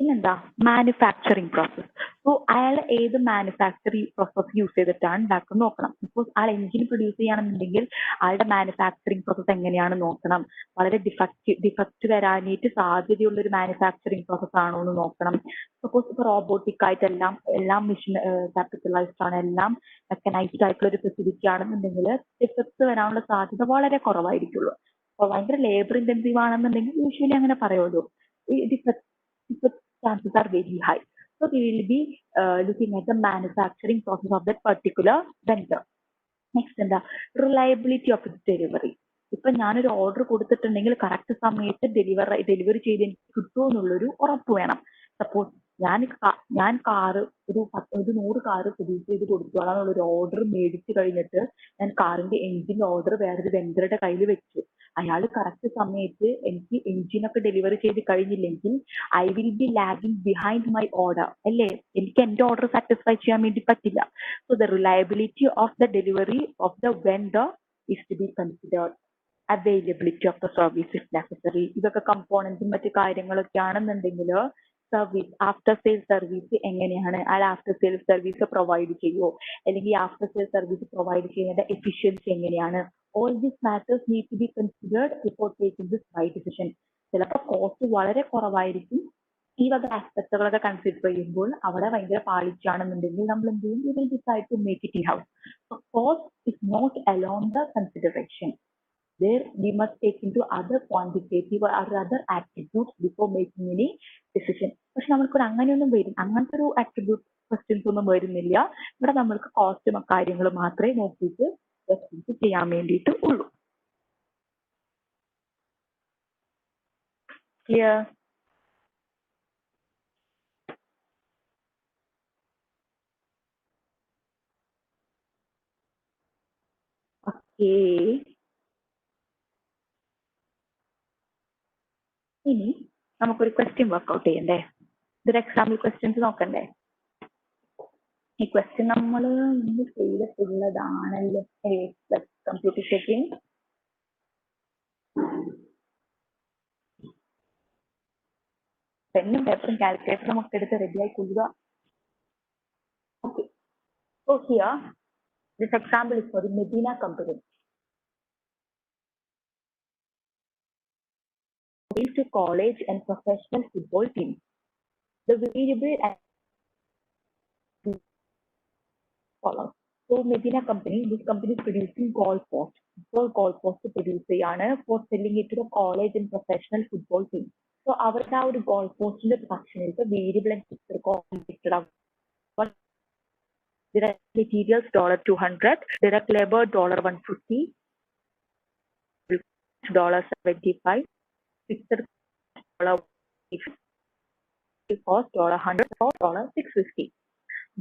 പിന്നെന്താ? Manufacturing process. സോ അയാൾ ഏത് മാനുഫാക്ചറിങ് പ്രോസസ് യൂസ് ചെയ്തിട്ടാണ് ഉണ്ടാക്കുന്നത് നോക്കണം. സപ്പോസ് ആൾ എഞ്ചിൻ പ്രൊഡ്യൂസ് ചെയ്യുകയാണെന്നുണ്ടെങ്കിൽ ആളുടെ മാനുഫാക്ചറിങ് പ്രോസസ് എങ്ങനെയാണ് നോക്കണം. വളരെ ഡിഫക്റ്റ് വരാനായിട്ട് സാധ്യതയുള്ള ഒരു മാനുഫാക്ചറിങ് പ്രോസസ് ആണോ എന്ന് നോക്കണം. സപ്പോസ് ഇപ്പൊ റോബോട്ടിക് ആയിട്ട് എല്ലാം മെഷീൻ ക്യാപിറ്റലൈസ്ഡ് ആണ്, എല്ലാം മെക്കനൈസ്ഡ് ആയിട്ടുള്ള ഒരു ഫെസിലിറ്റി ആണെന്നുണ്ടെങ്കിൽ ഡിഫക്ട്സ് വരാനുള്ള സാധ്യത വളരെ കുറവായിരിക്കുള്ളൂ. അപ്പൊ ഭയങ്കര ലേബർ ഇന്റൻസീവ് ആണെന്നുണ്ടെങ്കിൽ യൂഷ്വലി അങ്ങനെ പറയുമല്ലോ, chances are very high. So we will be looking at the manufacturing process of that particular vendor. Next, the reliability of its delivery. ഇപ്പൊ ഞാനൊരു ഓർഡർ കൊടുത്തിട്ടുണ്ടെങ്കിൽ കറക്റ്റ് സമയത്ത് ഡെലിവറി ചെയ്ത് എനിക്ക് കിട്ടുമോ എന്നുള്ളൊരു ഉറപ്പ് വേണം. സപ്പോസ് ഞാൻ കാറ് ഒരു 100 കാറ് പ്രൊഡ്യൂസ് ചെയ്ത് കൊടുത്തോളാം എന്നുള്ളൊരു ഓർഡർ മേടിച്ചു കഴിഞ്ഞിട്ട് ഞാൻ കാറിന്റെ എഞ്ചിൻ ഓർഡർ വേറൊരു വെണ്ടറുടെ കയ്യിൽ വെച്ചു. അയാൾ കറക്റ്റ് സമയത്ത് എനിക്ക് എഞ്ചിനൊക്കെ ഡെലിവറി ചെയ്ത് കഴിഞ്ഞില്ലെങ്കിൽ I will B lagging behind my order, അല്ലേ? എനിക്ക് എന്റെ ഓർഡർ സാറ്റിസ്ഫൈ ചെയ്യാൻ വേണ്ടി പറ്റില്ല. So the reliability of the delivery of the vendor is to be considered. Availability of the service if necessary. ഇതൊക്കെ കമ്പോണന്റും മറ്റു കാര്യങ്ങളൊക്കെ ആണെന്നുണ്ടെങ്കിൽ സർവീസ്, ആഫ്റ്റർ സെയിൽ സർവീസ് എങ്ങനെയാണ്, ആ ആഫ്റ്റർ സെയിൽ സർവീസ് പ്രൊവൈഡ് ചെയ്യുമോ, അല്ലെങ്കിൽ ആഫ്റ്റർ സെയിൽ സർവീസ് പ്രൊവൈഡ് ചെയ്യുന്നതിന്റെ efficiency എങ്ങനെയാണ്. All these matters need to be considered before taking this buy decision. ചിലപ്പോൾ കോസ്റ്റ് വളരെ കുറവായിരിക്കും. ഈ വക ആസ്പെക്ടുകളൊക്കെ കൺസിഡർ ചെയ്യുമ്പോൾ അവിടെ ഭയങ്കര പാളിച്ചാണെന്നുണ്ടെങ്കിൽ നമ്മൾ എന്ത് ചെയ്യും? We will decide to make it in-house. So cost is not alone the consideration. There we must take into other quantitative or other attributes before making any decision. പക്ഷെ നമ്മൾക്ക് അങ്ങനെയൊന്നും വരും, അങ്ങനത്തെ ഒരു അട്രിബ്യൂട്ട് ക്വസ്റ്റ്യൻസ് ഒന്നും വരുന്നില്ല. ഇവിടെ നമ്മൾക്ക് കോസ്റ്റും കാര്യങ്ങളും മാത്രമേ നോക്കിയിട്ട് ചെയ്യാൻ വേണ്ടിയിട്ട് ഉള്ളൂ. ക്ലിയർ? ഓക്കേ, ഇനി നമുക്കൊരു ക്വസ്റ്റ്യൻ വർക്ക്ഔട്ട് ചെയ്യണ്ടേ? ഇതൊരു എക്സാമ്പിൾ ക്വസ്റ്റ്യൻസ് നോക്കണ്ടേ? ഈ ക്വസ്റ്റ്യൻ നമ്മൾ ഇന്ന് ചെയ്തിട്ടുള്ളതാണല്ലോ. Computer checking. പെന്നും പേപ്പറും കാൽക്കുലേറ്ററും ഒക്കെ എടുത്ത് ready ആയിക്കൊള്ളുക. Okay. So here, this example is for the Medina company. To college and professional football team. The variable and follows. So Medina company, this company is producing goalpost. So goalpost produce for selling it to the college and professional football team. So our goalpost in the production is a variable and fixed cost. Direct materials $200, direct labor $150, $75, fixed cost $100, $650.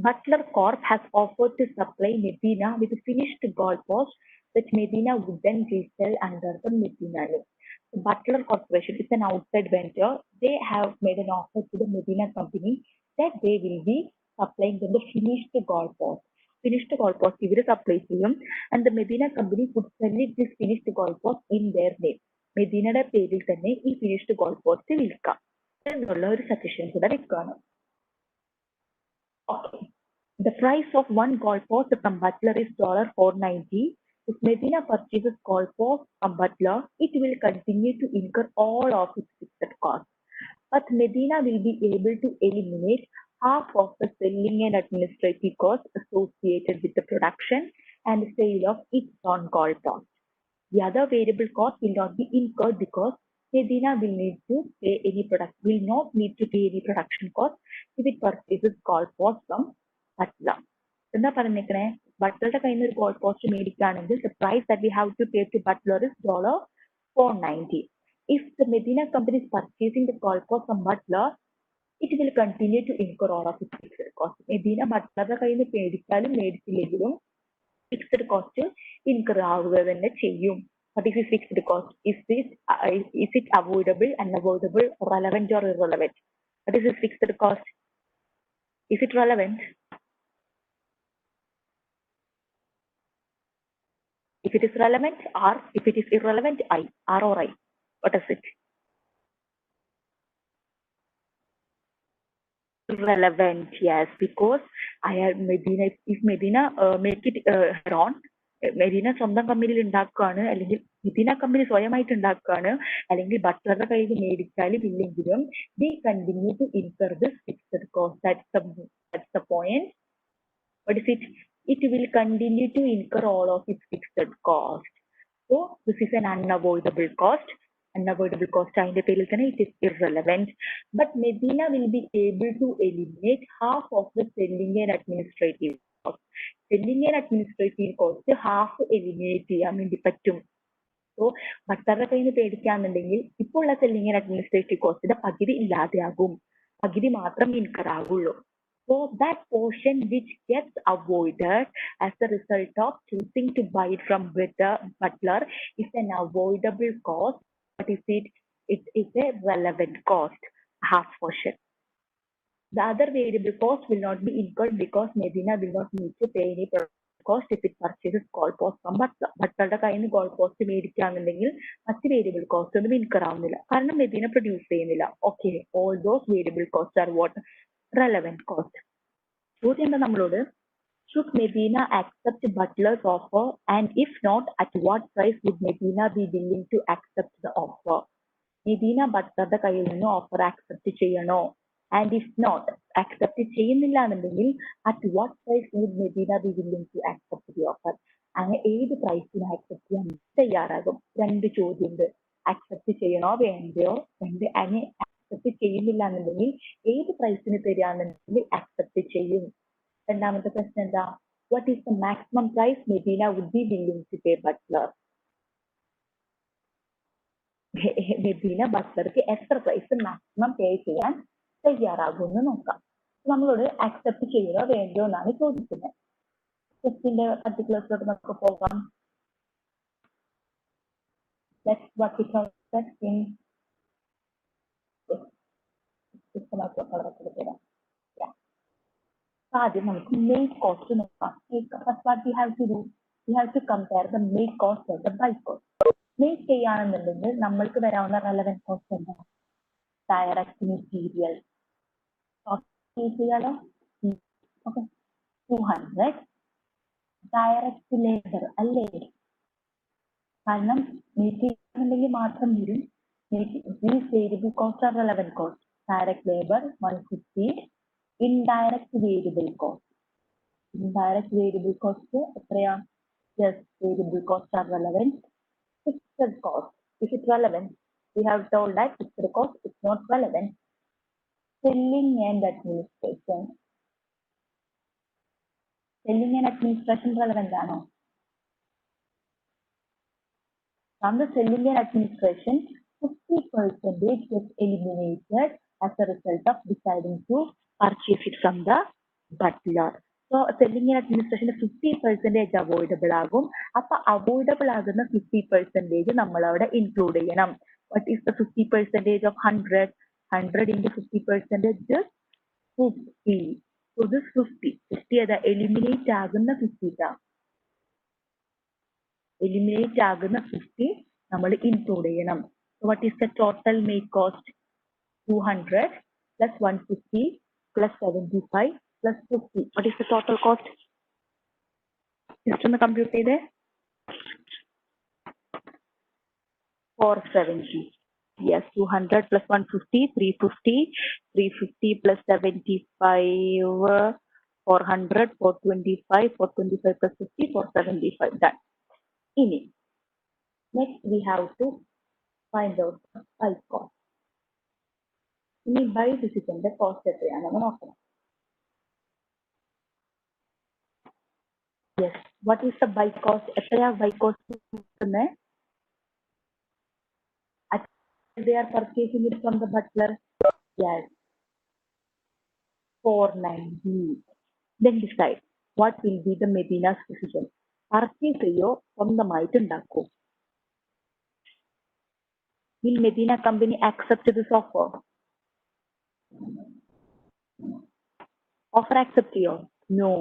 Butler Corp has offered to supply Medina with a finished goalpost that Medina would then resell under the Medina name. The Butler Corporation is an outside vendor. They have made an offer to the Medina company that they will be supplying them the finished goalpost. Finished goalpost ഇവര് supply ചെയ്യും, and the Medina company would sell it this finished goalpost in their name. മെദീനയുടെ പേരിൽ തന്നെ ഈ finished goalpost വിൽക്കാം എന്നുള്ള ഒരു suggestion കൂടെ വെക്കുകയാണ്. Okay. The price of one goalpost from Butler is $490. If Medina purchases goalpost from Butler, it will continue to incur all of its fixed costs. But Medina will be able to eliminate half of the selling and administrative costs associated with the production and sale of its own goalpost. The other variable cost will not be incurred because Medina will not need to pay any production cost if it purchases goalpost from Butler. എന്താ പറഞ്ഞേക്കണേ? ബട്ട്ലറുടെ കയ്യിൽ നിന്ന് ഒരു goalpost മേടിക്കുകയാണെങ്കിൽ the price that we have to pay to Butler is $490. If the Medina company is purchasing the goalpost from Butler, it will continue to incur all of its fixed costs. Medina ബട്ട്ലറുടെ കയ്യിൽ നിന്ന് മേടിച്ചാലും മേടിച്ചില്ലെങ്കിലും fixed cost incur ആവുക തന്നെ ചെയ്യും. What is this fixed cost? Is it avoidable, unavoidable, relevant or irrelevant? What is this fixed cost? Is it relevant? If it is relevant, R. If it is irrelevant, I. R or I. What is it? Relevant, yes, because I have Medina. If Medina make it on, Medina സ്വന്തം കമ്പനിയിൽ ഉണ്ടാക്കുകയാണ്, അല്ലെങ്കിൽ Medina company സ്വയമായിട്ട് ഉണ്ടാക്കുകയാണ്, അല്ലെങ്കിൽ ബട്ട്ലറുടെ കയ്യിൽ മേടിച്ചാലും ഇല്ലെങ്കിലും they continue to incur this fixed cost. That's the point. What is it? It will continue to incur all of its fixed cost. So this is an unavoidable cost. Unavoidable cost അതിന്റെ പേരിൽ തന്നെ it is irrelevant. But Medina will be able to eliminate half of the selling and administrative cost. Selling and administrative cost half eliminate ചെയ്യാൻ വേണ്ടി പറ്റും. So ബട്ട്ലറുടെ കയ്യിൽ നിന്ന് പേടിക്കാന്നുണ്ടെങ്കിൽ ഇപ്പോൾ ഉള്ള സെല്ലിംഗ് ആൻഡ് അഡ്മിനിസ്ട്രേറ്റീവ് കോസ്റ്റിന്റെ പകുതി ഇല്ലാതെയാകും, പകുതി മാത്രം incur ആകുള്ളൂ. So that portion which gets avoided as a result of choosing to buy it from Butler is an avoidable cost. But it is a relevant cost, half portion. The other variable cost will not be incurred because Medina will not need to pay any cost if it purchases goalpost from Butler. ബട്ട്ലറുടെ കയ്യിൽ നിന്ന് goalpost മേടിക്കുകയാണെന്നുണ്ടെങ്കിൽ മറ്റ് variable cost ഒന്നും incur ആവുന്നില്ല, കാരണം Medina produce ചെയ്യുന്നില്ല. Okay, all those variable costs are what? Relevant cost. ചോദ്യം എന്താ നമ്മളോട്? Should Medina accept Butler's offer, and if not, at what price would Medina be willing to accept the offer? Medina ബട്ട്ലറുടെ കയ്യിൽ നിന്ന് offer accept ചെയ്യണോ? And if not, accept ചെയ്യുന്നില്ല എന്നുണ്ടെങ്കിൽ at what price would Medina be willing to accept the offer? അങ്ങനെ ഏത് പ്രൈസിന് accept ചെയ്യാൻ തയ്യാറാകും? രണ്ട് ചോദ്യം ഉണ്ട്. ആക്സെപ്റ്റ് ചെയ്യണോ വേണ്ടയോ? അങ്ങനെ ആക്സെപ്റ്റ് ചെയ്യുന്നില്ല എന്നുണ്ടെങ്കിൽ ഏത് പ്രൈസിന് തരികയാണെന്നുണ്ടെങ്കിൽ ആക്സെപ്റ്റ് ചെയ്യും. രണ്ടാമത്തെ പ്രശ്നം എന്താ? What is the maximum price Medina would be willing to pay Butler? Medina ബട്ട്ലർക്ക് എത്ര പ്രൈസ് മാക്സിമം പേ ചെയ്യാൻ തയ്യാറാകുമെന്ന് നോക്കാം. നമ്മളോട് ആക്സെപ്റ്റ് ചെയ്യണോ വേണ്ടോ എന്നാണ് ചോദിക്കുന്നത്. ടെസ്റ്റിന്റെ പർട്ടിക്കുലർസിലോട്ട് നമുക്ക് പോകാം. ആദ്യം നമുക്ക് മെയ്ഡ് കോസ്റ്റ് നോക്കാം. what we have to do, we have to compare the made cost and the buy cost. Made ചെയ്യുകയാണെന്നുണ്ടെങ്കിൽ നമ്മൾക്ക് വരാവുന്ന റെലവന്റ് കോസ്റ്റ് എന്താണ്? direct material. Okay, 200 direct labor അല്ലേ? കാരണം മെറ്റീരിയൽ മാത്രം വരും. These variable costs are relevant costs. Direct labor 150, indirect variable cost. Indirect variable cost എത്രയാ? Yes, variable costs are relevant. Fixed cost, is it relevant? We have told that fixed cost is not relevant. Selling and administration. Selling and administration relevant ആണോ? From the selling and administration, 50% gets eliminated as a result of deciding to purchase it from the butler. So selling and administration 50% avoidable ആകും. അപ്പൊ avoidable ആകുന്ന 50% നമ്മൾ അവിടെ include ചെയ്യണം. What is the 50% of 100? 100 into 50% is 50. So this 50 അത് eliminate ആകുന്ന 50 eliminate ആകുന്ന 50 നമ്മൾ include ചെയ്യണം. So what is the total make cost? 200 plus 150 plus 75 plus 50. What is the total cost? Just ഒന്ന് compute ചെയ്തേ. 470. Yes, 200 plus 150, 350, 350 plus 75, 400, 425, 425 plus 50, 475. Done. Ini. Next we have to find out the buy cost. ഇനി buy ഡിസിഷന്റെ cost എത്രയാണെന്ന് നോക്കണം. Yes, what is the buy cost? എത്രയാ buy cost? They are purchasing it from the butler. Yes, 490. Then decide what will be the Medina's decision. Purchase ചെയ്യോ സ്വന്തമായിട്ട് ഉണ്ടാക്കോ? Will Medina company accept this offer? Offer accept ചെയ്യോ? No.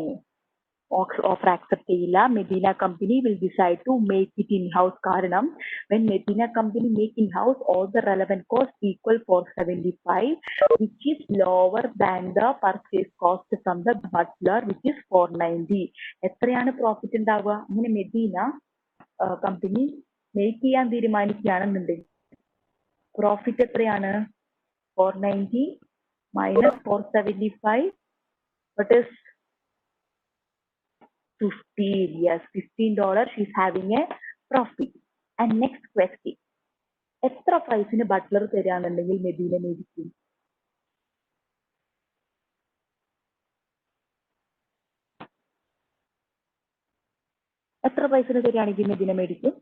Offer accept ചെയ്യില്ല. Medina company will decide to make it in-house. കാരണം when Medina company make in-house, all the relevant costs equal 475, which is lower than the purchase cost from the butler, which is 490. എത്രയാണ് profit ഉണ്ടാവുക? അങ്ങനെ Medina company make ചെയ്യാൻ തീരുമാനിക്കുകയാണെന്നുണ്ടെങ്കിൽ profit എത്രയാണ്? 490 minus 475, what is 15? Yes, $15 she's having a profit. And next question, എത്ര പ്രൈസിന് Buttler തരാന്നുണ്ടെങ്കിൽ Medina മേടിക്കും? എത്ര പ്രൈസിന് തരികയാണെങ്കിൽ മെദീന മേടിക്കും?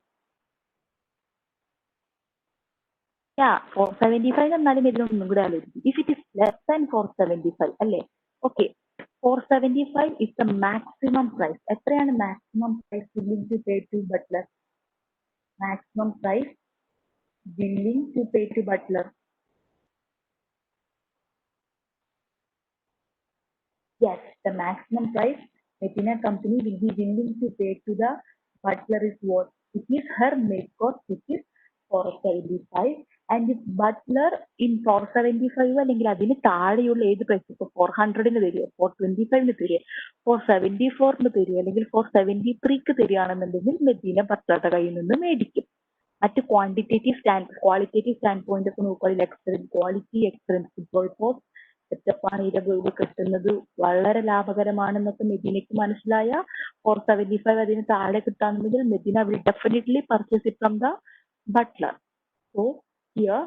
475 എന്നാലും മെദീന ഒന്നും കൂടെ ആലോചിക്കും. If it is less than 475, അല്ലേ? Okay, 475 is the maximum price. എത്രയാണ് maximum price willing to pay to butler? Maximum price willing to pay to butler. Yes, the maximum price Medina company will be willing to pay to the butler is what? It is her make cost, which is 475. And if butler in 475 അല്ലെങ്കിൽ അതിന് താഴെയുള്ള ഏത് price, ഇപ്പോൾ 400-ന് തരിക, 425-ന് തരിക, 474-ന് തരിക, അല്ലെങ്കിൽ 473-ക്ക് തരികയാണെന്നുണ്ടെങ്കിൽ Medina ബട്ട്ലറുടെ കയ്യിൽ നിന്ന് മേടിക്കും. മറ്റ് ക്വാളിറ്റേറ്റീവ് സ്റ്റാൻഡ് പോയിന്റ് ഒക്കെ നോക്കുകയാണെങ്കിൽ excellent quality, excellent football post സെറ്റപ്പാണ് ഇരകൾ കിട്ടുന്നത്, വളരെ ലാഭകരമാണെന്നൊക്കെ മെദീനയ്ക്ക് മനസ്സിലായ 475 അതിന് താഴെ കിട്ടാന്നുണ്ടെങ്കിൽ Medina will definitely purchase it from the Butler. So here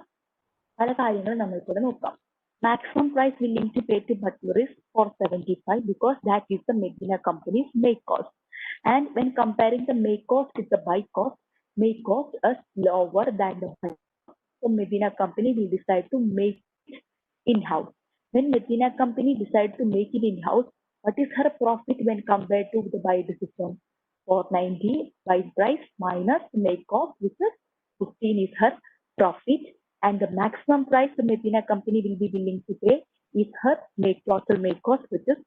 പല കാര്യങ്ങളും നമ്മൾക്കൂടെ നോക്കാം. Maximum price willing to pay to butler is 475 because that is the Medina company's make cost. And when comparing the make cost with the buy cost, make cost is lower than the buy cost. So Medina company will decide to make it in-house. When Medina company decide to make it in-house, what is her profit when compared to the buy decision? 490 buy price minus make cost, which is 15 is her profit. And the maximum price the Medina company will be willing to pay is her total make cost, which is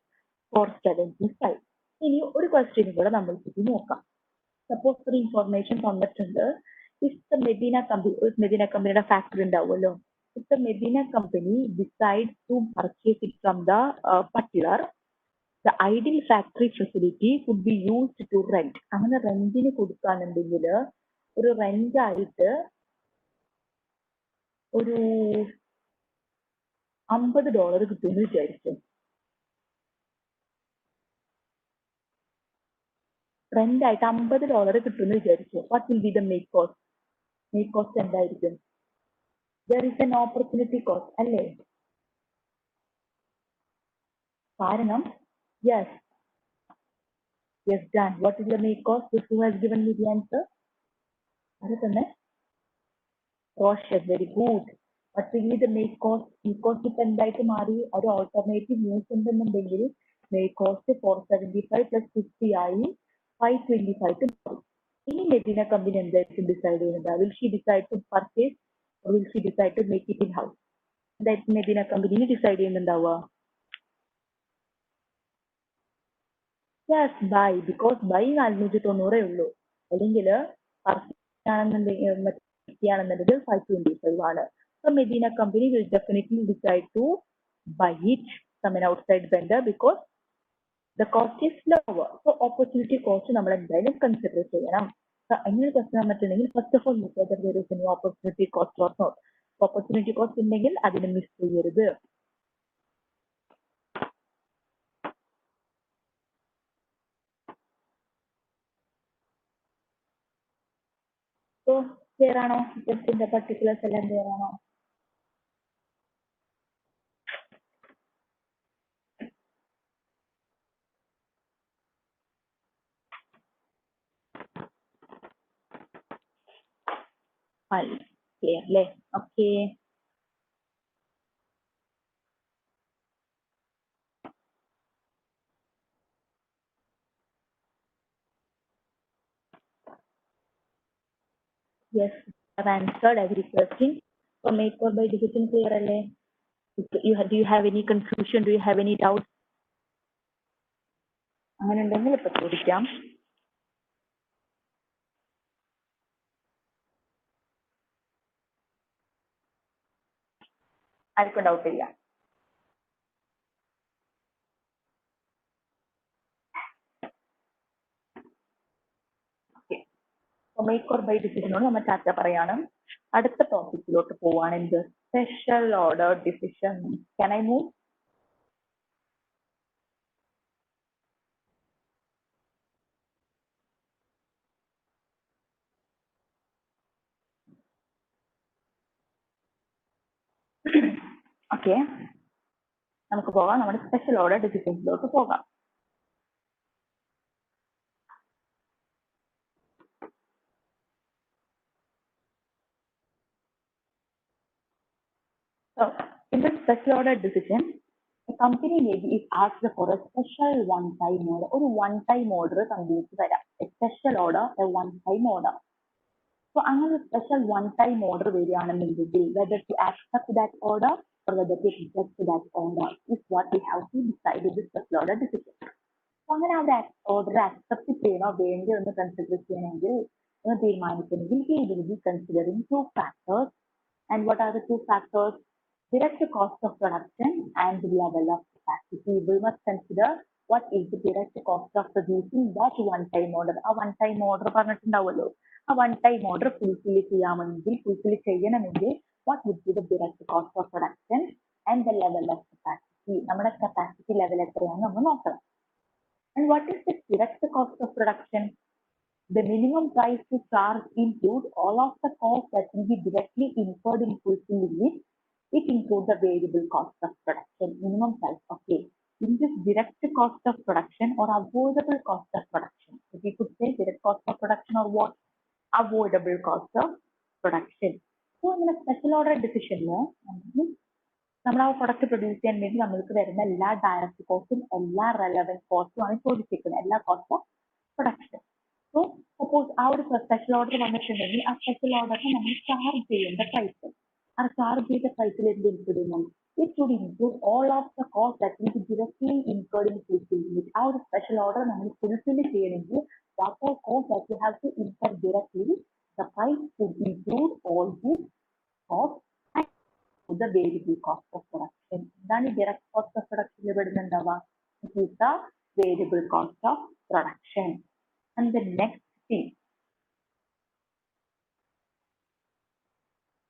475. ഇനി ഒരു question കൂടെ നമ്മൾ നോക്കാം. Suppose ഒരു information തന്നിട്ടുണ്ട്, if the Medina കമ്പനിയുടെ factory ഉണ്ടാവുമല്ലോ, if the Medina company decides to purchase it from the particular, the ideal factory facility could be used to rent. അങ്ങനെ റെന്റിന് കൊടുക്കാന്നുണ്ടെങ്കിൽ ഒരു റെന്റ് ആയിട്ട് ഒരു $50 കിട്ടുമെന്ന് വിചാരിച്ചു. റെന്റ് ആയിട്ട് $50 കിട്ടുമെന്ന് വിചാരിച്ചു. What will be the make cost? Make cost എന്തായിരിക്കും? There is an opportunity cost അല്ലേ? കാരണം yes yes done. What is the make cost? Who has given me the answer? അത് തന്നെ Roshan. Very good. What will be the make cost? Make cost ഇപ്പൊ എന്തായിട്ട് മാറി? ഒരു alternative use ഉണ്ടെന്നുണ്ടെങ്കിൽ make cost 475 plus 50 ആയി 525 മാറി. ഇനി മെഡിന കമ്പനി എന്തായിരിക്കും ഡിസൈഡ് ചെയ്യുന്നത്? Will she decide to purchase or will she decide to make it in house? എന്തായിരിക്കും മെഡിന കമ്പനി ഡിസൈഡ് ചെയ്യുന്നുണ്ടാവുക? Yes buy. ബിക്കോസ് ബൈ 490 ഉള്ളൂ. അല്ലെങ്കിൽ പർച്ചേസ് ആണെന്നുണ്ടെങ്കിൽ 525 ആണ്. So Medina company will definitely decide to buy it from an outside vendor because the cost is lower. So opportunity cost നമ്മൾ എന്തായാലും consider ചെയ്യണം. So അങ്ങനെ ക്വസ്റ്റൻ വന്നിട്ടുണ്ടെങ്കിൽ first of all look whether there is any opportunity cost or not. Opportunity cost ഉണ്ടെങ്കിൽ അതിനെ miss ചെയ്യരുത്. So clear ആണോ? ക്വസ്റ്റിന്റെ particulars എല്ലാം ക്ലിയർ ആണോ? Fine. Clear അല്ലേ? Okay. Yes, I have answered every question. So make or buy decision clear അല്ലേ? Do you have any confusion? Do you have any doubts? അങ്ങനെ ഉണ്ടെങ്കിൽ ഇപ്പൊ ചോദിക്കാം. ആർക്കും ഡൗട്ട് ഇല്ല? ഓക്കെ. മേക്ക് ഓർ ബൈ ഡിസിഷനോട് നമ്മൾ ചർച്ച പറയാണ്. അടുത്ത ടോപ്പിക്കിലോട്ട് പോവാണ്. എന്ത്? Special order decision. Can I move? Okay, നമുക്ക് പോകാം. നമ്മുടെ സ്പെഷ്യൽ ഓർഡർ ഡിസിഷൻസിലോട്ട് പോകാം. So in the special order decision, a company maybe is asked for a special one-time order. ഒരു one-time order കമ്പനിക്ക് തരാം. A special order, a one-time order. So അങ്ങനെ special one-time order വരികയാണെന്നുണ്ടെങ്കിൽ whether to accept that order or whether to reject that order is what we have to decide in the special order decision. So അങ്ങനെ ആ order accept ചെയ്യണോ വേണ്ടോ എന്ന് consider ചെയ്യണമെങ്കിൽ തീരുമാനിക്കണമെങ്കിൽ he will be considering two factors. And what are the two factors? Direct cost of production and the level of capacity. We must consider what is the direct cost of producing that one-time order. A one-time order പറഞ്ഞിട്ടുണ്ടാവുമല്ലോ. A one-time order fulfill ചെയ്യണമെങ്കിൽ what would be the direct cost of production and the level of capacity. നമ്മുടെ capacity level എത്രയാണെന്ന് നമ്മൾ നോക്കണം. And what is the direct cost of production? The minimum price to charge include all of the costs that will be directly incurred in fulfilling it. It includes the variable cost of production. Minimum price, okay. In this direct cost of production or avoidable cost of production. If we could say direct cost of production or what? Avoidable cost of production. So in a special order decision, നമ്മൾ ആ product produce ചെയ്യാൻ വേണ്ടി നമ്മൾക്ക് വരുന്ന എല്ലാ direct കോസ്റ്റും എല്ലാ relevant കോസ്റ്റും ആണ് ചോദിച്ചിരിക്കുന്നത്. എല്ലാ cost of production. So suppose ആ ഒരു സ്പെഷ്യൽ ഓർഡർ വന്നിട്ടുണ്ടെങ്കിൽ ആ സ്പെഷ്യൽ ഓർഡറിന് നമ്മൾ ചാർജ് ചെയ്യേണ്ട പ്രൈസ്, ആ ചാർജ് ചെയ്ത പ്രൈസിൽ എന്ത് ഇൻക്ലൂഡ് ചെയ്യുന്നു? It should include all of the cost that will be directly incurred in fulfilling it. ആ ഒരു സ്പെഷ്യൽ ഓർഡർ നമ്മൾ ഫുൾഫിൽ ചെയ്യണമെങ്കിൽ what all cost that you have to incur directly, the price should include all this cost the variable cost of production. Then direct cost of production it is the variable cost of production. And the next thing,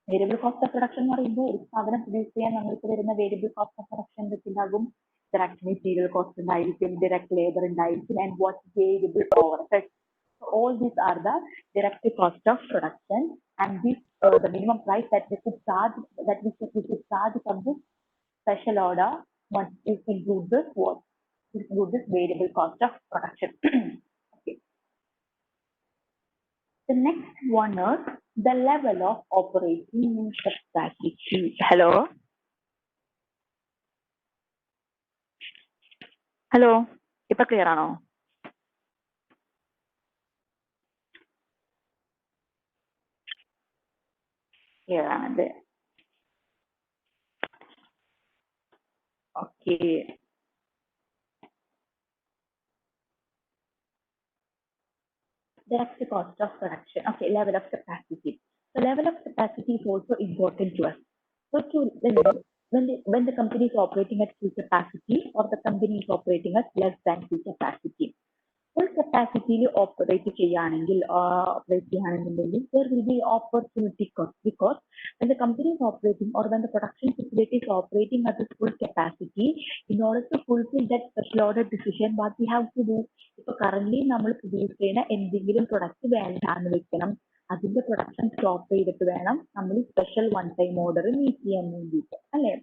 variable cost of production എന്ന് പറയുമ്പോൾ ഒരു സാധനം produce ചെയ്യാൻ നമ്മൾക്ക് വരുന്ന variable cost of production എന്തൊക്കെയുണ്ടാകും? Direct material cost ഉണ്ടായിരിക്കും, direct labour ഉണ്ടായിരിക്കും, and what variable overhead. So all these are the direct cost of production, and this the minimum price that we could charge, we could charge from this special order once it includes this what? Include this variable cost of production. Okay. The next one is the level of operating capacity. Hello? Hello? Ipa clear ആണോ? Clear ആണല്ലേ? Okay. Direct cost of production. Okay, level of capacity. The level of capacity is also important to us. So when the company is operating at full capacity or the company is operating at less than full capacity. Full capacity operate ചെയ്യാണെങ്കിൽ there will be opportunity cost, because when the company is operating or when the production facility is operating at its full capacity, in order to fulfill that special order decision, what we have to do, ഇപ്പൊ currently നമ്മൾ produce ചെയ്യുന്ന എന്തെങ്കിലും product വേണ്ടാന്ന് വെക്കണം, അതിന്റെ production stop ചെയ്തിട്ട് വേണം നമ്മൾ special one time order meet ചെയ്യാൻ വേണ്ടിയിട്ട്, അല്ലേ?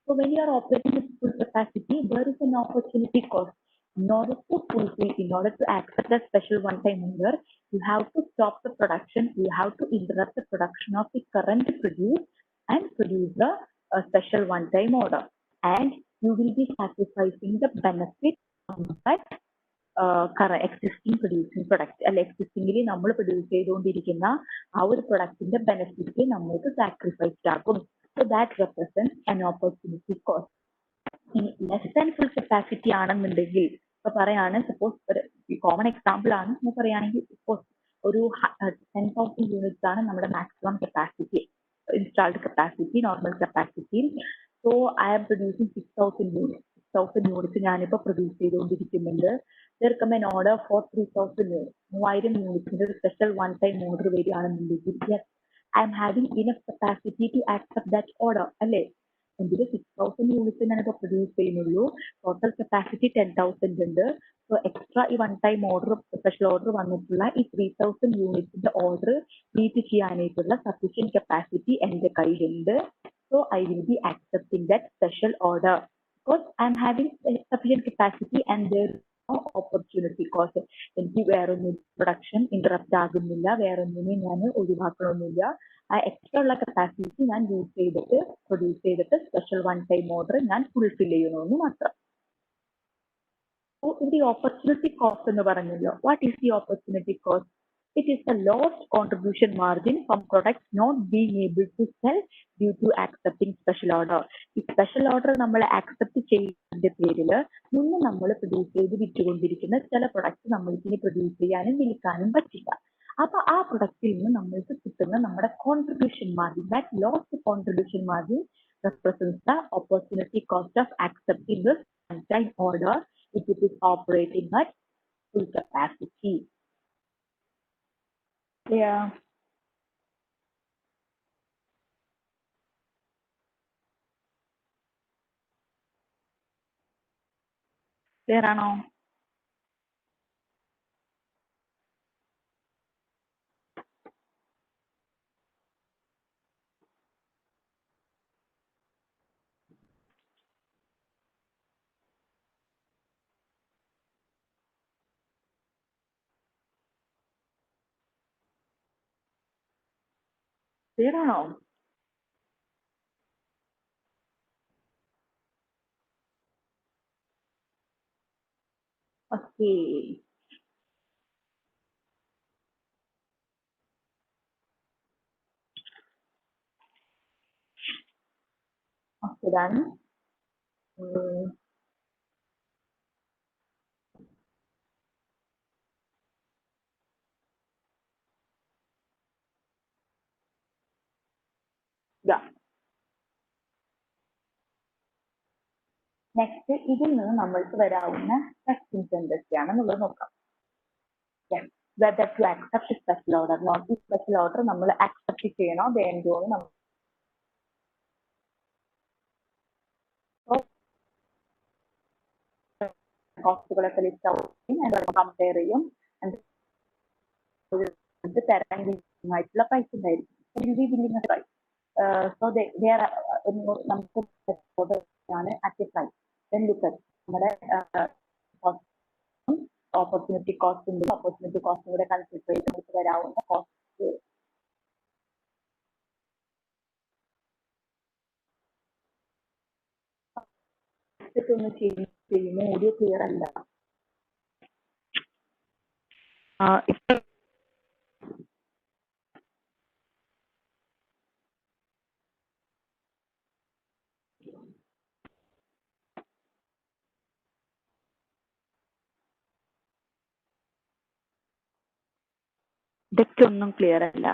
So when you are operating at full capacity, there is an opportunity cost. In order to fulfill, in order to accept the special one-time order, you have to stop the production, you have to interrupt the production of the current produce and produce the special one-time order. And you will be sacrificing the benefit from that current existing producing product. Existingly, നമ്മൾ produce ചെയ്തുകൊണ്ടിരിക്കുന്ന ആ ഒരു പ്രൊഡക്റ്റിന്റെ benefit നമ്മൾക്ക് sacrificed ആകും. So that represents an opportunity cost. Less than full capacity ആണെന്നുണ്ടെങ്കിൽ ഇപ്പൊ പറയാണ്, suppose ഒരു കോമൺ എക്സാമ്പിൾ ആണ് പറയുകയാണെങ്കിൽ, സപ്പോസ് ഒരു 10,000 യൂണിറ്റ്സ് ആണ് നമ്മുടെ maximum capacity, installed capacity, normal capacity. So I am producing 6,000 units ഞാനിപ്പോ പ്രൊഡ്യൂസ് ചെയ്തുകൊണ്ടിരിക്കുന്നുണ്ട്. there come an order for 3,000 units, 3000 യൂണിറ്റ്സിന്റെ ഒരു സ്പെഷ്യൽ വൺ ടൈം ഓർഡർ വരികയാണെന്നുണ്ടെങ്കിൽ, yes, I am having enough capacity to accept that order, അല്ലേ? എങ്കിൽ 6,000 units ഞാനിപ്പോൾ produce ചെയ്യുന്നുള്ളൂ, total capacity 10,000 ഉണ്ട്. സോ എക്സ്ട്രാ ഈ one time order, special order വന്നിട്ടുള്ള ഈ 3,000 യൂണിറ്റ്സിന്റെ ഓർഡർ മീറ്റ് ചെയ്യാനായിട്ടുള്ള സഫീഷ്യന്റ് കപ്പാസിറ്റി എന്റെ കയ്യിലുണ്ട്. So I will be accepting that special order because I am having sufficient capacity and there opportunity cost. എനിക്ക് വേറൊന്നും production interrupt ആകുന്നില്ല, വേറൊന്നിനും ഞാൻ ഒഴിവാക്കണമെന്നില്ല. ആ എക്സ്ട്രാ ഉള്ള കപ്പാസിറ്റി ഞാൻ യൂസ് ചെയ്തിട്ട് പ്രൊഡ്യൂസ് ചെയ്തിട്ട് സ്പെഷ്യൽ വൺ ടൈം ഓർഡർ ഞാൻ ഫുൾഫിൽ ചെയ്യണമെന്ന് മാത്രം. ഇവിടെ ഓപ്പർച്യൂണിറ്റി കോസ്റ്റ് എന്ന് പറഞ്ഞല്ലോ. What is the opportunity cost? It is the lost contribution margin from products not being able to sell due to accepting special order. ഈ special order നമ്മൾ accept ചെയ്യുന്നതിന്റെ പേരിൽ മുന്നേ നമ്മൾ പ്രൊഡ്യൂസ് ചെയ്ത് വിറ്റുകൊണ്ടിരിക്കുന്ന ചില പ്രൊഡക്ട്സ് നമ്മൾക്ക് ഇനി പ്രൊഡ്യൂസ് ചെയ്യാനും വിൽക്കാനും പറ്റില്ല. അപ്പൊ ആ പ്രൊഡക്റ്റിൽ നിന്ന് നമ്മൾക്ക് കിട്ടുന്ന നമ്മുടെ contribution margin, that lost contribution margin represents the opportunity cost of accepting this one-time order if it is operating at full capacity. Yeah. Clear ആണോ? Clear ആണോ? Okay. Okay, done. Yeah. Next ഇതിൽ നിന്ന് നമ്മൾക്ക് വരാവുന്ന ക്വസ്റ്റ്യൻസ് എന്തൊക്കെയാണെന്നുള്ളത് നോക്കാം. Whether to accept special order not. ഈ special order നമ്മൾ ആക്സെപ്റ്റ് ചെയ്യണോ വേണ്ടോ എന്ന് നമ്മൾ കോസ്റ്റുകളൊക്കെ ലിസ്റ്റ് ഔട്ട് കമ്പയർ ചെയ്യും. തരാൻ ആയിട്ടുള്ള പ്രൈസ് ഉണ്ടായിരിക്കും. സോ നമുക്ക് at a price then look at നമ്മുടെ ഓപ്പർച്യൂണിറ്റി കോസ്റ്റ് ഉണ്ട്. ഓപ്പർച്യൂണിറ്റി കോസ്റ്റ് കൂടെ കൺസിഡർ ചെയ്ത് നമുക്ക് വരാവുന്ന കോസ്റ്റ് ഒന്ന് ചെയ്യുന്ന ഓഡിയോ ക്ലിയർ അല്ല. ഇതൊക്കെ ഒന്നും ക്ലിയർ അല്ല.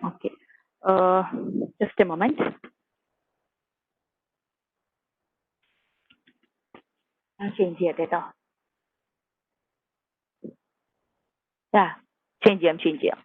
Okay, just A moment. ഞാൻ ചേഞ്ച് ചെയ്യട്ടെ കേട്ടോ. ചേഞ്ച് ചെയ്യാം.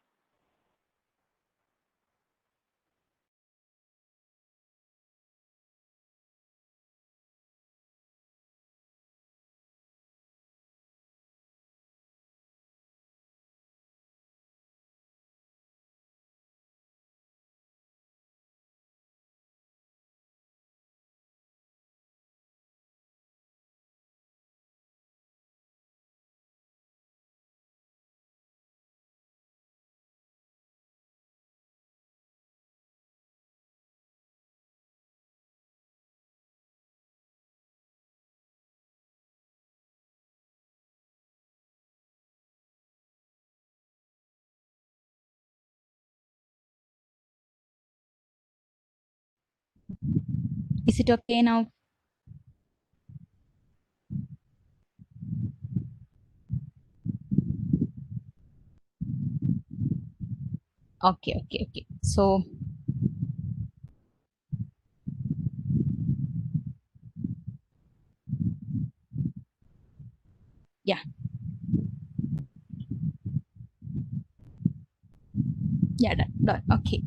Is it okay now? Okay. So yeah, done. Okay.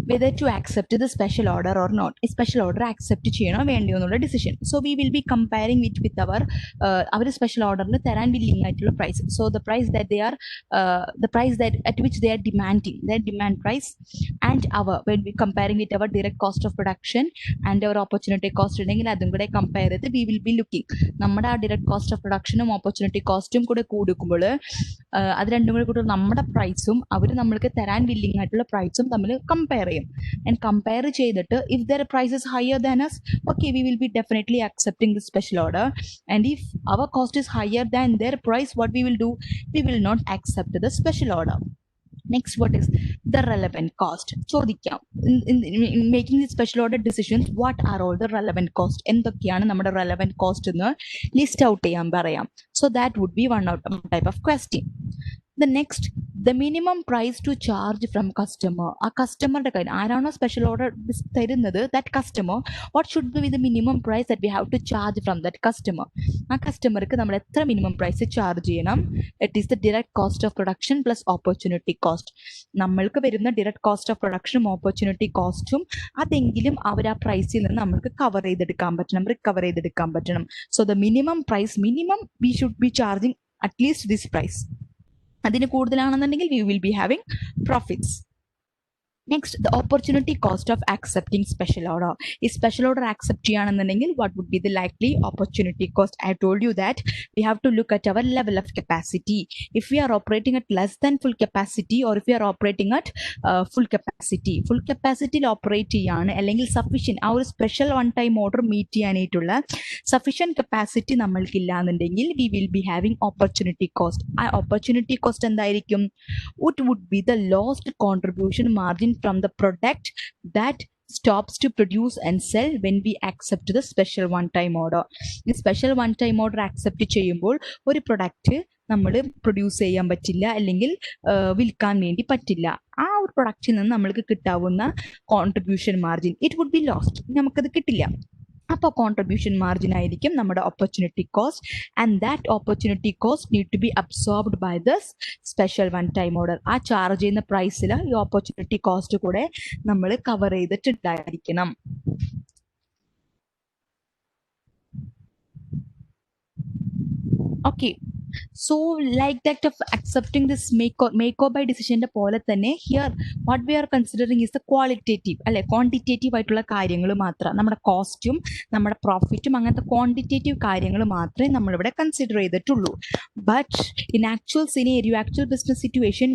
Whether to accept the special order or not. A special order accept ചെയ്യണോ വേണ്ടയോ എന്നുള്ള decision. So we will be comparing it with our special order തരാൻ willing ആയിട്ടുള്ള price. So the price that they are the price that at which they are demanding, their demand price, and when we comparing with our direct cost of production and our opportunity cost ഉണ്ടെങ്കിൽ അതും കൂടെ compare ചെയ്ത് we will be looking നമ്മുടെ ആ direct cost of production ഉം opportunity cost ഉം കൂടെ കൊടുക്കുമ്പോൾ അത് രണ്ടും കൂടെ കൂട്ടുമ്പോൾ നമ്മുടെ പ്രൈസും അവർ നമ്മൾക്ക് തരാൻ വില്ലിംഗ് ആയിട്ടുള്ള പ്രൈസും തമ്മിൽ കമ്പയർ ചെയ്യും. ആൻഡ് കമ്പയർ ചെയ്തിട്ട് if their price is higher than us, okay, we will be definitely accepting the special order. And if our cost is higher than their price, what we will do, we will not accept the special order. Next, what is the relevant cost? ചോദിക്കാം, in making the special order decisions, what are all the relevant cost? എന്തൊക്കെയാണ് നമ്മുടെ relevant cost എന്ന് list out ചെയ്യാൻ പറയാം. So that would be one type of question. The next, the minimum price to charge from customer. ആ കസ്റ്റമറുടെ കാര്യം ആരാണോ special order തരുന്നത്, that customer, what should be the minimum price that we have to charge from that customer? ആ കസ്റ്റമർക്ക് നമ്മൾ എത്ര minimum price charge ചെയ്യണം? It is the direct cost of production plus opportunity cost. നമ്മൾക്ക് വരുന്ന direct cost of പ്രൊഡക്ഷനും opportunity കോസ്റ്റും അതെങ്കിലും അവർ ആ പ്രൈസിൽ നിന്ന് നമുക്ക് കവർ ചെയ്തെടുക്കാൻ പറ്റണം, റിക്കവർ ചെയ്തെടുക്കാൻ പറ്റണം. So the minimum price, minimum we should be charging at least this price. അതിന് കൂടുതലാണെന്നുണ്ടെങ്കിൽ we will be having profits. Next, the opportunity cost of accepting special order. If special order accept ചെയ്യാണെന്നുണ്ടെങ്കിൽ what would be the likely opportunity cost? I told you that we have to look at our level of capacity. If we are operating at less than full capacity, or if we are operating at full capacity operate ചെയ്യാണ് അല്ലെങ്കിൽ sufficient ആ ഒരു special one time order meet ചെയ്യാനായിട്ടുള്ള sufficient capacity നമ്മൾക്കില്ല എന്നുണ്ടെങ്കിൽ we will be having opportunity cost. ആ opportunity cost എന്തായിരിക്കും? What would be the lost contribution margin from the product that stops to produce and sell when we accept the special one time order? ഈ special one time order accept ചെയ്യുമ്പോൾ ഒരു product നമ്മൾ produce ചെയ്യാൻ പറ്റില്ല, അല്ലെങ്കിൽ വിൽക്കാൻ വേണ്ടി പറ്റില്ല. ആ ഒരു പ്രൊഡക്റ്റിൽ നിന്ന് നമ്മൾക്ക് കിട്ടാവുന്ന contribution margin it would be lost, നമുക്കത് കിട്ടില്ല. അപ്പോൾ കോൺട്രിബ്യൂഷൻ മാർജിൻ ആയിരിക്കും നമ്മുടെ opportunity cost, and that opportunity cost need to be absorbed by this special one time order. ആ ചാർജ് ചെയ്യുന്ന പ്രൈസിൽ ഈ ഓപ്പർച്യൂണിറ്റി കോസ്റ്റ് കൂടെ നമ്മൾ കവർ ചെയ്തിട്ടുണ്ടായിരിക്കണം. Okay, so like that of accepting this make or buy ഡിസിഷൻ്റെ പോലെ തന്നെ here what we are considering is the qualitative, അല്ലെ ക്വാണ്ടിറ്റേറ്റീവ് ആയിട്ടുള്ള കാര്യങ്ങൾ മാത്രം, നമ്മുടെ കോസ്റ്റും നമ്മുടെ പ്രോഫിറ്റും അങ്ങനത്തെ ക്വാണ്ടിറ്റേറ്റീവ് കാര്യങ്ങൾ മാത്രമേ നമ്മളിവിടെ കൺസിഡർ ചെയ്തിട്ടുള്ളൂ. But in actual scenario, actual business situation,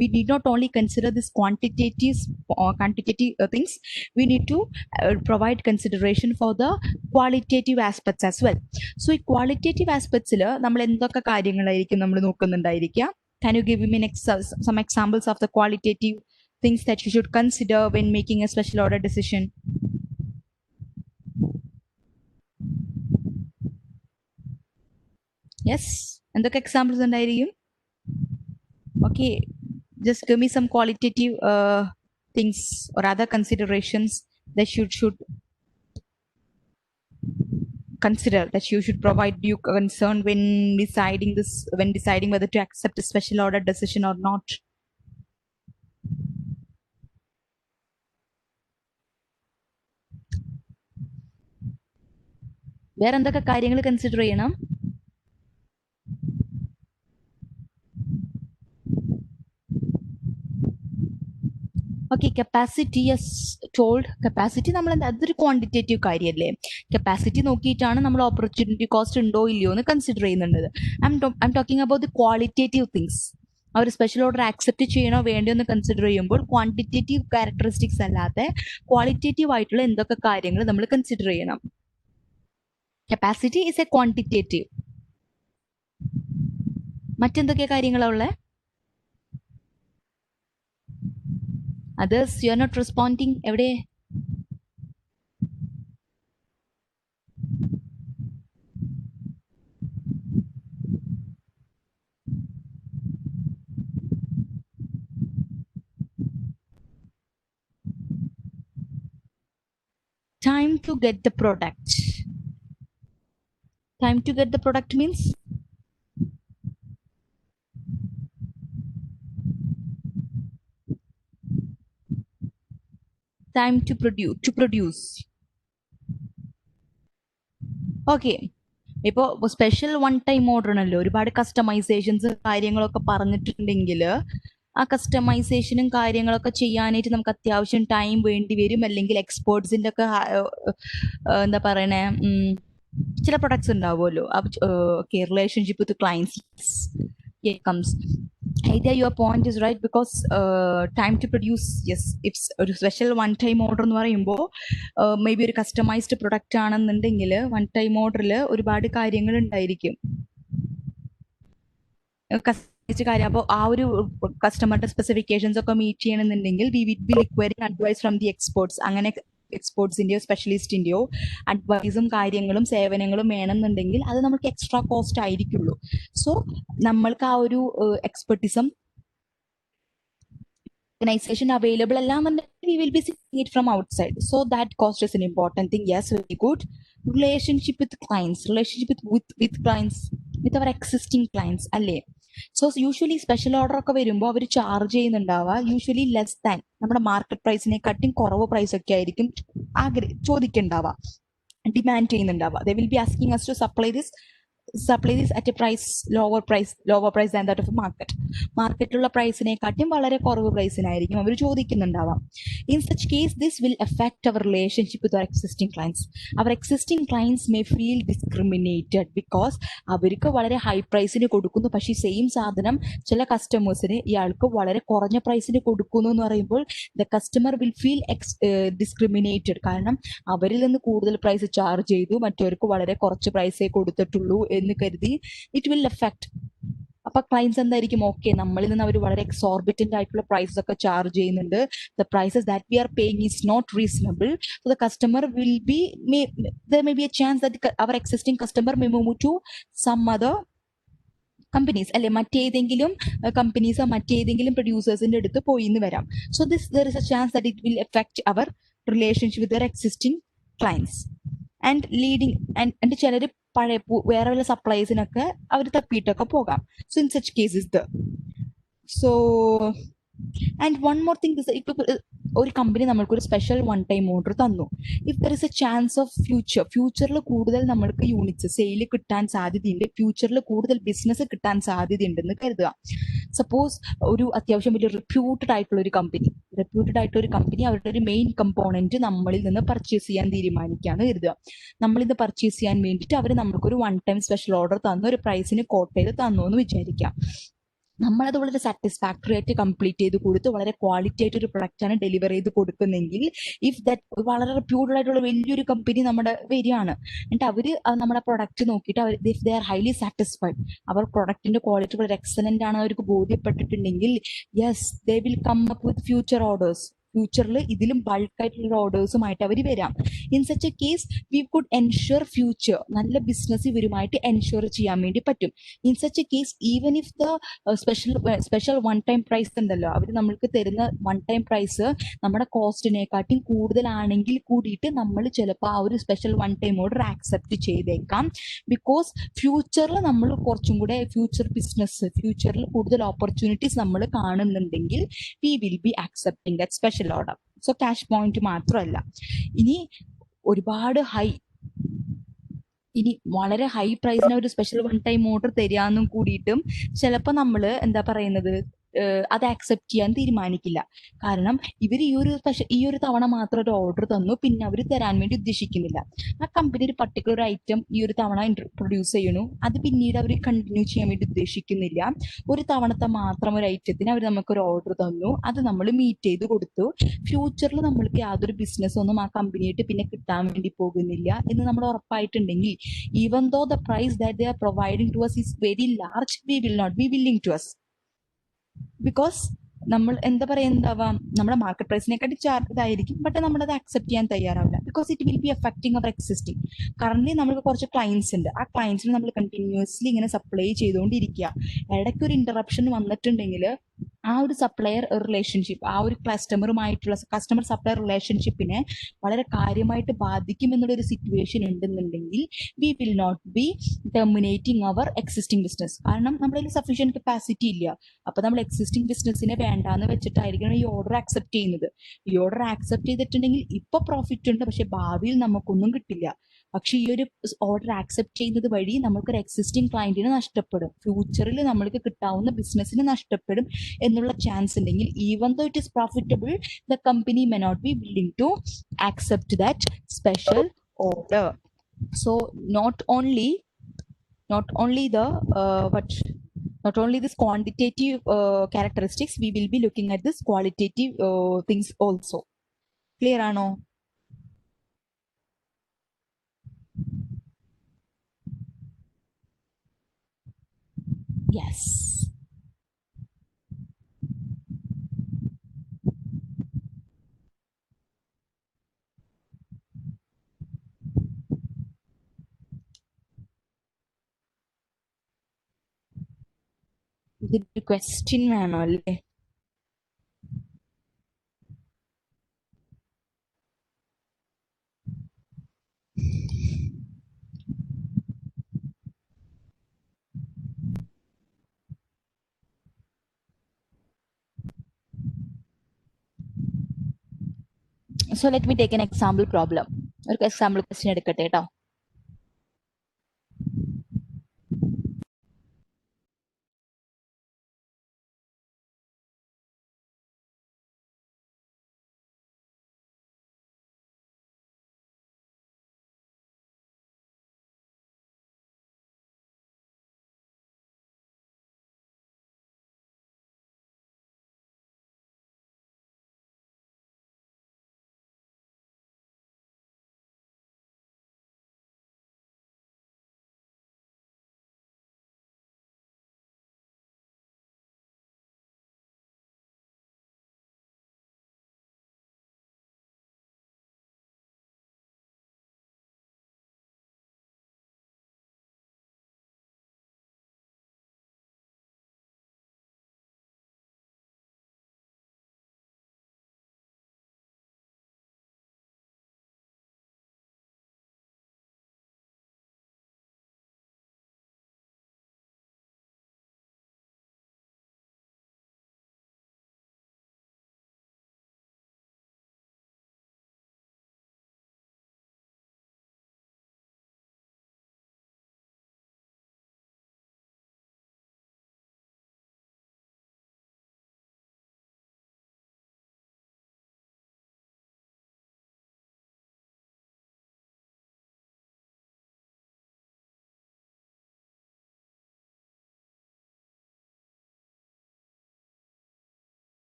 we need not only consider this quantitative things, we need to provide consideration for the qualitative aspects as well. So ഈ qualitative aspects നമ്മൾ എന്തൊക്കെ കാര്യങ്ങളായിരിക്കും നമ്മൾ നോക്കുന്നുണ്ടായിരിക്കുക? Can you give me some examples of the qualitative things that you should consider when making a special order decision? Yes, എന്തൊക്കെ examples ഉണ്ടായിരിക്കും? Okay, just give me some qualitative things or other considerations that you should consider, that you should provide you concern when deciding whether to accept a special order decision or not. വേറെ എന്തൊക്കെ കാര്യങ്ങൾ consider ചെയ്യണം? Okay, capacity yes told. Capacity നമ്മൾ അതൊരു quantitative കാര്യമല്ലേ. Capacity നോക്കിയിട്ടാണ് നമ്മൾ opportunity cost ഉണ്ടോ ഇല്ലയോ എന്ന് കൺസിഡർ ചെയ്യുന്നുണ്ട്. I'm talking about the qualitative things. അവർ സ്പെഷ്യൽ ഓർഡർ ആക്സെപ്റ്റ് ചെയ്യണോ വേണ്ടയോ എന്ന് കൺസിഡർ ചെയ്യുമ്പോൾ ക്വാണ്ടിറ്റേറ്റീവ് ക്യാരക്ടറിസ്റ്റിക്സ് അല്ലാതെ ക്വാളിറ്റേറ്റീവ് ആയിട്ടുള്ള എന്തൊക്കെ കാര്യങ്ങൾ നമ്മൾ കൺസിഡർ ചെയ്യണം? Capacity is a quantitative. മറ്റെന്തൊക്കെ കാര്യങ്ങളാണ് ഉള്ളത്? Others, you are not responding. എവിടെ? Time to get the product. Time to get the product means time to produce. Okay, ഇപ്പോൾ സ്പെഷ്യൽ വൺ ടൈം ഓർഡർ ആണല്ലോ, ഒരുപാട് കസ്റ്റമൈസേഷൻസ് കാര്യങ്ങളൊക്കെ പറഞ്ഞിട്ടുണ്ടെങ്കിൽ ആ കസ്റ്റമൈസേഷനും കാര്യങ്ങളൊക്കെ ചെയ്യാനായിട്ട് നമുക്ക് അത്യാവശ്യം ടൈം വേണ്ടി വരും. അല്ലെങ്കിൽ എക്സ്പേർട്സിൻ്റെ ഒക്കെ എന്താ പറയണേ, ചില പ്രൊഡക്ട്സ് ഉണ്ടാവുമല്ലോ. Okay, relationship with clients comes. Either your point is right, because time to produce, yes, if ഒരു സ്പെഷ്യൽ വൺ ടൈം ഓർഡർ എന്ന് പറയുമ്പോൾ മേ ബി ഒരു കസ്റ്റമൈസ്ഡ് പ്രൊഡക്റ്റ് ആണെന്നുണ്ടെങ്കിൽ വൺ ടൈം ഓർഡറിൽ ഒരുപാട് കാര്യങ്ങൾ ഉണ്ടായിരിക്കും. കാര്യം, അപ്പോൾ ആ ഒരു കസ്റ്റമറുടെ സ്പെസിഫിക്കേഷൻസ് ഒക്കെ മീറ്റ് ചെയ്യണമെന്നുണ്ടെങ്കിൽ we will be requiring advice from the experts. അങ്ങനെ എക്സ്പേർട്സിൻ്റെയോ സ്പെഷ്യലിസ്റ്റിൻ്റെയോ അഡ്വൈസും കാര്യങ്ങളും സേവനങ്ങളും വേണമെന്നുണ്ടെങ്കിൽ അത് നമുക്ക് എക്സ്ട്രാ കോസ്റ്റ് ആയിരിക്കുള്ളൂ. സോ നമ്മൾക്ക് ആ ഒരു എക്സ്പെർട്ടിസം organization available we will be seeing it from outside, so that cost is an important thing. Yes, very good. Relationship with clients, with clients, with our existing clients alle. So usually special order ഒക്കെ വരുമ്പോൾ അവർ charge ചെയ്യുന്നുണ്ടാവുക usually less than നമ്മുടെ market പ്രൈസിനെ കാട്ടിയും കുറവ് price ഒക്കെ ആയിരിക്കും ചോദിക്കുന്നുണ്ടാവുക, demand ചെയ്യുന്നുണ്ടാവുക. they will be asking us to supply this at a lower price than that of a market. മാർക്കറ്റിലുള്ള പ്രൈസിനെക്കാട്ടും വളരെ കുറവ് പ്രൈസിനായിരിക്കും അവർ ചോദിക്കുന്നുണ്ടാവാം. In such case, this will affect our relationship with our existing clients. Our existing clients may feel discriminated because അവർക്ക് വളരെ high പ്രൈസിന് കൊടുക്കുന്നു, പക്ഷേ same സാധനം ചില കസ്റ്റമേഴ്സിന് ഇയാൾക്ക് വളരെ കുറഞ്ഞ പ്രൈസിന് കൊടുക്കുന്നു എന്ന് പറയുമ്പോൾ the customer will feel discriminated. കാരണം അവരിൽ നിന്ന് കൂടുതൽ പ്രൈസ് ചാർജ് ചെയ്തു, മറ്റവർക്ക് വളരെ കുറച്ച് പ്രൈസേ കൊടുത്തിട്ടുള്ളൂ എന്ന് കരുതി ഇറ്റ് വിൽ എഫക്ട്. അപ്പൊ ക്ലയൻസ് എന്തായിരിക്കും, ഓക്കെ നമ്മളിൽ നിന്ന് അവർ വളരെ എക്സോർബിറ്റന്റ് ആയിട്ടുള്ള പ്രൈസസ് ഒക്കെ ചാർജ് ചെയ്യുന്നുണ്ട്, the prices that we are paying is not reasonable. So the customer will be there may be a chance that our existing customer may move to some other companies അല്ലെ, മറ്റേതെങ്കിലും കമ്പനീസോ മറ്റേതെങ്കിലും പ്രൊഡ്യൂസേഴ്സിന്റെ അടുത്ത് പോയി എന്ന് വരാം. So there is a chance that it will affect our relationship with their existing clients and leading and ചിലർ പഴയ വേറെ വല്ല സപ്ലൈസിനൊക്കെ അവർ തപ്പിയിട്ടൊക്കെ പോകാം. So in such cases so and one more thing, ഇപ്പൊ ഒരു കമ്പനി നമ്മൾക്കൊരു സ്പെഷ്യൽ വൺ ടൈം ഓർഡർ തന്നു. If there is a chance of ഫ്യൂച്ചറിൽ കൂടുതൽ നമ്മൾക്ക് യൂണിറ്റ്സ് സെയിൽ കിട്ടാൻ സാധ്യതയുണ്ട്, ഫ്യൂച്ചറിൽ കൂടുതൽ ബിസിനസ് കിട്ടാൻ സാധ്യതയുണ്ടെന്ന് കരുതുക. സപ്പോസ് ഒരു അത്യാവശ്യം വലിയ റെപ്യൂട്ടഡ് ആയിട്ടുള്ള ഒരു കമ്പനി അവരുടെ ഒരു മെയിൻ കമ്പോണന്റ് നമ്മളിൽ നിന്ന് പർച്ചേസ് ചെയ്യാൻ തീരുമാനിക്കുകയാണ് കരുതുക. നമ്മളിത് പർച്ചേസ് ചെയ്യാൻ വേണ്ടിയിട്ട് അവർ നമുക്കൊരു വൺ ടൈം സ്പെഷ്യൽ ഓർഡർ തന്നു, ഒരു പ്രൈസിന് കോട്ട് ചെയ്ത് തന്നു എന്ന് വിചാരിക്കാം. നമ്മളത് വളരെ സാറ്റിസ്ഫാക്ടറി ആയിട്ട് കംപ്ലീറ്റ് ചെയ്ത് കൊടുത്ത് വളരെ ക്വാളിറ്റി ആയിട്ട് ഒരു പ്രൊഡക്റ്റാണ് ഡെലിവർ ചെയ്ത് കൊടുക്കുന്നെങ്കിൽ, ഇഫ് ദാറ്റ് വളരെ റെപ്യൂട്ടഡ് ആയിട്ടുള്ള വലിയൊരു കമ്പനി നമ്മുടെ വരികയാണ്, എന്നിട്ട് അവർ നമ്മുടെ പ്രൊഡക്റ്റ് നോക്കിയിട്ട് if they are highly satisfied, അവർ പ്രൊഡക്റ്റിന്റെ ക്വാളിറ്റി വളരെ എക്സലന്റ് ആണ് അവർക്ക് ബോധ്യപ്പെട്ടിട്ടുണ്ടെങ്കിൽ, yes they will come up with future orders. ഫ്യൂച്ചറിൽ ഇതിലും ബൾക്കായിട്ടുള്ള ഓർഡേഴ്സുമായിട്ട് അവർ വരാം. In such a case we could ensure future, നല്ല ബിസിനസ് ഇവരുമായിട്ട് എൻഷുർ ചെയ്യാൻ വേണ്ടി പറ്റും. In such a case even if the special one time price ഉണ്ടല്ലോ, അവർ നമ്മൾക്ക് തരുന്ന വൺ ടൈം പ്രൈസ് നമ്മുടെ കോസ്റ്റിനെക്കാട്ടും കൂടുതലാണെങ്കിൽ കൂടിയിട്ട് നമ്മൾ ചിലപ്പോൾ ആ ഒരു special one time order accept ചെയ്തേക്കാം. ബിക്കോസ് ഫ്യൂച്ചറിൽ നമ്മൾ കുറച്ചും കൂടെ ഫ്യൂച്ചറിൽ കൂടുതൽ ഓപ്പർച്യൂണിറ്റീസ് നമ്മൾ കാണുന്നുണ്ടെങ്കിൽ V will be accepting that special order. So cash point മാത്രമല്ല, ഇനി ഒരുപാട് വളരെ ഹൈ പ്രൈസിന് ഒരു സ്പെഷ്യൽ വൺ ടൈം ഓർഡർ തരികയെന്നും കൂടിയിട്ടും ചിലപ്പോൾ നമ്മൾ എന്താ പറയുന്നത്, അത് ആക്സെപ്റ്റ് ചെയ്യാൻ തീരുമാനിക്കില്ല. കാരണം ഇവർ ഈ ഒരു തവണ മാത്രം ഒരു ഓർഡർ തന്നു, പിന്നെ അവർ തരാൻ വേണ്ടി ഉദ്ദേശിക്കുന്നില്ല. ആ കമ്പനി ഒരു പർട്ടിക്കുലർ ഐറ്റം ഈ ഒരു തവണ പ്രൊഡ്യൂസ് ചെയ്യണു, അത് പിന്നീട് അവർ കണ്ടിന്യൂ ചെയ്യാൻ വേണ്ടി ഉദ്ദേശിക്കുന്നില്ല. ഒരു തവണത്തെ മാത്രം ഒരു ഐറ്റത്തിന് അവർ നമുക്കൊരു ഓർഡർ തന്നു, അത് നമ്മൾ മീറ്റ് ചെയ്ത് കൊടുത്തു. ഫ്യൂച്ചറിൽ നമ്മൾക്ക് യാതൊരു ബിസിനസ് ഒന്നും ആ കമ്പനിയായിട്ട് പിന്നെ കിട്ടാൻ വേണ്ടി പോകുന്നില്ല എന്ന് നമ്മൾ ഉറപ്പായിട്ടുണ്ടെങ്കിൽ, even though the price that they are providing to us is very large, we will not be willing to us. Because നമ്മൾ എന്താ പറയുക, നമ്മുടെ മാർക്കറ്റ് പ്രൈസിനെക്കാട്ടി ഇതായിരിക്കും, ബട്ട് നമ്മളത് അക്സെപ്റ്റ് ചെയ്യാൻ തയ്യാറാവില്ല. Because it will be affecting our existing. Current നമുക്ക് കുറച്ച് ക്ലയൻസ് ഉണ്ട്, ആ ക്ലയൻസിന് നമ്മൾ കണ്ടിന്യൂസ്ലി ഇങ്ങനെ സപ്ലൈ ചെയ്തുകൊണ്ടിരിക്കുക. ഇടയ്ക്ക് ഒരു ഇന്ററപ്ഷൻ വന്നിട്ടുണ്ടെങ്കിൽ ആ ഒരു സപ്ലയർ റിലേഷൻഷിപ്പ്, ആ ഒരു കസ്റ്റമർ സപ്ലയർ റിലേഷൻഷിപ്പിനെ വളരെ കാര്യമായിട്ട് ബാധിക്കും എന്നുള്ള ഒരു സിറ്റുവേഷൻ ഉണ്ടെന്നുണ്ടെങ്കിൽ we will not be terminating our existing business. കാരണം നമ്മുടെ കയ്യിൽ സഫീഷ്യന്റ് കപ്പാസിറ്റി ഇല്ല. അപ്പൊ നമ്മൾ എക്സിസ്റ്റിംഗ് ബിസിനസ്സിനെ വേണ്ടാന്ന് വെച്ചിട്ടായിരിക്കണം ഈ ഓർഡർ ആക്സെപ്റ്റ് ചെയ്യുന്നത്. ഈ ഓർഡർ ആക്സെപ്റ്റ് ചെയ്തിട്ടുണ്ടെങ്കിൽ ഇപ്പൊ പ്രോഫിറ്റ് ഉണ്ട്, പക്ഷെ ഭാവിയിൽ നമുക്കൊന്നും കിട്ടില്ല. പക്ഷെ ഈ ഒരു ഓർഡർ ആക്സെപ്റ്റ് ചെയ്യുന്നത് വഴി നമുക്കൊരു എക്സിസ്റ്റിംഗ് ക്ലയന്റിന് നഷ്ടപ്പെടും, ഫ്യൂച്ചറിൽ നമ്മൾക്ക് കിട്ടാവുന്ന ബിസിനസ്സിന് നഷ്ടപ്പെടും എന്നുള്ള ചാൻസ് ഉണ്ടെങ്കിൽ, even though it is profitable, the company may not be willing to accept that special order. So not only this quantitative characteristics, we will be looking at this qualitative things also. Clear ano? Yes. ഇതൊരു question വേണോ അല്ലേ? So let me take an example problem. ഒരു example question എടുക്കട്ടെ കേട്ടോ.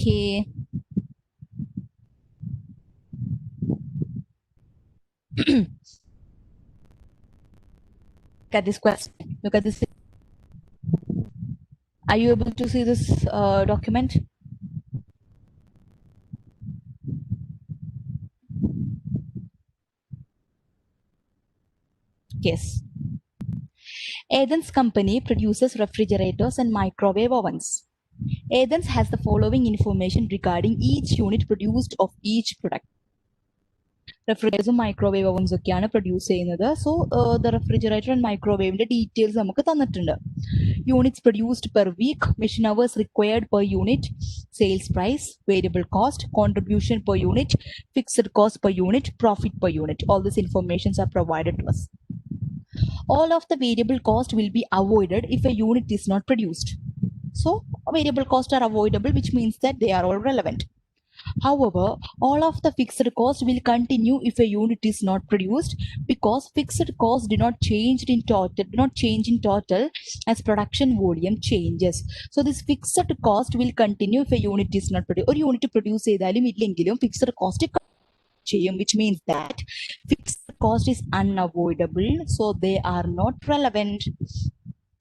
Okay. Look at this question. Look at this. Are you able to see this document? Yes. Athens company produces refrigerators and microwave ovens. Athens has the following information regarding each unit produced of each product. Refrigerators and microwave ovens ഒക്കെയാണ് produce ചെയ്യുന്നത്. So the refrigerator and microwave details നമുക്ക് തന്നിട്ടുണ്ട്. Units produced per week, machine hours required per unit, sales price, variable cost, contribution per unit, fixed cost per unit, profit per unit. All these informations are provided to us. All of the variable cost will be avoided if a unit is not produced. So variable costs are avoidable, which means that they are all relevant. However, all of the fixed costs will continue if a unit is not produced, because fixed costs do not change in total as production volume changes. So this fixed cost will continue if a unit is not produced. Or unit produce ചെയ്താലും ഇല്ലെങ്കിലും fixed cost ചെയ്യും, which means that fixed cost is unavoidable, so they are not relevant.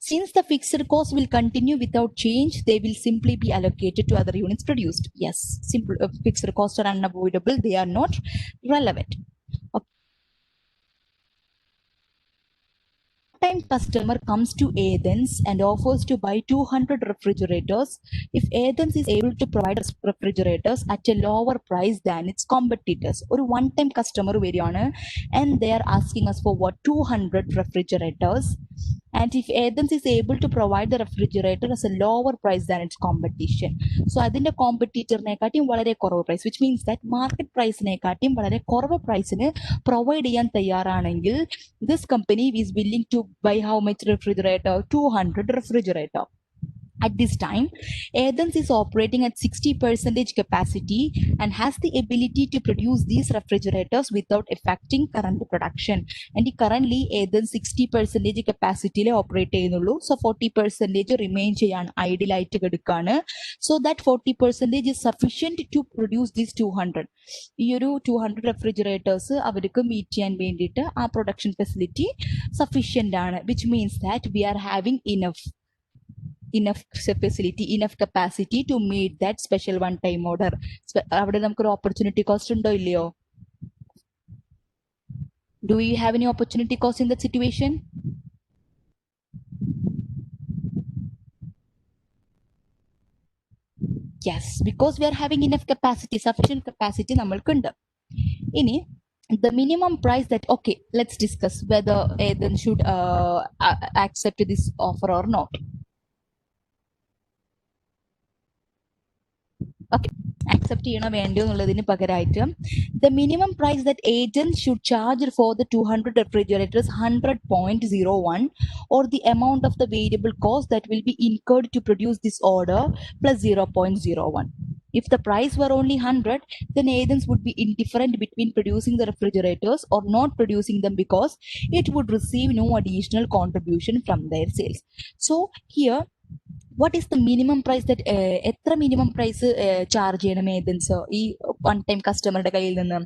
Since the fixed cost will continue without change, they will simply be allocated to other units produced. Yes, simple fixed costs are unavoidable. They are not relevant. Time customer comes to Athens and offers to buy 200 refrigerators. If Athens is able to provide refrigerators at a lower price than its competitors, or one-time customer variyana, and they are asking us for what 200 refrigerators. And if Athens is able to provide the refrigerator as a lower price than its competition, so അതിന്റെ കോമ്പറ്റീറ്ററിനെക്കാട്ടിയും വളരെ കുറവ് price, which means that market പ്രൈസിനെക്കാട്ടിയും വളരെ കുറവ് പ്രൈസിന് provide ചെയ്യാൻ തയ്യാറാണെങ്കിൽ this company is willing to buy how much refrigerator? 200 refrigerator. At this time, Athens is operating at 60% capacity and has the ability to produce these refrigerators without affecting current production. And currently, Athens 60% capacity operate ചെയ്യുന്നുള്ളൂ. So 40% remain ചെയ്യാൻ idle ആയിട്ട് കിടക്കാണ്. So that 40% is sufficient to produce these 200. ഈ ഒരു 200 refrigerators അവർക്ക് meet ചെയ്യാൻ വേണ്ടിയിട്ട് ആ production facility sufficient ആണ്, which means that we are having enough facility, enough capacity to meet that special one time order. അവിടെ നമുക്കൊരു opportunity cost ഉണ്ടോ ഇല്ലയോ? Do we have any opportunity cost in that situation? Yes, because we are having enough capacity, sufficient capacity നമ്മൾക്കുണ്ട്. ഇനി the minimum price that, okay, let's discuss whether Athens should accept this offer or not. Okay, accept ചെയ്യണോ വേണ്ടയോ എന്നുള്ളതിന് പകരമായിട്ട് the minimum price that Athens should charge for the 200 refrigerators 100.01, or the amount of the variable cost that will be incurred to produce this order plus 0.01. If the price were only 100, then Athens would be indifferent between producing the refrigerators or not producing them, because it would receive no additional contribution from their sales. So here, what is the minimum price that എത്ര minimum price charge ചെയ്യണം Athens ഈ one time customer കയ്യിൽ നിന്ന്?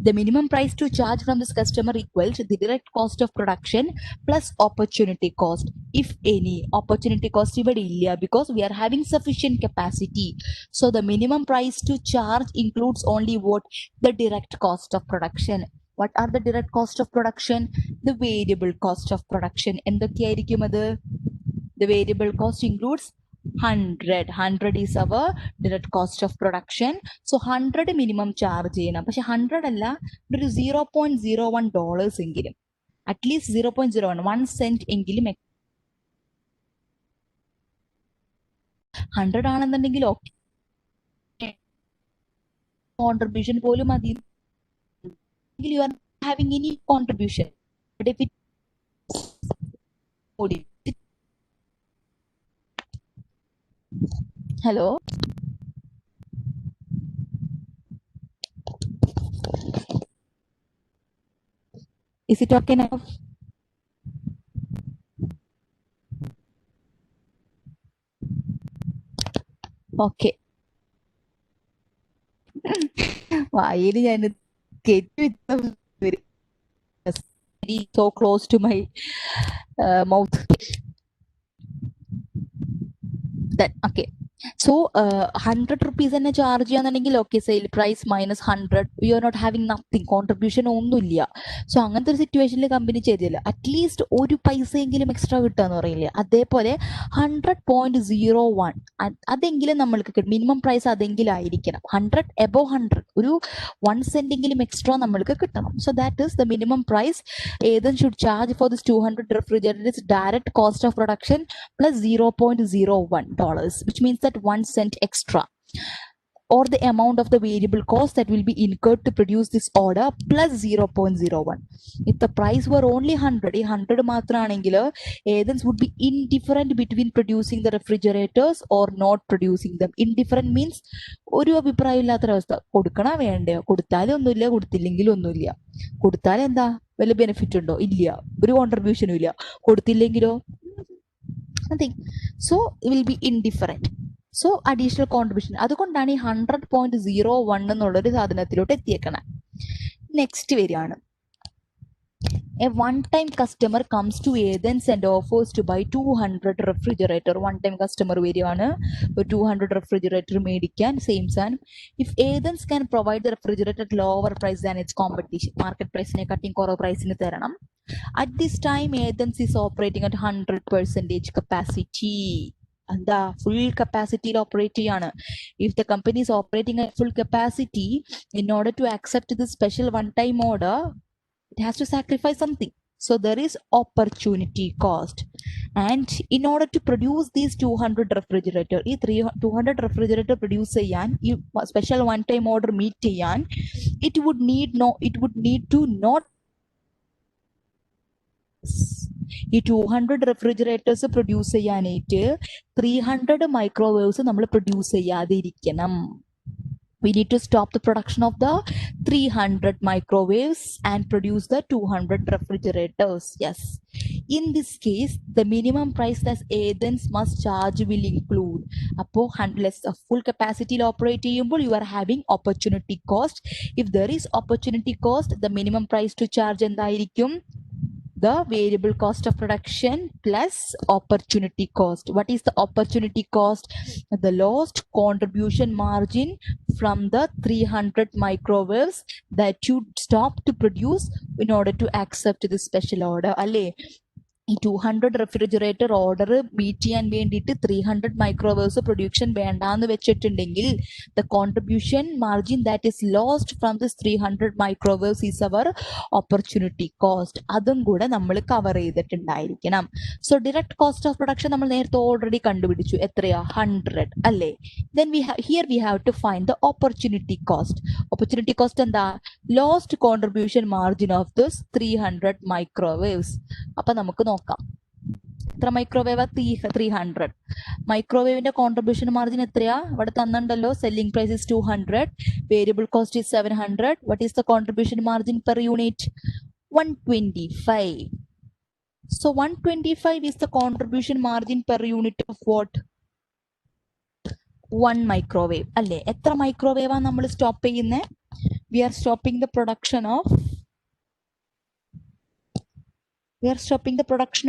The minimum price to charge from this customer equals the direct cost of production plus opportunity cost, if any. Opportunity cost ഇവിടെ ഇല്ല, because we are having sufficient capacity. So the minimum price to charge includes only what? The direct cost of production. What are the direct cost of production? The variable cost of production. എന്തൊക്കെയായിരിക്കും അത്? The variable cost includes 100 is our direct cost of production. So 100 minimum charge ചെയ്യണം. പക്ഷെ 100 അല്ല, ഒരു $0.01 എങ്കിലും, at least 0.01 1 cent എങ്കിലും 100 ആണെന്നുണ്ടെങ്കിൽ okay, contribution പോലും മതി. You are having any contribution, but if it hello, is it okay now? Okay. വായിൽ ഞാൻ കയറ്റി so close to my mouth. That okay. So 100 rupees തന്നെ ചാർജ് ചെയ്യാന്നുണ്ടെങ്കിൽ okay, sale price minus 100, you are not having nothing, contribution ഒന്നുമില്ല. So അങ്ങനത്തെ ഒരു സിറ്റുവേഷനിൽ company ചെയ്തില്ല, അറ്റ്ലീസ്റ്റ് ഒരു പൈസയെങ്കിലും എക്സ്ട്രാ കിട്ടുക എന്ന് പറയില്ലേ, അതേപോലെ 100.01 അതെങ്കിലും നമ്മൾക്ക് കിട്ടും. മിനിമം പ്രൈസ് അതെങ്കിലും ആയിരിക്കണം. 100 എബോവ് 100, ഒരു 1 സെന്റെങ്കിലും എക്സ്ട്രാ നമ്മൾക്ക് കിട്ടണം. So that is the minimum price Athens should charge for this 200 refrigerators direct cost of production plus $0.01, which means that 1 cent extra, or the amount of the variable cost that will be incurred to produce this order plus 0.01. If the price were only 100 മാത്രമാണെങ്കിൽ Athens would be indifferent between producing the refrigerators or not producing them. Indifferent means ഒരു അഭിപ്രായം ഇല്ലാത്തൊരവസ്ഥ, കൊടുക്കണ വേണ്ടയോ, കൊടുത്താലും ഒന്നുമില്ല, കൊടുത്തില്ലെങ്കിലും ഒന്നുമില്ല. കൊടുത്താൽ എന്താ വല്ല ബെനിഫിറ്റ് ഉണ്ടോ, ഇല്ല, ഒരു കോൺട്രിബ്യൂഷനും ഇല്ല. കൊടുത്തില്ലെങ്കിലോ nothing. So it will be indifferent. So additional contribution, അതുകൊണ്ടാണ് ഈ 100.01 എന്നുള്ളൊരു സാധനത്തിലോട്ട് എത്തിയേക്കണം. നെക്സ്റ്റ് വരികയാണ്, a one-time customer comes to Athens and offers to buy 200 refrigerator. One-time customer വരികയാണ്, ഒരു 200 refrigerator മേടിക്കാൻ, സെയിം സാധനം. If Athens can provide the refrigerator at lower price than its competition, market പ്രൈസിനെക്കാട്ടിയും കുറവ് പ്രൈസിന് തരണം. At this time Athens is operating at 100% capacity. എന്താ, full കപ്പാസിറ്റിയിൽ operate ചെയ്യാണ്. If the company is operating at full capacity, in order to accept the special one-time order, it has to sacrifice something. So there is opportunity cost, and in order to produce these 200 refrigerator, ഈ 200 refrigerator produce ചെയ്യാൻ, ഈ special one time order meet ചെയ്യാൻ, it would need to not ഈ 200 refrigerators produce ചെയ്യാനായിട്ട് 300 microwaves നമ്മൾ produce ചെയ്യാതെ ഇരിക്കണം. We need to stop the production of the 300 microwaves and produce the 200 refrigerators. Yes. In this case, the minimum price that Athens must charge will include, appo less a full capacity operate ചെയ്യുമ്പോൾ you are having opportunity cost. If there is opportunity cost, the minimum price to charge എന്തായിരിക്കും? The variable cost of production plus opportunity cost. What is the opportunity cost? The lost contribution margin from the 300 microwaves that you stop to produce in order to accept the special order. Alle ഈ 200 refrigerator order meet ചെയ്യാൻ വേണ്ടിയിട്ട് 300 microwaves production വേണ്ടാന്ന് വെച്ചിട്ടുണ്ടെങ്കിൽ, the contribution margin that is lost from this 300 microwaves is our opportunity cost. അതും കൂടെ നമ്മൾ cover ചെയ്തിട്ടുണ്ടായിരിക്കണം. So direct cost of production നമ്മൾ നേരത്തെ ഓൾറെഡി കണ്ടുപിടിച്ചു, എത്രയാ? 100 അല്ലേ? Then here we have to find the opportunity cost. Opportunity cost എന്താ? Lost contribution margin of this 300 microwaves. അപ്പൊ നമുക്ക് നോക്കാം, എത്ര മൈക്രോവേവ്? 300. മൈക്രോവേവിന്റെ കോൺട്രിബ്യൂഷൻ മാർജിൻ എത്രയാ? ഇവിടെ തന്നിട്ടുണ്ടല്ലോ, selling price is 200, variable cost is 700. What is the contribution margin per unit? 125. So 125 is the contribution margin per unit of what? 1 microwave അല്ലേ? എത്ര microwave ആണ് നമ്മൾ സ്റ്റോപ്പ് ചെയ്യുന്നത്? We are stopping the production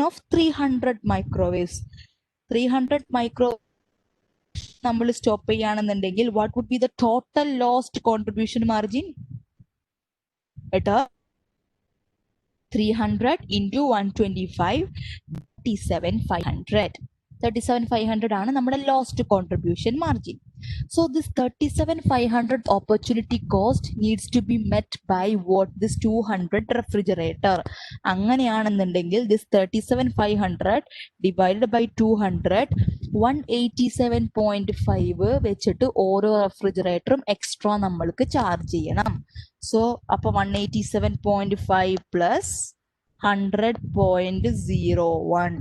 of 300 microwaves. 300 micro നമ്മൾ stop ചെയ്യുകയാണെന്നുണ്ടെങ്കിൽ what would be the total lost contribution margin? 300 into 125, 37,500. 37,500 ആണ് നമ്മുടെ lost contribution margin. So this 37,500 opportunity cost needs to be met by what? This 200 refrigerator. അങ്ങനെയാണെന്നുണ്ടെങ്കിൽ this 37,500 divided by 200, 187.5 വെച്ചിട്ട് ഓരോ റെഫ്രിജറേറ്ററും extra നമ്മൾക്ക് charge ചെയ്യണം. So അപ്പൊ 187.5 plus 100.01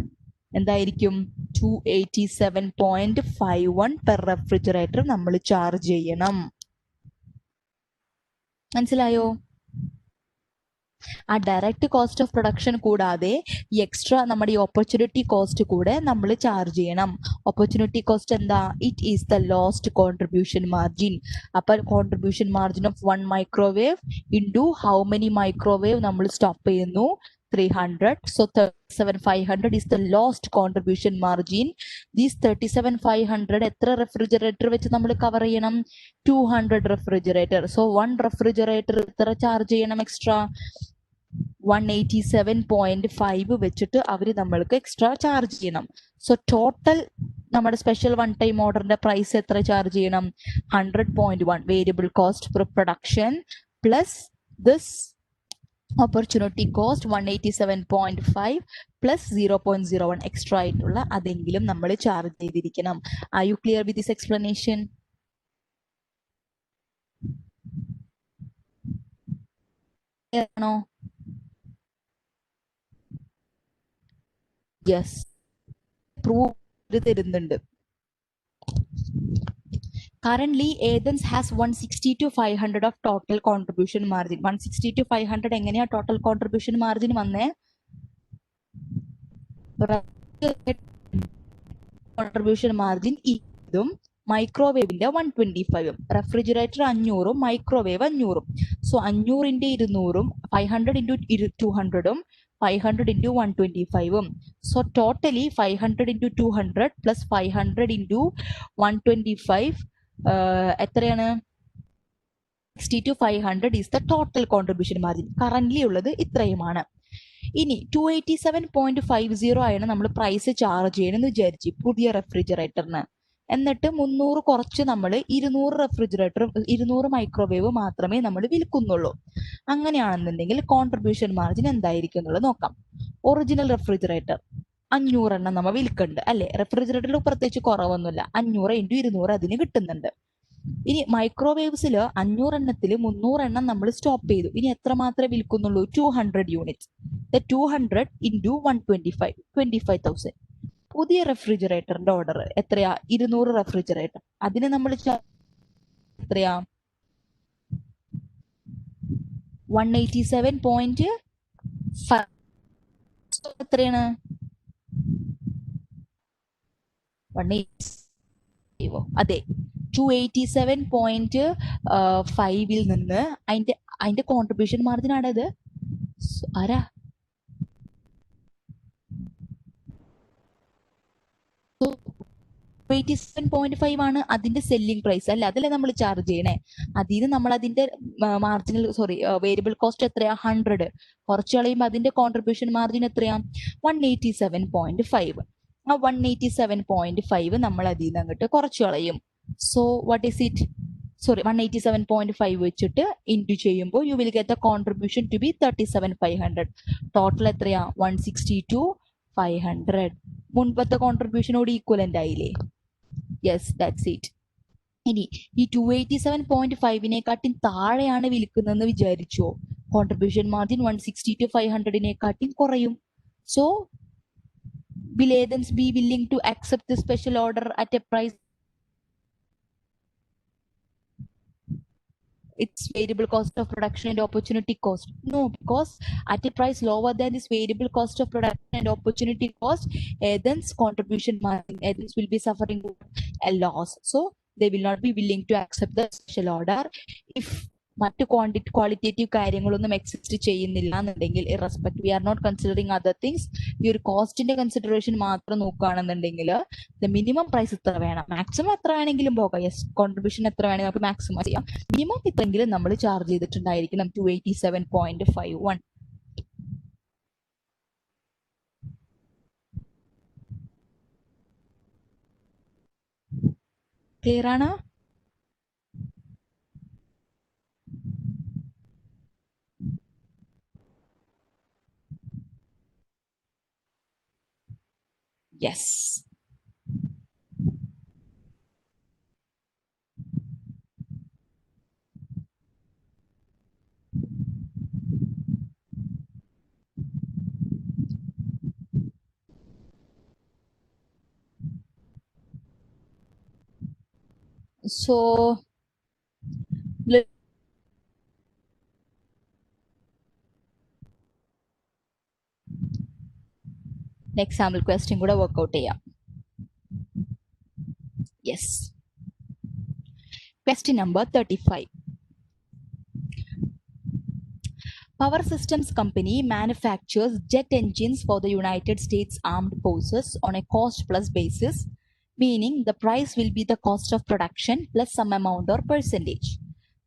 എന്തായിരിക്കും? 287.51 per refrigerator നമ്മൾ ചാർജ് ചെയ്യണം. മനസ്സിലായോ? ആ ഡയറക്റ്റ് കോസ്റ്റ് ഓഫ് പ്രൊഡക്ഷൻ കൂടാതെ ഈ എക്സ്ട്രാ നമ്മുടെ ഈ ഓപ്പർച്യൂണിറ്റി കോസ്റ്റ് കൂടെ നമ്മൾ ചാർജ് ചെയ്യണം. ഓപ്പർച്യൂണിറ്റി കോസ്റ്റ് എന്താ? It is the lost contribution margin. അപ്പോൾ contribution margin of 1 microwave into how many microwave നമ്മൾ സ്റ്റോപ്പ് ചെയ്യുന്നു? 300. So 37,500 is the lost contribution margin. These 37,500 എത്ര റെഫ്രിജറേറ്റർ വെച്ച് നമ്മൾ കവർ ചെയ്യണം? 200 റെഫ്രിജറേറ്റർ. സോ 1 റെഫ്രിജറേറ്റർ എത്ര ചാർജ് ചെയ്യണം എക്സ്ട്രാ? 187.5 വെച്ചിട്ട് അവർ നമ്മൾക്ക് എക്സ്ട്രാ ചാർജ് ചെയ്യണം. സോ ടോട്ടൽ നമ്മുടെ സ്പെഷ്യൽ വൺ ടൈം ഓർഡറിന്റെ പ്രൈസ് എത്ര ചാർജ് ചെയ്യണം? 100.1 variable cost per production plus this opportunity cost 187.5 plus 0.01 extra ആയിട്ടുള്ള അതെങ്കിലും നമ്മൾ ചാർജ് ചെയ്തിരിക്കണം. Are you clear with this explanation? ആണോ? യെസ്, പ്രൂവ് തരുന്നുണ്ട്. Currently, Athens has 160 to 500 of total contribution margin. 160 to 500 എങ്ങനെയാ total contribution margin വന്നേ? Contribution margin ഇതും മൈക്രോവേവിന്റെ 125, refrigerator 500, microwave 500. So 500 × 200, 500 × 200, 500 × 125. So totally 500 × 200 plus 500 × 125 എത്രയാണ്? 60 to 500 is the total contribution margin. Currently ഉള്ളത് ഇത്രയുമാണ്. ഇനി 287.50 ആണ് നമ്മൾ പ്രൈസ് ചാർജ് ചെയ്യണമെന്ന് വിചാരിച്ചു പുതിയ റെഫ്രിജറേറ്ററിന്. എന്നിട്ട് 300 കുറച്ച് നമ്മൾ 200 മൈക്രോവേവ് മാത്രമേ നമ്മൾ വിൽക്കുന്നുള്ളൂ. അങ്ങനെയാണെന്നുണ്ടെങ്കിൽ കോൺട്രിബ്യൂഷൻ മാർജിൻ എന്തായിരിക്കും എന്നുള്ളത് നോക്കാം. ഒറിജിനൽ റെഫ്രിജറേറ്റർ 500 എണ്ണം നമ്മൾ വിൽക്കുന്നുണ്ട് അല്ലെ? റെഫ്രിജറേറ്ററിൽ പ്രത്യേകിച്ച് കുറവൊന്നുമില്ല. 500 × 200 അതിന് കിട്ടുന്നുണ്ട്. ഇനി മൈക്രോവേവ്സിൽ 500 എണ്ണത്തിൽ 300 എണ്ണം നമ്മൾ സ്റ്റോപ്പ് ചെയ്തു. ഇനി എത്ര മാത്രമേ വിൽക്കുന്നുള്ളൂ? 200 യൂണിറ്റ്സ്. 200 × 125, 25,000. പുതിയ റെഫ്രിജറേറ്ററിന്റെ ഓർഡർ എത്രയാ? 200 റെഫ്രിജറേറ്റർ. അതിന് നമ്മൾ എത്രയാ? 187.5. എത്രയാണ്? 180. അതെ, 287.5 നിന്ന് അതിന്റെ കോൺട്രിബ്യൂഷൻ മാർജിൻ ആണത്. ആരാ? 87.5 ആണ് അതിന്റെ സെല്ലിംഗ് പ്രൈസ് അല്ലെ? അതല്ലേ നമ്മൾ ചാർജ് ചെയ്യണേ. അതിന് നമ്മൾ അതിന്റെ മാർജിനൽ വേരിയബിൾ കോസ്റ്റ് എത്രയാ? 100. കുറച്ച് കളയുമ്പോൾ അതിന്റെ കോൺട്രിബ്യൂഷൻ മാർജിൻ എത്രയാ? 187.5. ആ 187.5 നമ്മൾ അതിൽ നിന്ന് അങ്ങോട്ട് കുറച്ച് കളയും. So what is it? 187.5 വെച്ചിട്ട് ഇൻറ്റു ചെയ്യുമ്പോൾ you will get the contribution to be 37,500. Total എത്രയാ? 160 to 500. മുൻപത്തെ കോൺട്രിബ്യൂഷനോട് ഈക്വലന്റ് ആയില്ലേ? Yes, that's it. ഇനി ഈ 287.5-നെക്കാട്ടും താഴെയാണ് വിൽക്കുന്നതെന്ന് വിചാരിച്ചോ, കോൺട്രിബ്യൂഷൻ മാർജിൻ 160 to 500-നെക്കാട്ടും കുറയും. So will Athens be willing to accept the special order at a price? Its variable cost of production and opportunity cost? No, because at a price lower than this variable cost of production and opportunity cost, Athens contribution margin, Athens will be suffering a loss. So they will not be willing to accept the special order if മറ്റ് qualitative കാര്യങ്ങളൊന്നും exist ചെയ്യുന്നില്ല എന്നുണ്ടെങ്കിൽ. Irrespective we are not considering other things. ഈ ഒരു കോസ്റ്റിന്റെ consideration മാത്രം നോക്കുകയാണെന്നുണ്ടെങ്കിൽ minimum price ഇത്ര വേണം, മാക്സിമം എത്ര വേണമെങ്കിലും പോകാം. യെസ്, കോൺട്രിബ്യൂഷൻ എത്ര വേണമെങ്കിൽ നമുക്ക് മാക്സിമം ചെയ്യാം. മിനിമം ഇത്രയെങ്കിലും നമ്മൾ ചാർജ് ചെയ്തിട്ടുണ്ടായിരിക്കണം. 287.51. ക്ലിയർ ആണ്? യെസ്. So എക്സാമ്പിൾ ക്വസ്റ്റ്യൻ കൂടെ വർക്ക്ഔട്ട് ചെയ്യാം. Yes. Question number 35. Power Systems Company manufactures jet engines for the United States Armed Forces on a cost plus basis, meaning the price will be the cost of production plus some amount or percentage.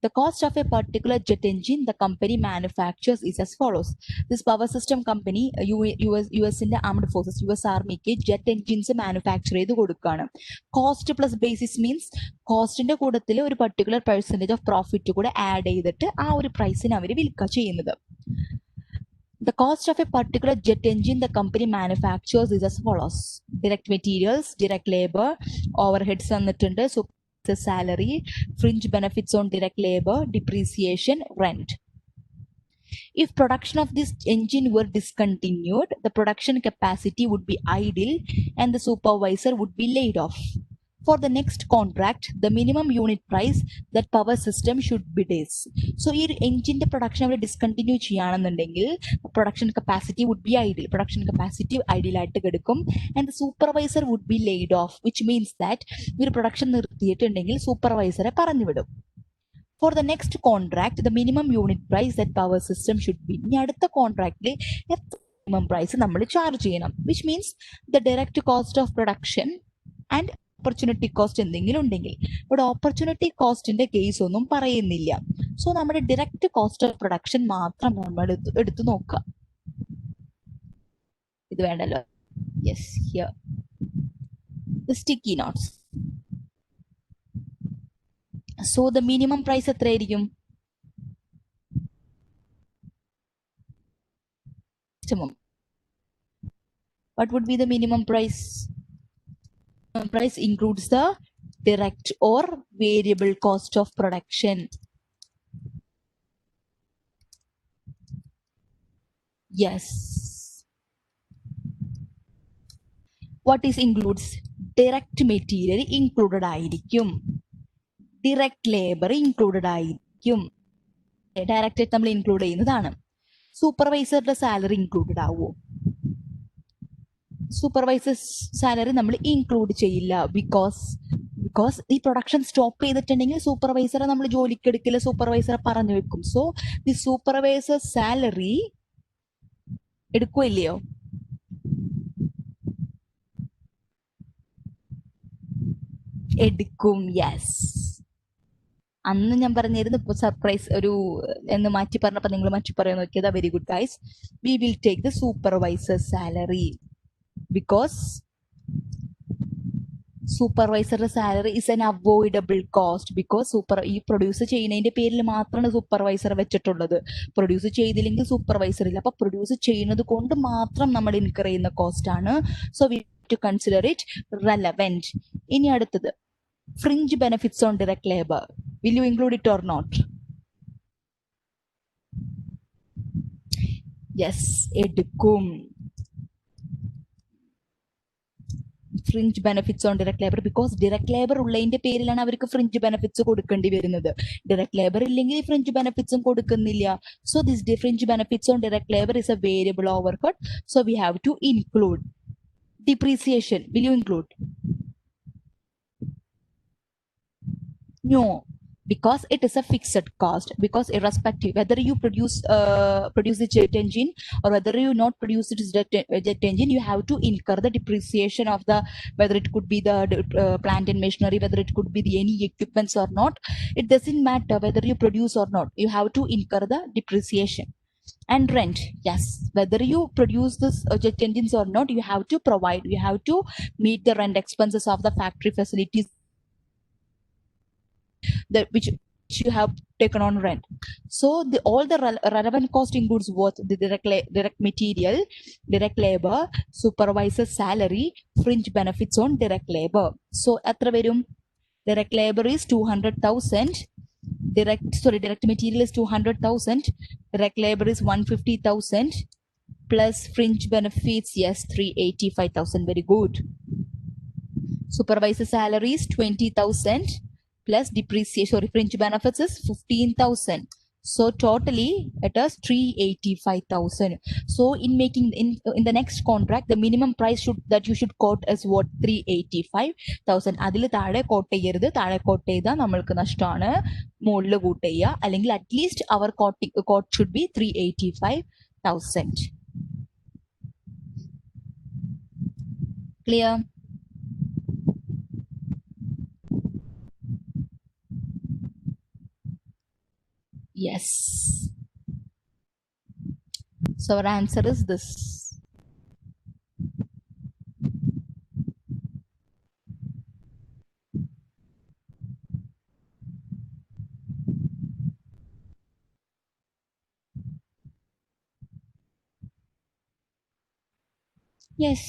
The cost of a particular jet engine the company manufactures is as follows. This power system company US in the armed forces, US army ke jet engines manufacture ചെയ്ത് കൊടുക്കുകയാണ്. Cost plus basis means കോസ്റ്റിന്റെ കൂട്ടത്തിൽ ഒരു particular percentage of profit കൂടെ add ചെയ്തിട്ട് ആ ഒരു പ്രൈസിന് അവർ വിൽക്കുക ചെയ്യുന്നത്. The cost of a particular jet engine the company manufactures is as follows. Direct materials, direct labor, overheads തന്നിട്ടുണ്ട്, salary, fringe benefits on direct labor, depreciation, rent. If production of this engine were discontinued, the production capacity would be idle and the supervisor would be laid off. For the next contract, the minimum unit price that power system should bid is. So, ഈ എഞ്ചിന്റെ production അവർ discontinue ചെയ്യുകയാണെന്നുണ്ടെങ്കിൽ production capacity would be idle, production capacity ഐഡിയലായിട്ട് കിടക്കും. And the supervisor would be laid off, which means that ഇവർ production നിർത്തിയിട്ടുണ്ടെങ്കിൽ സൂപ്പർവൈസറെ പറഞ്ഞു വിടും. For the next contract, the minimum unit price that power system should be. ഇനി അടുത്ത കോൺട്രാക്റ്റിൽ എത്ര മിനിമം പ്രൈസ് നമ്മൾ ചാർജ് ചെയ്യണം, which means the direct cost of production and opportunity cost എന്തെങ്കിലും ഉണ്ടെങ്കിൽ. ഇവിടെ ഓപ്പർച്യൂണിറ്റി കോസ്റ്റിന്റെ കേസ് ഒന്നും പറയുന്നില്ല. സോ നമ്മുടെ ഡയറക്റ്റ് കോസ്റ്റ് ഓഫ് പ്രൊഡക്ഷൻ മാത്രം നമ്മൾ എടുത്തു നോക്കുക. ഇത് വേണ്ടല്ലോ. Yes, here the sticky notes. So the minimum price എത്രയായിരിക്കും? What would be the minimum price? Minimum price includes the direct or variable cost of production. Yes. What is includes? Direct material included ആയിരിക്കും, direct labour included ആയിരിക്കും. Direct ആയിട്ട് നമ്മൾ include ചെയ്യുന്നതാണ്. സൂപ്പർവൈസറുടെ salary included ആവുമോ? Supervisor salary നമ്മൾ include ചെയ്യില്ല. Because ഈ പ്രൊഡക്ഷൻ സ്റ്റോപ്പ് ചെയ്തിട്ടുണ്ടെങ്കിൽ സൂപ്പർവൈസറെ നമ്മൾ ജോലിക്ക് എടുക്കില്ല, സൂപ്പർവൈസറെ പറഞ്ഞു വെക്കും. സോ ദി സൂപ്പർവൈസർ സാലറി എടുക്കുമല്ലയോ? എടുക്കും. യെസ്. അന്ന് ഞാൻ പറഞ്ഞിരുന്നു, ഇപ്പോൾ സർപ്രൈസ് ഒരു എന്ന് മാറ്റി പറഞ്ഞപ്പോൾ നിങ്ങൾ മാറ്റി പറയാൻ നോക്കിയത്. Very good guys. We will take the supervisor salary because സൂപ്പർവൈസറുടെ salary is an avoidable cost. Because ഈ പ്രൊഡ്യൂസ് ചെയ്യുന്നതിന്റെ പേരിൽ മാത്രമാണ് സൂപ്പർവൈസർ വെച്ചിട്ടുള്ളത്. പ്രൊഡ്യൂസ് ചെയ്തില്ലെങ്കിൽ സൂപ്പർവൈസർ ഇല്ല. അപ്പൊ പ്രൊഡ്യൂസ് ചെയ്യുന്നത് കൊണ്ട് മാത്രം നമ്മൾ ഇൻകർ ചെയ്യുന്ന കോസ്റ്റ് ആണ്. So we to consider it relevant. ഇനി അടുത്തത് fringe benefits on direct labor. Will you include it or not? Yes, എടുക്കും. Fringe benefits on direct labour because direct labour ഉള്ളതിന്റെ പേരിലാണ് അവർക്ക് ഫ്രിഞ്ച് ബെനിഫിറ്റ്സ് കൊടുക്കേണ്ടി വരുന്നത്. ഡയറക്ട് ലേബർ ഇല്ലെങ്കിൽ ഫ്രിഞ്ച് ബെനിഫിറ്റ്സും കൊടുക്കുന്നില്ല. So this fringe benefits on direct labour is a variable overhead. So we have to include. Depreciation will you include? No, because it is a fixed cost. Because irrespective whether you produce the jet engine or whether you not produce this jet engine, you have to incur the depreciation of the, whether it could be the plant and machinery, whether it could be the any equipments or not. It doesn't matter whether you produce or not, you have to incur the depreciation. And rent, yes, whether you produce this jet engines or not, you have to provide, you have to meet the rent expenses of the factory facilities that which you have taken on rent. So all the relevant cost includes what? The direct material, direct labor, supervisor salary, fringe benefits on direct labor. So etra varum? Direct labor is 200,000, direct material is 200,000, direct labor is 150,000 plus fringe benefits, yes, 385,000. Very good. Supervisor salary is 20,000 plus depreciation, fringe benefits is 15,000 So totally it is 385,000. So in making in the next contract, the minimum price that you should quote is what? 385,000. അതിൽ താഴെ coat ചെയ്യരുത്. താഴെ coat ചെയ്താൽ നമ്മൾക്ക് നഷ്ടമാണ്. മുകളിൽ quote ചെയ്യുക. അല്ലെങ്കിൽ at least our quote should be 385,000. Clear? Yes. So our answer is this. Yes.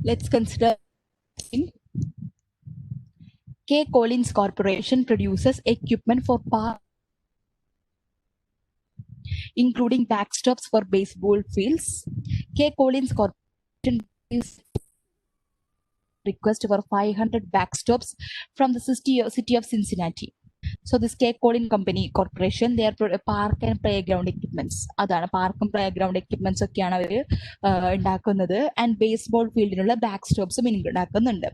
Let's consider K. Collins Corporation produces equipment for power, including backstops for baseball fields. K. Collins Corporation request for 500 backstops from the city of Cincinnati. So this K. Collins Company Corporation, they are park and playground equipments. അതാണ് പാർക്കും playground equipments ഒക്കെയാണ് അവർ ഉണ്ടാക്കുന്നത്. And baseball ഫീൽഡിനുള്ള back സ്റ്റോപ്സും ഉണ്ടാക്കുന്നുണ്ട്.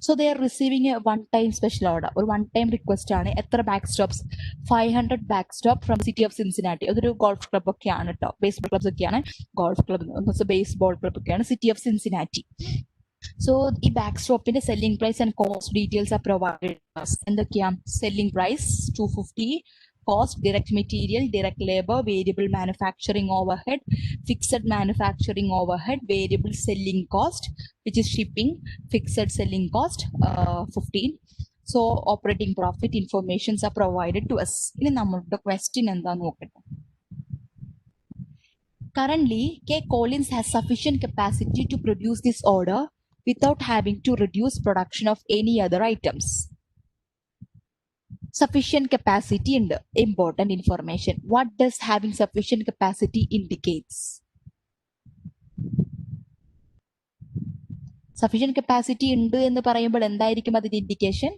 So they R receiving A one time special order, ഒരു one time request ആണ്. എത്ര back stops? 500 back stop from city of Cincinnati. അതൊരു golf club ഒക്കെയാണ് കേട്ടോ. ബേസ്ബോൾ ക്ലബ്സ് ഒക്കെയാണ്. ഗോൾഫ് ക്ലബ്, ബേസ്ബോൾ ക്ലബ് ഒക്കെയാണ് city of Cincinnati. So the backstop in the selling price and cost details are provided us. And the selling price 250, cost direct material, direct labor, variable manufacturing overhead, fixed manufacturing overhead, variable selling cost, which is shipping, fixed selling cost 15. So operating profit informations are provided to us. In the question and the currently K. Collins has sufficient capacity to produce this order without having to reduce production of any other items. Sufficient capacity and important information. What does having sufficient capacity indicates? Sufficient capacity ഉണ്ട് എന്ന് പറയുമ്പോൾ എന്തായിരിക്കും അതിന്റെ indication?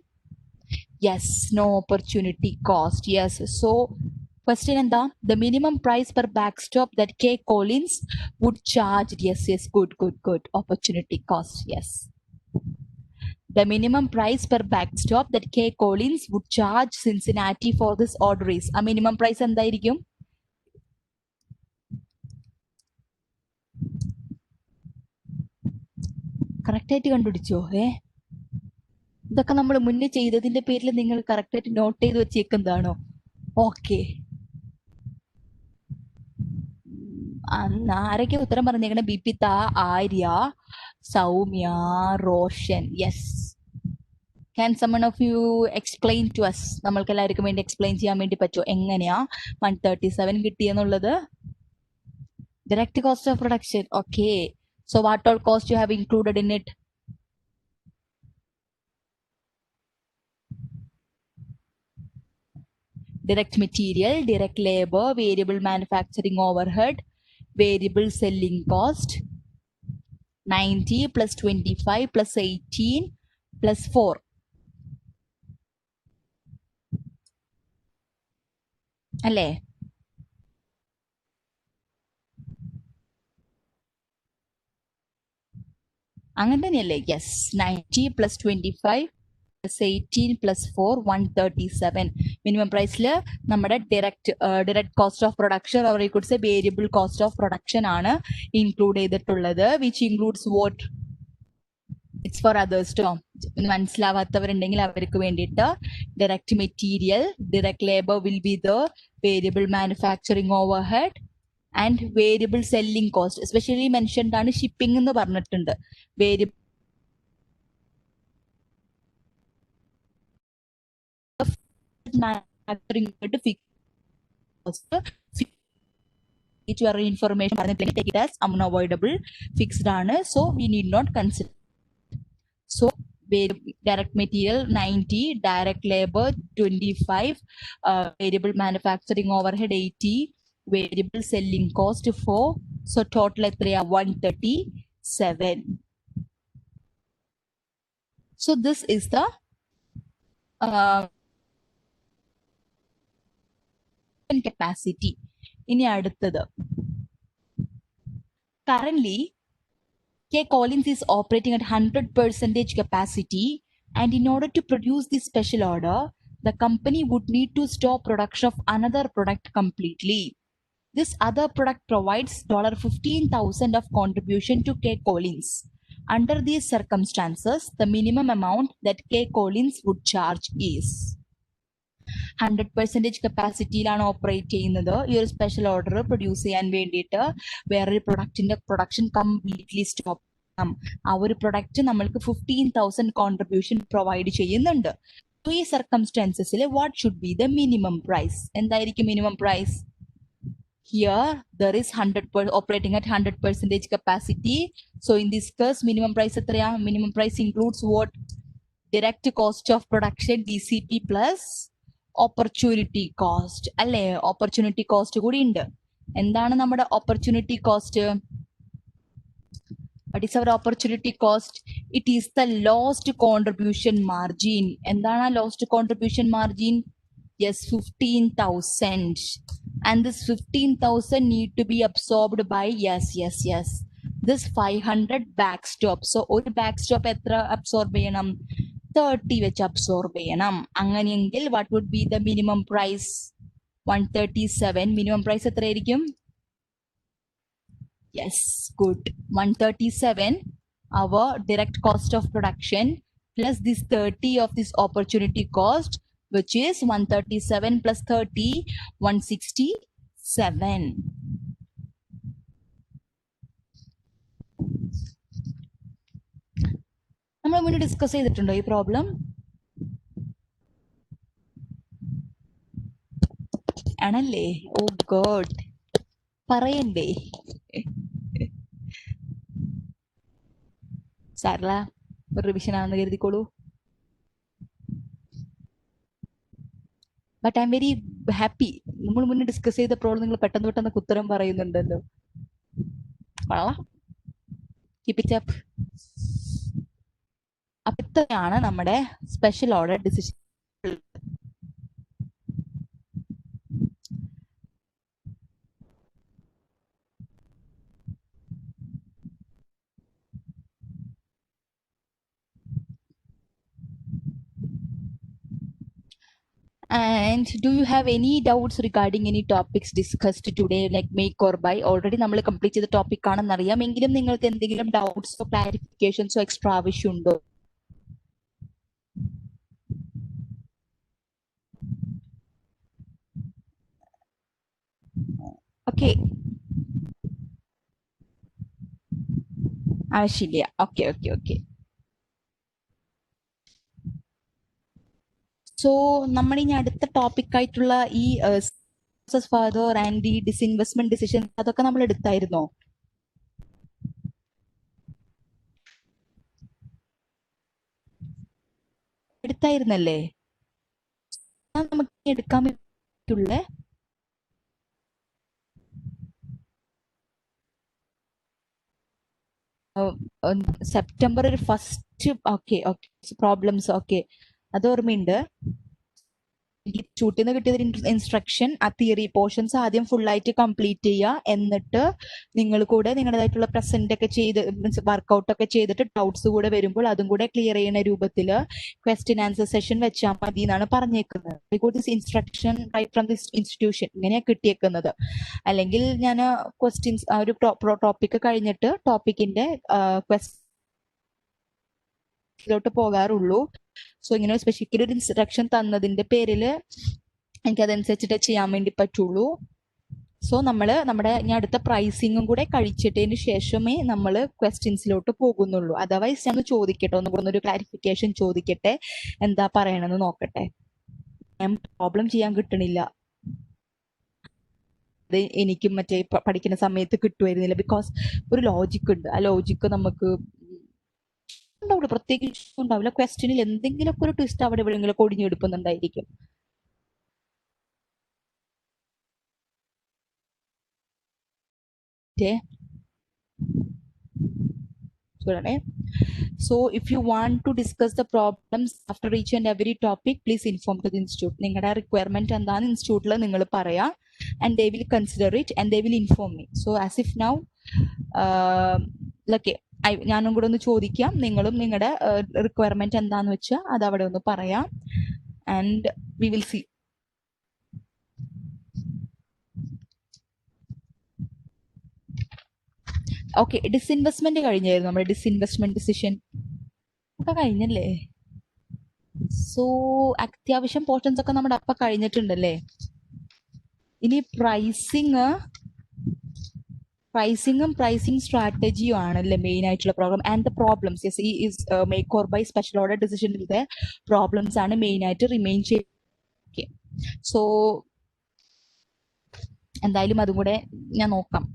Yes, no opportunity cost. Yes. So question എന്താ? The minimum price per backstop that K. Collins would charge. Yes, good. Opportunity cost. Yes. The minimum price per backstop that K. Collins would charge Cincinnati for this order is. A minimum price എന്തായിരിക്കും? Correct ആയിട്ട് കണ്ടുപിടിച്ചോ? ഇതൊക്കെ നമ്മൾ മുന്നേ ചെയ്തതിന്റെ പേരിൽ നിങ്ങൾ correct ആയിട്ട് not ചെയ്ത് വെച്ചേക്കുന്നതാണോ? ഓക്കെ. ആരൊക്കെ ഉത്തരം പറഞ്ഞേക്കണേ? Bipitha, Arya, Soumya, Roshan. Yes. Can someone of you explain to us? നമ്മൾക്ക് എല്ലാവർക്കും വേണ്ടി എക്സ്പ്ലെയിൻ ചെയ്യാൻ വേണ്ടി പറ്റുമോ എങ്ങനെയാ 137 കിട്ടിയെന്നുള്ളത്? Direct cost of production. Okay. So what all cost you have included in it? Direct material, direct labor, variable manufacturing overhead, variable selling cost, 90 plus 25 plus 18 plus 4. അല്ലേ? അങ്ങനെ തന്നെയല്ലേ? Yes. 90 plus 25 plus 18 plus 4 137. Minimum പ്രൈസിൽ നമ്മുടെ direct cost of production, or could say variable cost of production ആണ് include ചെയ്തിട്ടുള്ളത്. Which includes what? It's for others too. മനസ്സിലാവാത്തവരുണ്ടെങ്കിൽ അവർക്ക് വേണ്ടിയിട്ട് direct material, direct labour will be the variable manufacturing overhead and variable selling cost. Especially mentioned ആണ് shipping എന്ന് പറഞ്ഞിട്ടുണ്ട്. Variable manufacturing fixed information take it as unavoidable, fixed ആണ്. So we need not consider. So direct material 90, direct labor 25, variable manufacturing overhead 80, variable selling cost 4. So total എത്രയാ 137. So this is the capacity. ഇനി അടുത്തത്, currently K Collins is operating at 100% capacity, and in order to produce this special order, the company would need to stop production of another product completely. This other product provides $15,000 of contribution to K Collins. Under these circumstances, the minimum amount that K Collins would charge is 100% കപ്പാസിറ്റിയിലാണ് operate ചെയ്യുന്നത്. ഈ ഒരു special order produce ചെയ്യാൻ വേണ്ടിയിട്ട് വേറൊരു പ്രൊഡക്റ്റിന്റെ production completely stop ചെയ്യണം. ആ ഒരു product നമ്മൾക്ക് 15,000 കോൺട്രിബ്യൂഷൻ പ്രൊവൈഡ് ചെയ്യുന്നുണ്ട്. ഈ സർക്കംസ്റ്റാൻസസിൽ what should be the minimum price? എന്തായിരിക്കും minimum price? Here there is 100% operating at 100% capacity. So in this case, minimum price എത്രയാ? Minimum price includes what? Direct cost of production DCP plus opportunity cost. അല്ലേ? Opportunity cost കൂടി ഉണ്ട്. എന്താണ് നമ്മുടെ opportunity cost? What is our opportunity cost? It is the lost contribution margin. എന്താണ് lost contribution margin? Yes, 15,000. And this 15,000 need to be absorbed by, yes, this 500 backstop. So ഒരു backstop എത്ര absorb ചെയ്യണം? 30 വെച്ച് absorb ചെയ്യണം. അങ്ങനെയെങ്കിൽ what would be the minimum price? 137. Minimum price എത്രയായിരിക്കും? Yes, good. 137, our direct cost of production plus this 30 of this opportunity cost, which is 137 plus 30, 167. നമ്മൾ മുന്നേ discuss ചെയ്തിട്ടുണ്ടോ ഈ പ്രോബ്ലം? ആണല്ലേ? ഓ ഗോഡ്, പറയണ്ടേ? സാരല്ല, ഒരു റിവിഷൻ ആണെന്ന് കരുതിക്കോളൂ. But I am very happy. നമ്മൾ മുന്നേ ഡിസ്കസ് ചെയ്ത പ്രോബ്ലം നിങ്ങൾ പെട്ടെന്ന് പെട്ടെന്ന് ഉത്തരം പറയുന്നുണ്ടല്ലോ. കൊള്ളാം. Keep it up. അപ്പൊ ഇത്രയാണ് നമ്മുടെ special order decision. And do you have any doubts regarding any topics discussed today, like make or buy? Already നമ്മൾ കംപ്ലീറ്റ് ചെയ്ത ടോപ്പിക് ആണെന്ന് അറിയാം. എങ്കിലും നിങ്ങൾക്ക് എന്തെങ്കിലും ഡൗട്ട്സോ ക്ലാരിഫിക്കേഷൻസോ എക്സ്ട്രാ ആവശ്യമുണ്ടോ? ഓക്കെ, ആവശ്യമില്ല. Okay okay okay. സോ നമ്മൾ ഇനി അടുത്ത ടോപ്പിക് ആയിട്ടുള്ള ഈ ഫാദർ ആൻഡ് ഈ ഡിസ്ഇൻവെസ്റ്റ്മെന്റ് ഡിസിഷൻ അതൊക്കെ നമ്മൾ എടുത്തായിരുന്നോ? എടുത്തായിരുന്നല്ലേ? നമുക്ക് എടുക്കാൻ പറ്റുള്ള സെപ്റ്റംബർ ഒരു first. Okay okay, problems. Okay, അത് ഓർമ്മയുണ്ട്. ഷൂട്ടിൽ നിന്ന് കിട്ടിയ ഇൻസ്ട്രക്ഷൻ, ആ തിയറി പോർഷൻസ് ആദ്യം ഫുൾ ആയിട്ട് കംപ്ലീറ്റ് ചെയ്യുക. എന്നിട്ട് നിങ്ങൾ കൂടെ നിങ്ങളുടേതായിട്ടുള്ള പ്രസന്റ് ഒക്കെ ചെയ്ത് മീൻസ് വർക്ക്ഔട്ട് ഒക്കെ ചെയ്തിട്ട് ഡൗട്ട്സ് കൂടെ വരുമ്പോൾ അതും കൂടെ ക്ലിയർ ചെയ്യുന്ന രൂപത്തിൽ ക്വസ്റ്റ്യൻ ആൻസർ സെഷൻ വെച്ചാൽ മതി എന്നാണ് പറഞ്ഞേക്കുന്നത്. This instruction right from this institution ഇങ്ങനെയാണ് കിട്ടിയേക്കുന്നത്. അല്ലെങ്കിൽ ഞാൻ ക്വസ്റ്റ്യൻസ് ഒരു ടോപ്പിക് കഴിഞ്ഞിട്ട് ടോപ്പിക്കിന്റെ ക്വസ്റ്റ്യനിലോട്ട് പോകാറുള്ളൂ. സോ ഇങ്ങനെ സ്പെസിഫിക്കലി ഒരു ഇൻസ്ട്രക്ഷൻ തന്നതിന്റെ പേരിൽ എനിക്ക് അതനുസരിച്ചിട്ട് ചെയ്യാൻ വേണ്ടി പറ്റുള്ളൂ. സോ നമ്മുടെ ഇനി അടുത്ത പ്രൈസിങ്ങും കൂടെ കഴിച്ചിട്ടതിന് ശേഷമേ നമ്മൾ ക്വസ്റ്റ്യൻസിലോട്ട് പോകുന്നുള്ളൂ. അതർവൈസ് ഞാൻ ചോദിക്കട്ടെ, ഒന്നുകൂടെ ക്ലാരിഫിക്കേഷൻ ചോദിക്കട്ടെ, എന്താ പറയണമെന്ന് നോക്കട്ടെ. ഞാൻ പ്രോബ്ലം ചെയ്യാൻ കിട്ടണില്ല. അത് എനിക്കും മറ്റേ പഠിക്കുന്ന സമയത്ത് കിട്ടുമായിരുന്നില്ല. ബിക്കോസ് ഒരു ലോജിക് ഉണ്ട്, ആ ലോജിക്ക് നമുക്ക് ഉണ്ടാവില്ല, പ്രത്യേകിച്ച് ഉണ്ടാവില്ല. ക്വസ്റ്റ്യനിൽ എന്തെങ്കിലുമൊക്കെ ഒരു ട്വിസ്റ്റ് അവിടെ എവിടെയെങ്കിലും ഒടിഞ്ഞെടുക്കുന്നുണ്ടായിരിക്കും. చూడండి. So if you want to discuss the problems after each and every topic, please inform to the institute. നിങ്ങളുടെ റിക്വയർമെന്റ് എന്താണ് ഇൻസ്റ്റിറ്റ്യൂട്ടിൽ നിങ്ങൾ പറയാ, and they will consider it and they will inform me. So as if now okay, ഞാനും കൂടെ ഒന്ന് ചോദിക്കാം, നിങ്ങളും നിങ്ങളുടെ റിക്വയർമെന്റ് എന്താന്ന് വെച്ചാൽ അത് അവിടെ ഒന്ന് പറയാം, and we will see. ഓക്കെ, ഡിസ്ഇൻവെസ്റ്റ്മെന്റ് കഴിഞ്ഞായിരുന്നു, നമ്മുടെ ഡിസ്ഇൻവെസ്റ്റ്മെന്റ് ഡിസിഷൻ ഒക്കെ കഴിഞ്ഞല്ലേ? സോ അത്യാവശ്യം പോർഷൻസ് ഒക്കെ നമ്മുടെ അപ്പൊ കഴിഞ്ഞിട്ടുണ്ടല്ലേ. ഇനി പ്രൈസിങ്ങും പ്രൈസിങ് സ്ട്രാറ്റജിയും ആണല്ലേ മെയിൻ ആയിട്ടുള്ള problem. And the problems, yes, ഈ is make or buy special order ഡിസിഷനിലെ പ്രോബ്ലംസ് ആണ് മെയിൻ ആയിട്ട് റിമെയിൻ ചെയ്യുക. സോ എന്തായാലും അതും കൂടെ ഞാൻ നോക്കാം.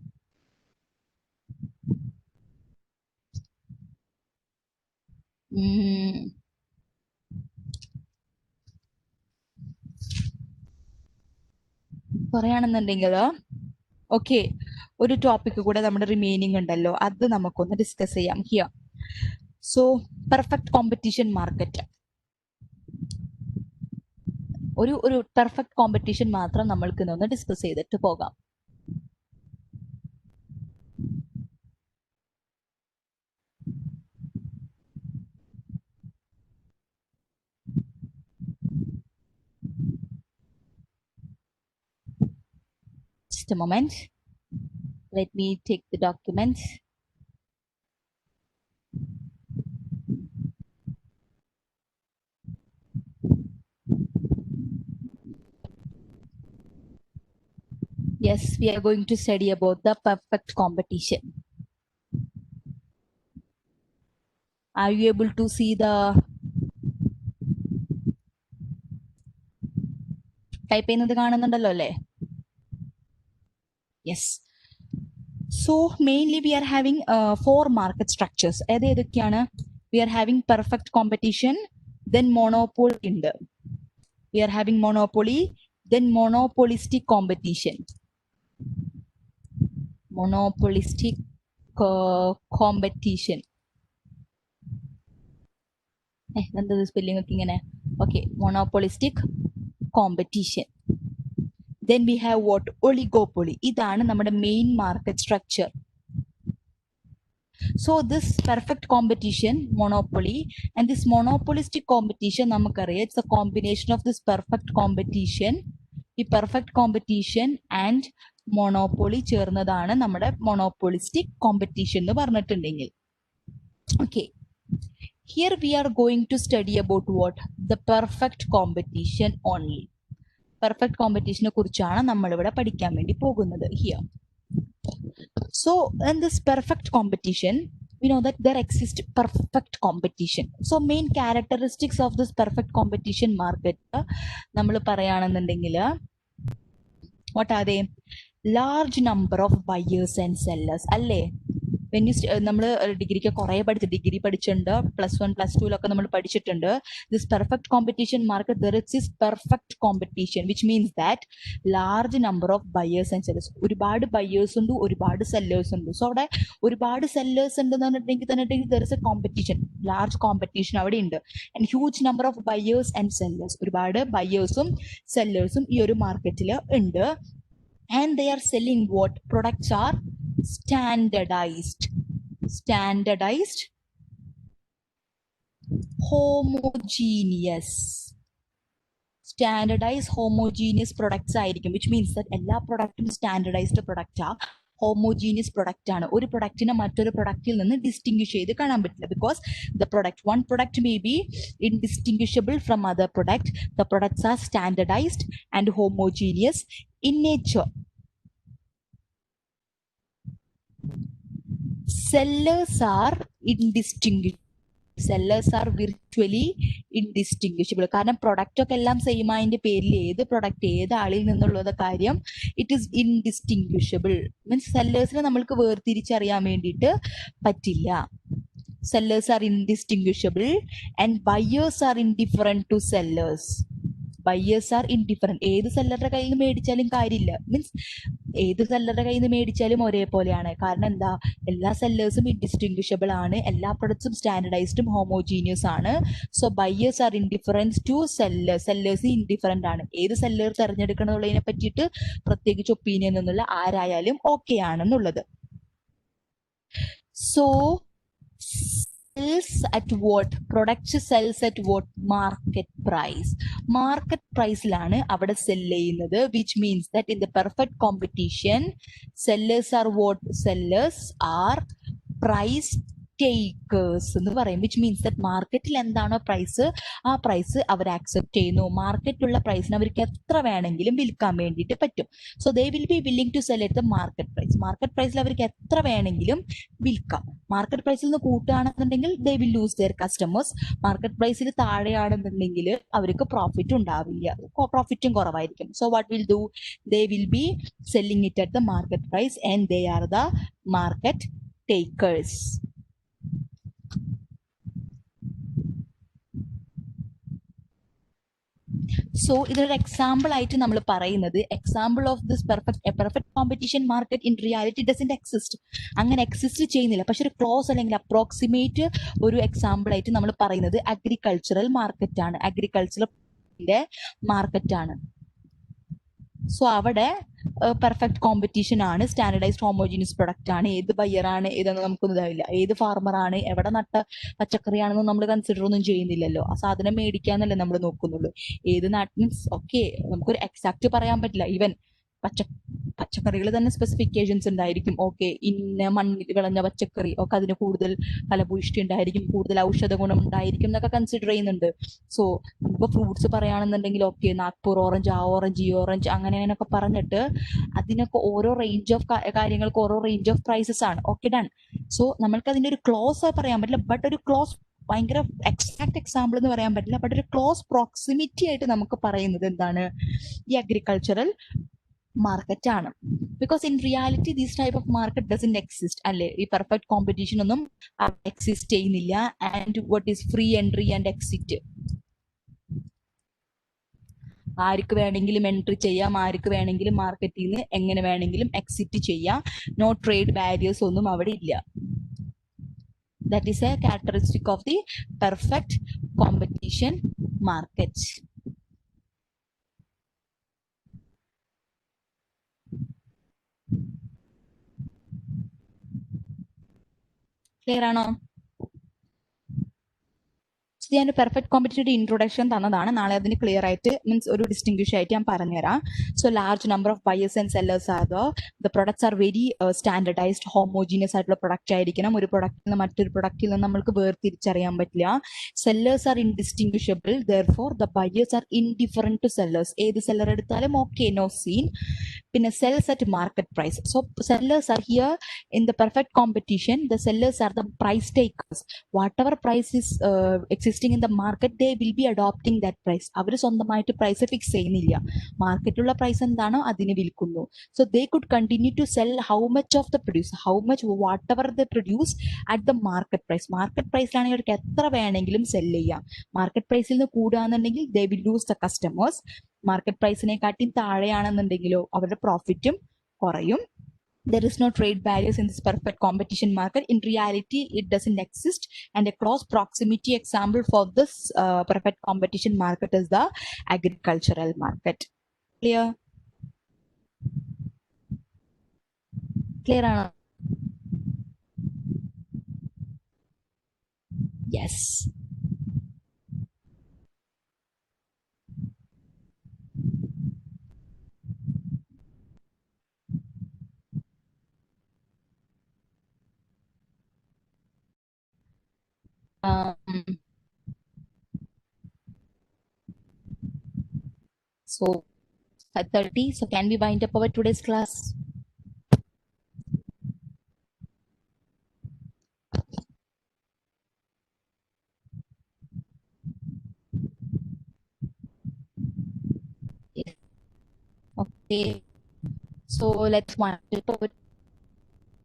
പറയുകയാണെന്നുണ്ടെങ്കിൽ ഓക്കെ, ഒരു ടോപ്പിക് കൂടെ നമ്മുടെ റിമൈനിങ് ഉണ്ടല്ലോ, അത് നമുക്കൊന്ന് ഡിസ്കസ് ചെയ്യാം here. So perfect competition market, ഒരു പെർഫെക്റ്റ് കോമ്പറ്റീഷൻ മാത്രം നമ്മൾക്ക് ഇന്ന് ഡിസ്കസ് ചെയ്തിട്ട് പോകാം. Just a moment. Let me take the document. Yes, we are going to study about the perfect competition. Are you able to see the type ചെയ്യുന്നത് കാണുന്നുണ്ടല്ലോ അല്ലേ? Yes. So mainly we are having 4 market structures. ഏതൊക്കെയാണ്? We are having perfect competition, then monopoly ഉണ്ട്. We are having monopoly, then monopolistic competition. Monopolistic competition. എന്താ spelling ഒക്കെ ഇങ്ങനെ? Okay, monopolistic competition. Then we have what? Oligopoly. ഇതാണ് നമ്മുടെ main market structure. So this perfect competition, monopoly, and this monopolistic competition നമുക്കറിയാം, it's a combination of this perfect competition, ഈ perfect competition and monopoly ചേർന്നതാണ് നമ്മുടെ monopolistic competition എന്ന് പറഞ്ഞിട്ടുണ്ടെങ്കിൽ. Okay, here we are going to study about what? The perfect competition only. Perfect കോമ്പറ്റീഷനെ കുറിച്ചാണ് നമ്മൾ ഇവിടെ പഠിക്കാൻ വേണ്ടി പോകുന്നത് here. So in this perfect competition, we know that there exists perfect competition. So main characteristics of this perfect competition market നമ്മൾ പറയുകയാണെന്നുണ്ടെങ്കിൽ what are they? Large number of buyers and sellers അല്ലേ? when you നമ്മൾ ഡിഗ്രിക്ക് കുറേ degree പഠിച്ചിട്ടുണ്ട്, +1 +2 നമ്മൾ പഠിച്ചിട്ടുണ്ട്. this perfect competition market, there is perfect competition, which means that large number of buyers and sellers. ഒരുപാട് ബയേഴ്സ് ഉണ്ട്, ഒരുപാട് സെല്ലേഴ്സ് ഉണ്ട്. സോ അവിടെ ഒരുപാട് സെല്ലേഴ്സ് ഉണ്ടെന്ന് പറഞ്ഞിട്ടുണ്ടെങ്കിൽ there is a competition, large competition അവിടെ ഉണ്ട്. and huge number of buyers and sellers, ഒരുപാട് ബയേഴ്സും സെല്ലേഴ്സും ഈ ഒരു മാർക്കറ്റിൽ ഉണ്ട്. and they are selling what? Products are standardized, homogeneous, standardized homogeneous products ആയിരിക്കും, which means that എല്ലാ പ്രൊഡക്റ്റും സ്റ്റാൻഡർഡൈസ്ഡ് പ്രൊഡക്റ്റ് ആ, ഹോമോജീനിയസ് പ്രൊഡക്റ്റ് ആണ്. ഒരു പ്രൊഡക്റ്റിനെ മറ്റൊരു പ്രൊഡക്റ്റിൽ നിന്ന് ഡിസ്റ്റിംഗ്വിഷ് ചെയ്ത് കാണാൻ പറ്റില്ല, because the product, one product may be indistinguishable from other product. The products are standardised and homogeneous in nature. Sellers are indistinguishable. Sellers are virtually indistinguishable. കാരണം product ഒക്കെ എല്ലാം സെയിം ആയതിന്റെ പേരിൽ ഏത് പ്രൊഡക്റ്റ് ഏത് ആളിൽ നിന്നുള്ളത് കാര്യം ഇറ്റ് ഈസ് ഇൻഡിസ്റ്റിംഗ്വിഷബിൾ. മീൻസ് സെല്ലേഴ്സിനെ നമ്മൾക്ക് വേർതിരിച്ചറിയാൻ വേണ്ടിയിട്ട് പറ്റില്ല. sellers are indistinguishable and buyers are indifferent to sellers. Buyers are indifferent. ഏത് സെല്ലറുടെ കയ്യിൽ നിന്ന് മേടിച്ചാലും കാര്യമില്ല, മീൻസ് ഏത് സെല്ലറുടെ കയ്യിൽ നിന്ന് മേടിച്ചാലും ഒരേപോലെയാണ്. കാരണം എന്താ, എല്ലാ സെല്ലേഴ്സും ഇൻഡിസ്റ്റിങ്വിഷബിൾ ആണ്, എല്ലാ പ്രൊഡക്ട്സും സ്റ്റാൻഡർഡൈസ്ഡും ഹോമോജീനിയസ് ആണ്. So buyers are indifference to sellers. Sellers indifferent ആണ്. ഏത് സെല്ലർ തിരഞ്ഞെടുക്കണമെന്നുള്ളതിനെ പറ്റിയിട്ട് പ്രത്യേകിച്ച് ഒപ്പീനിയൻ ഒന്നുമില്ല, ആരായാലും ഓക്കെ ആണെന്നുള്ളത്. So sells at what? Products sells at what? Market price. Market priceലാണ് അവിടെ സെൽ ചെയ്യുന്നത്, which means that in the perfect competition sellers are what? Sellers are price takers എന്ന് പറയും, which means that മാർക്കറ്റിൽ എന്താണോ price ആ price അവർ accept ചെയ്യുന്നു. മാർക്കറ്റിലുള്ള പ്രൈസിന് അവർക്ക് എത്ര വേണമെങ്കിലും വിൽക്കാൻ വേണ്ടിയിട്ട് പറ്റും. So they will be willing to sell at the market price. Market പ്രൈസിൽ അവർക്ക് എത്ര വേണമെങ്കിലും വിൽക്കാം. മാർക്കറ്റ് പ്രൈസിൽ നിന്ന് കൂട്ടുകയാണെന്നുണ്ടെങ്കിൽ they will lose their customers. Market പ്രൈസിൽ താഴെയാണെന്നുണ്ടെങ്കിൽ അവർക്ക് പ്രോഫിറ്റ് ഉണ്ടാവില്ല, പ്രോഫിറ്റും കുറവായിരിക്കും. So what will do? They will be selling it at the market price and they are the market takers. So ഇതൊരു എക്സാമ്പിൾ ആയിട്ട് നമ്മൾ പറയുന്നത്, example of this perfect competition market in reality doesn't exist. അങ്ങനെ exist ചെയ്യുന്നില്ല. പക്ഷെ ഒരു close അല്ലെങ്കിൽ approximate ഒരു എക്സാമ്പിൾ ആയിട്ട് നമ്മൾ പറയുന്നത് അഗ്രികൾച്ചറൽ മാർക്കറ്റ് ആണ്, അഗ്രികൾച്ചറൽ മാർക്കറ്റാണ്. സോ അവിടെ പെർഫെക്റ്റ് കോമ്പറ്റീഷൻ ആണ്, സ്റ്റാൻഡർഡൈസ്ഡ് ഹോമോജീനിയസ് പ്രൊഡക്റ്റ് ആണ്. ഏത് ബയ്യറാണ് ഏതെന്ന് നമുക്കൊന്നും ഇതാവില്ല, ഏത് ഫാർമറാണ് എവിടെ നട്ട പച്ചക്കറിയാണെന്നും നമ്മൾ കൺസിഡർ ഒന്നും ചെയ്യുന്നില്ലല്ലോ. ആ സാധനം മേടിക്കാന്നല്ലേ നമ്മൾ നോക്കുന്നുള്ളൂ. ഏത് മീൻസ് ഓക്കെ, നമുക്കൊരു എക്സാക്ട് പറയാൻ പറ്റില്ല. ഈവൻ പച്ചക്കറികൾ തന്നെ സ്പെസിഫിക്കേഷൻസ് ഉണ്ടായിരിക്കും. ഓക്കെ, ഇന്ന മണ്ണിൽ വിളഞ്ഞ പച്ചക്കറി ഒക്കെ അതിന് കൂടുതൽ ഫലഭൂയിഷ്ടി ഉണ്ടായിരിക്കും, കൂടുതൽ ഔഷധ ഗുണം ഉണ്ടായിരിക്കും എന്നൊക്കെ കൺസിഡർ ചെയ്യുന്നുണ്ട്. സോ നമുക്ക് ഫ്രൂട്ട്സ് പറയുകയാണെന്നുണ്ടെങ്കിൽ ഓക്കെ, നാഗ്പൂർ ഓറഞ്ച്, ആ ഓറഞ്ച്, ഈ ഓറഞ്ച്, അങ്ങനെയൊക്കെ പറഞ്ഞിട്ട് അതിനൊക്കെ ഓരോ റേഞ്ച് ഓഫ് കാര്യങ്ങൾക്ക് ഓരോ റേഞ്ച് ഓഫ് പ്രൈസസ് ആണ്. Okay, done. സോ നമ്മൾക്ക് അതിൻ്റെ ഒരു ക്ലോസ് പറയാൻ പറ്റില്ല, ബട്ട് ഒരു ക്ലോസ് ഭയങ്കര എക്സാക്ട് എക്സാമ്പിൾ എന്ന് പറയാൻ പറ്റില്ല, ബട്ട് ഒരു ക്ലോസ് പ്രോക്സിമിറ്റി ആയിട്ട് നമുക്ക് പറയുന്നത് എന്താണ്, ഈ അഗ്രികൾച്ചറൽ മാർക്കറ്റ് ആണ്. Because in reality these type of market doesn't exist അല്ലേ. ഈ പെർഫെക്റ്റ് കോമ്പറ്റീഷൻ ഒന്നും എക്സിസ്റ്റ് ചെയ്യുന്നില്ല. And what is free entry and exit? ആർക്ക് വേണമെങ്കിലും എൻട്രി ചെയ്യാം, ആർക്ക് വേണമെങ്കിലും മാർക്കറ്റിൽ നിന്ന് എങ്ങനെ വേണമെങ്കിലും എക്സിറ്റ് ചെയ്യാം. നോ ട്രേഡ് ബാരിയേഴ്സ് ഒന്നും അവിടെ ഇല്ല. That is a characteristic of the perfect competition market. Clear ആണോ? ഞാൻ പെർഫെക്റ്റ് കോമ്പറ്റീഷൻ്റെ ഇൻട്രൊഡക്ഷൻ തന്നതാണ്. നാളെ അതിന് ക്ലിയർ ആയിട്ട് മീൻസ് ഒരു ഡിസ്റ്റിങ്വിഷ് ആയിട്ട് ഞാൻ പറഞ്ഞുതരാം. So large number of buyers and sellers are the products are very standardised homogeneous ആയിട്ടുള്ള പ്രൊഡക്റ്റ് ആയിരിക്കണം. ഒരു പ്രൊഡക്റ്റിൽ നിന്ന് മറ്റൊരു പ്രൊഡക്റ്റിൽ നിന്ന് നമ്മൾക്ക് വേർതിരിച്ചറിയാൻ പറ്റില്ല. Sellers are indistinguishable, therefore the buyers are indifferent to sellers. ഏത് സെല്ലർ എടുത്താലും ഓക്കെ, നോ സീൻ. പിന്നെ sells at market price. So sellers are here in the perfect competition. The sellers are the price takers. Whatever price is existing in the market, they will be adopting that price. അവർ സ്വന്തമായിട്ട് price fix ചെയ്യുന്നില്ല, മാർക്കറ്റിലുള്ള price എന്താണോ അതിന് വിൽക്കുന്നു. So they could continue to sell how much of the produce, how much whatever the produce at the market price. Market പ്രൈസിലാണെങ്കിൽ അവർക്ക് എത്ര വേണമെങ്കിലും സെൽ ചെയ്യാം. മാർക്കറ്റ് പ്രൈസിൽ നിന്ന് കൂടുകയാണെന്നുണ്ടെങ്കിൽ they will lose the customers. Market പ്രൈസിനെക്കാട്ടി താഴെയാണെന്നുണ്ടെങ്കിലോ അവരുടെ പ്രോഫിറ്റും കുറയും. There is no trade barriers in this perfect competition market. In reality, it doesn't exist. And a close proximity example for this perfect competition market is the agricultural market. Clear? Clear? Yes. So at 30, so can we wind up our today's class? Yes. Okay, so let's wind up.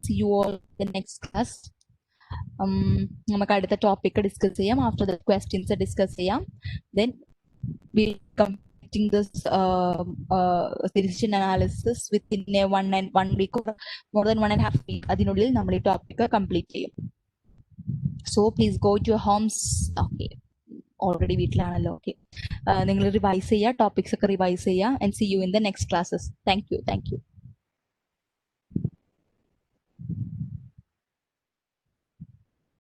See you all in the next class. നമുക്ക് അടുത്ത topic discuss ചെയ്യാം. After the questions discuss ചെയ്യാം. Then we'll completing this decision analysis within a 1 week or more than 1.5 week. അതിനുള്ളിൽ നമ്മൾ ഈ topic complete ചെയ്യും. So please go to your homes. Okay, already വീട്ടിലാണല്ലോ. Okay, നിങ്ങൾ റിവൈസ് ചെയ്യുക, topics ഒക്കെ റിവൈസ് ചെയ്യുക. And see you in the next classes. Thank U.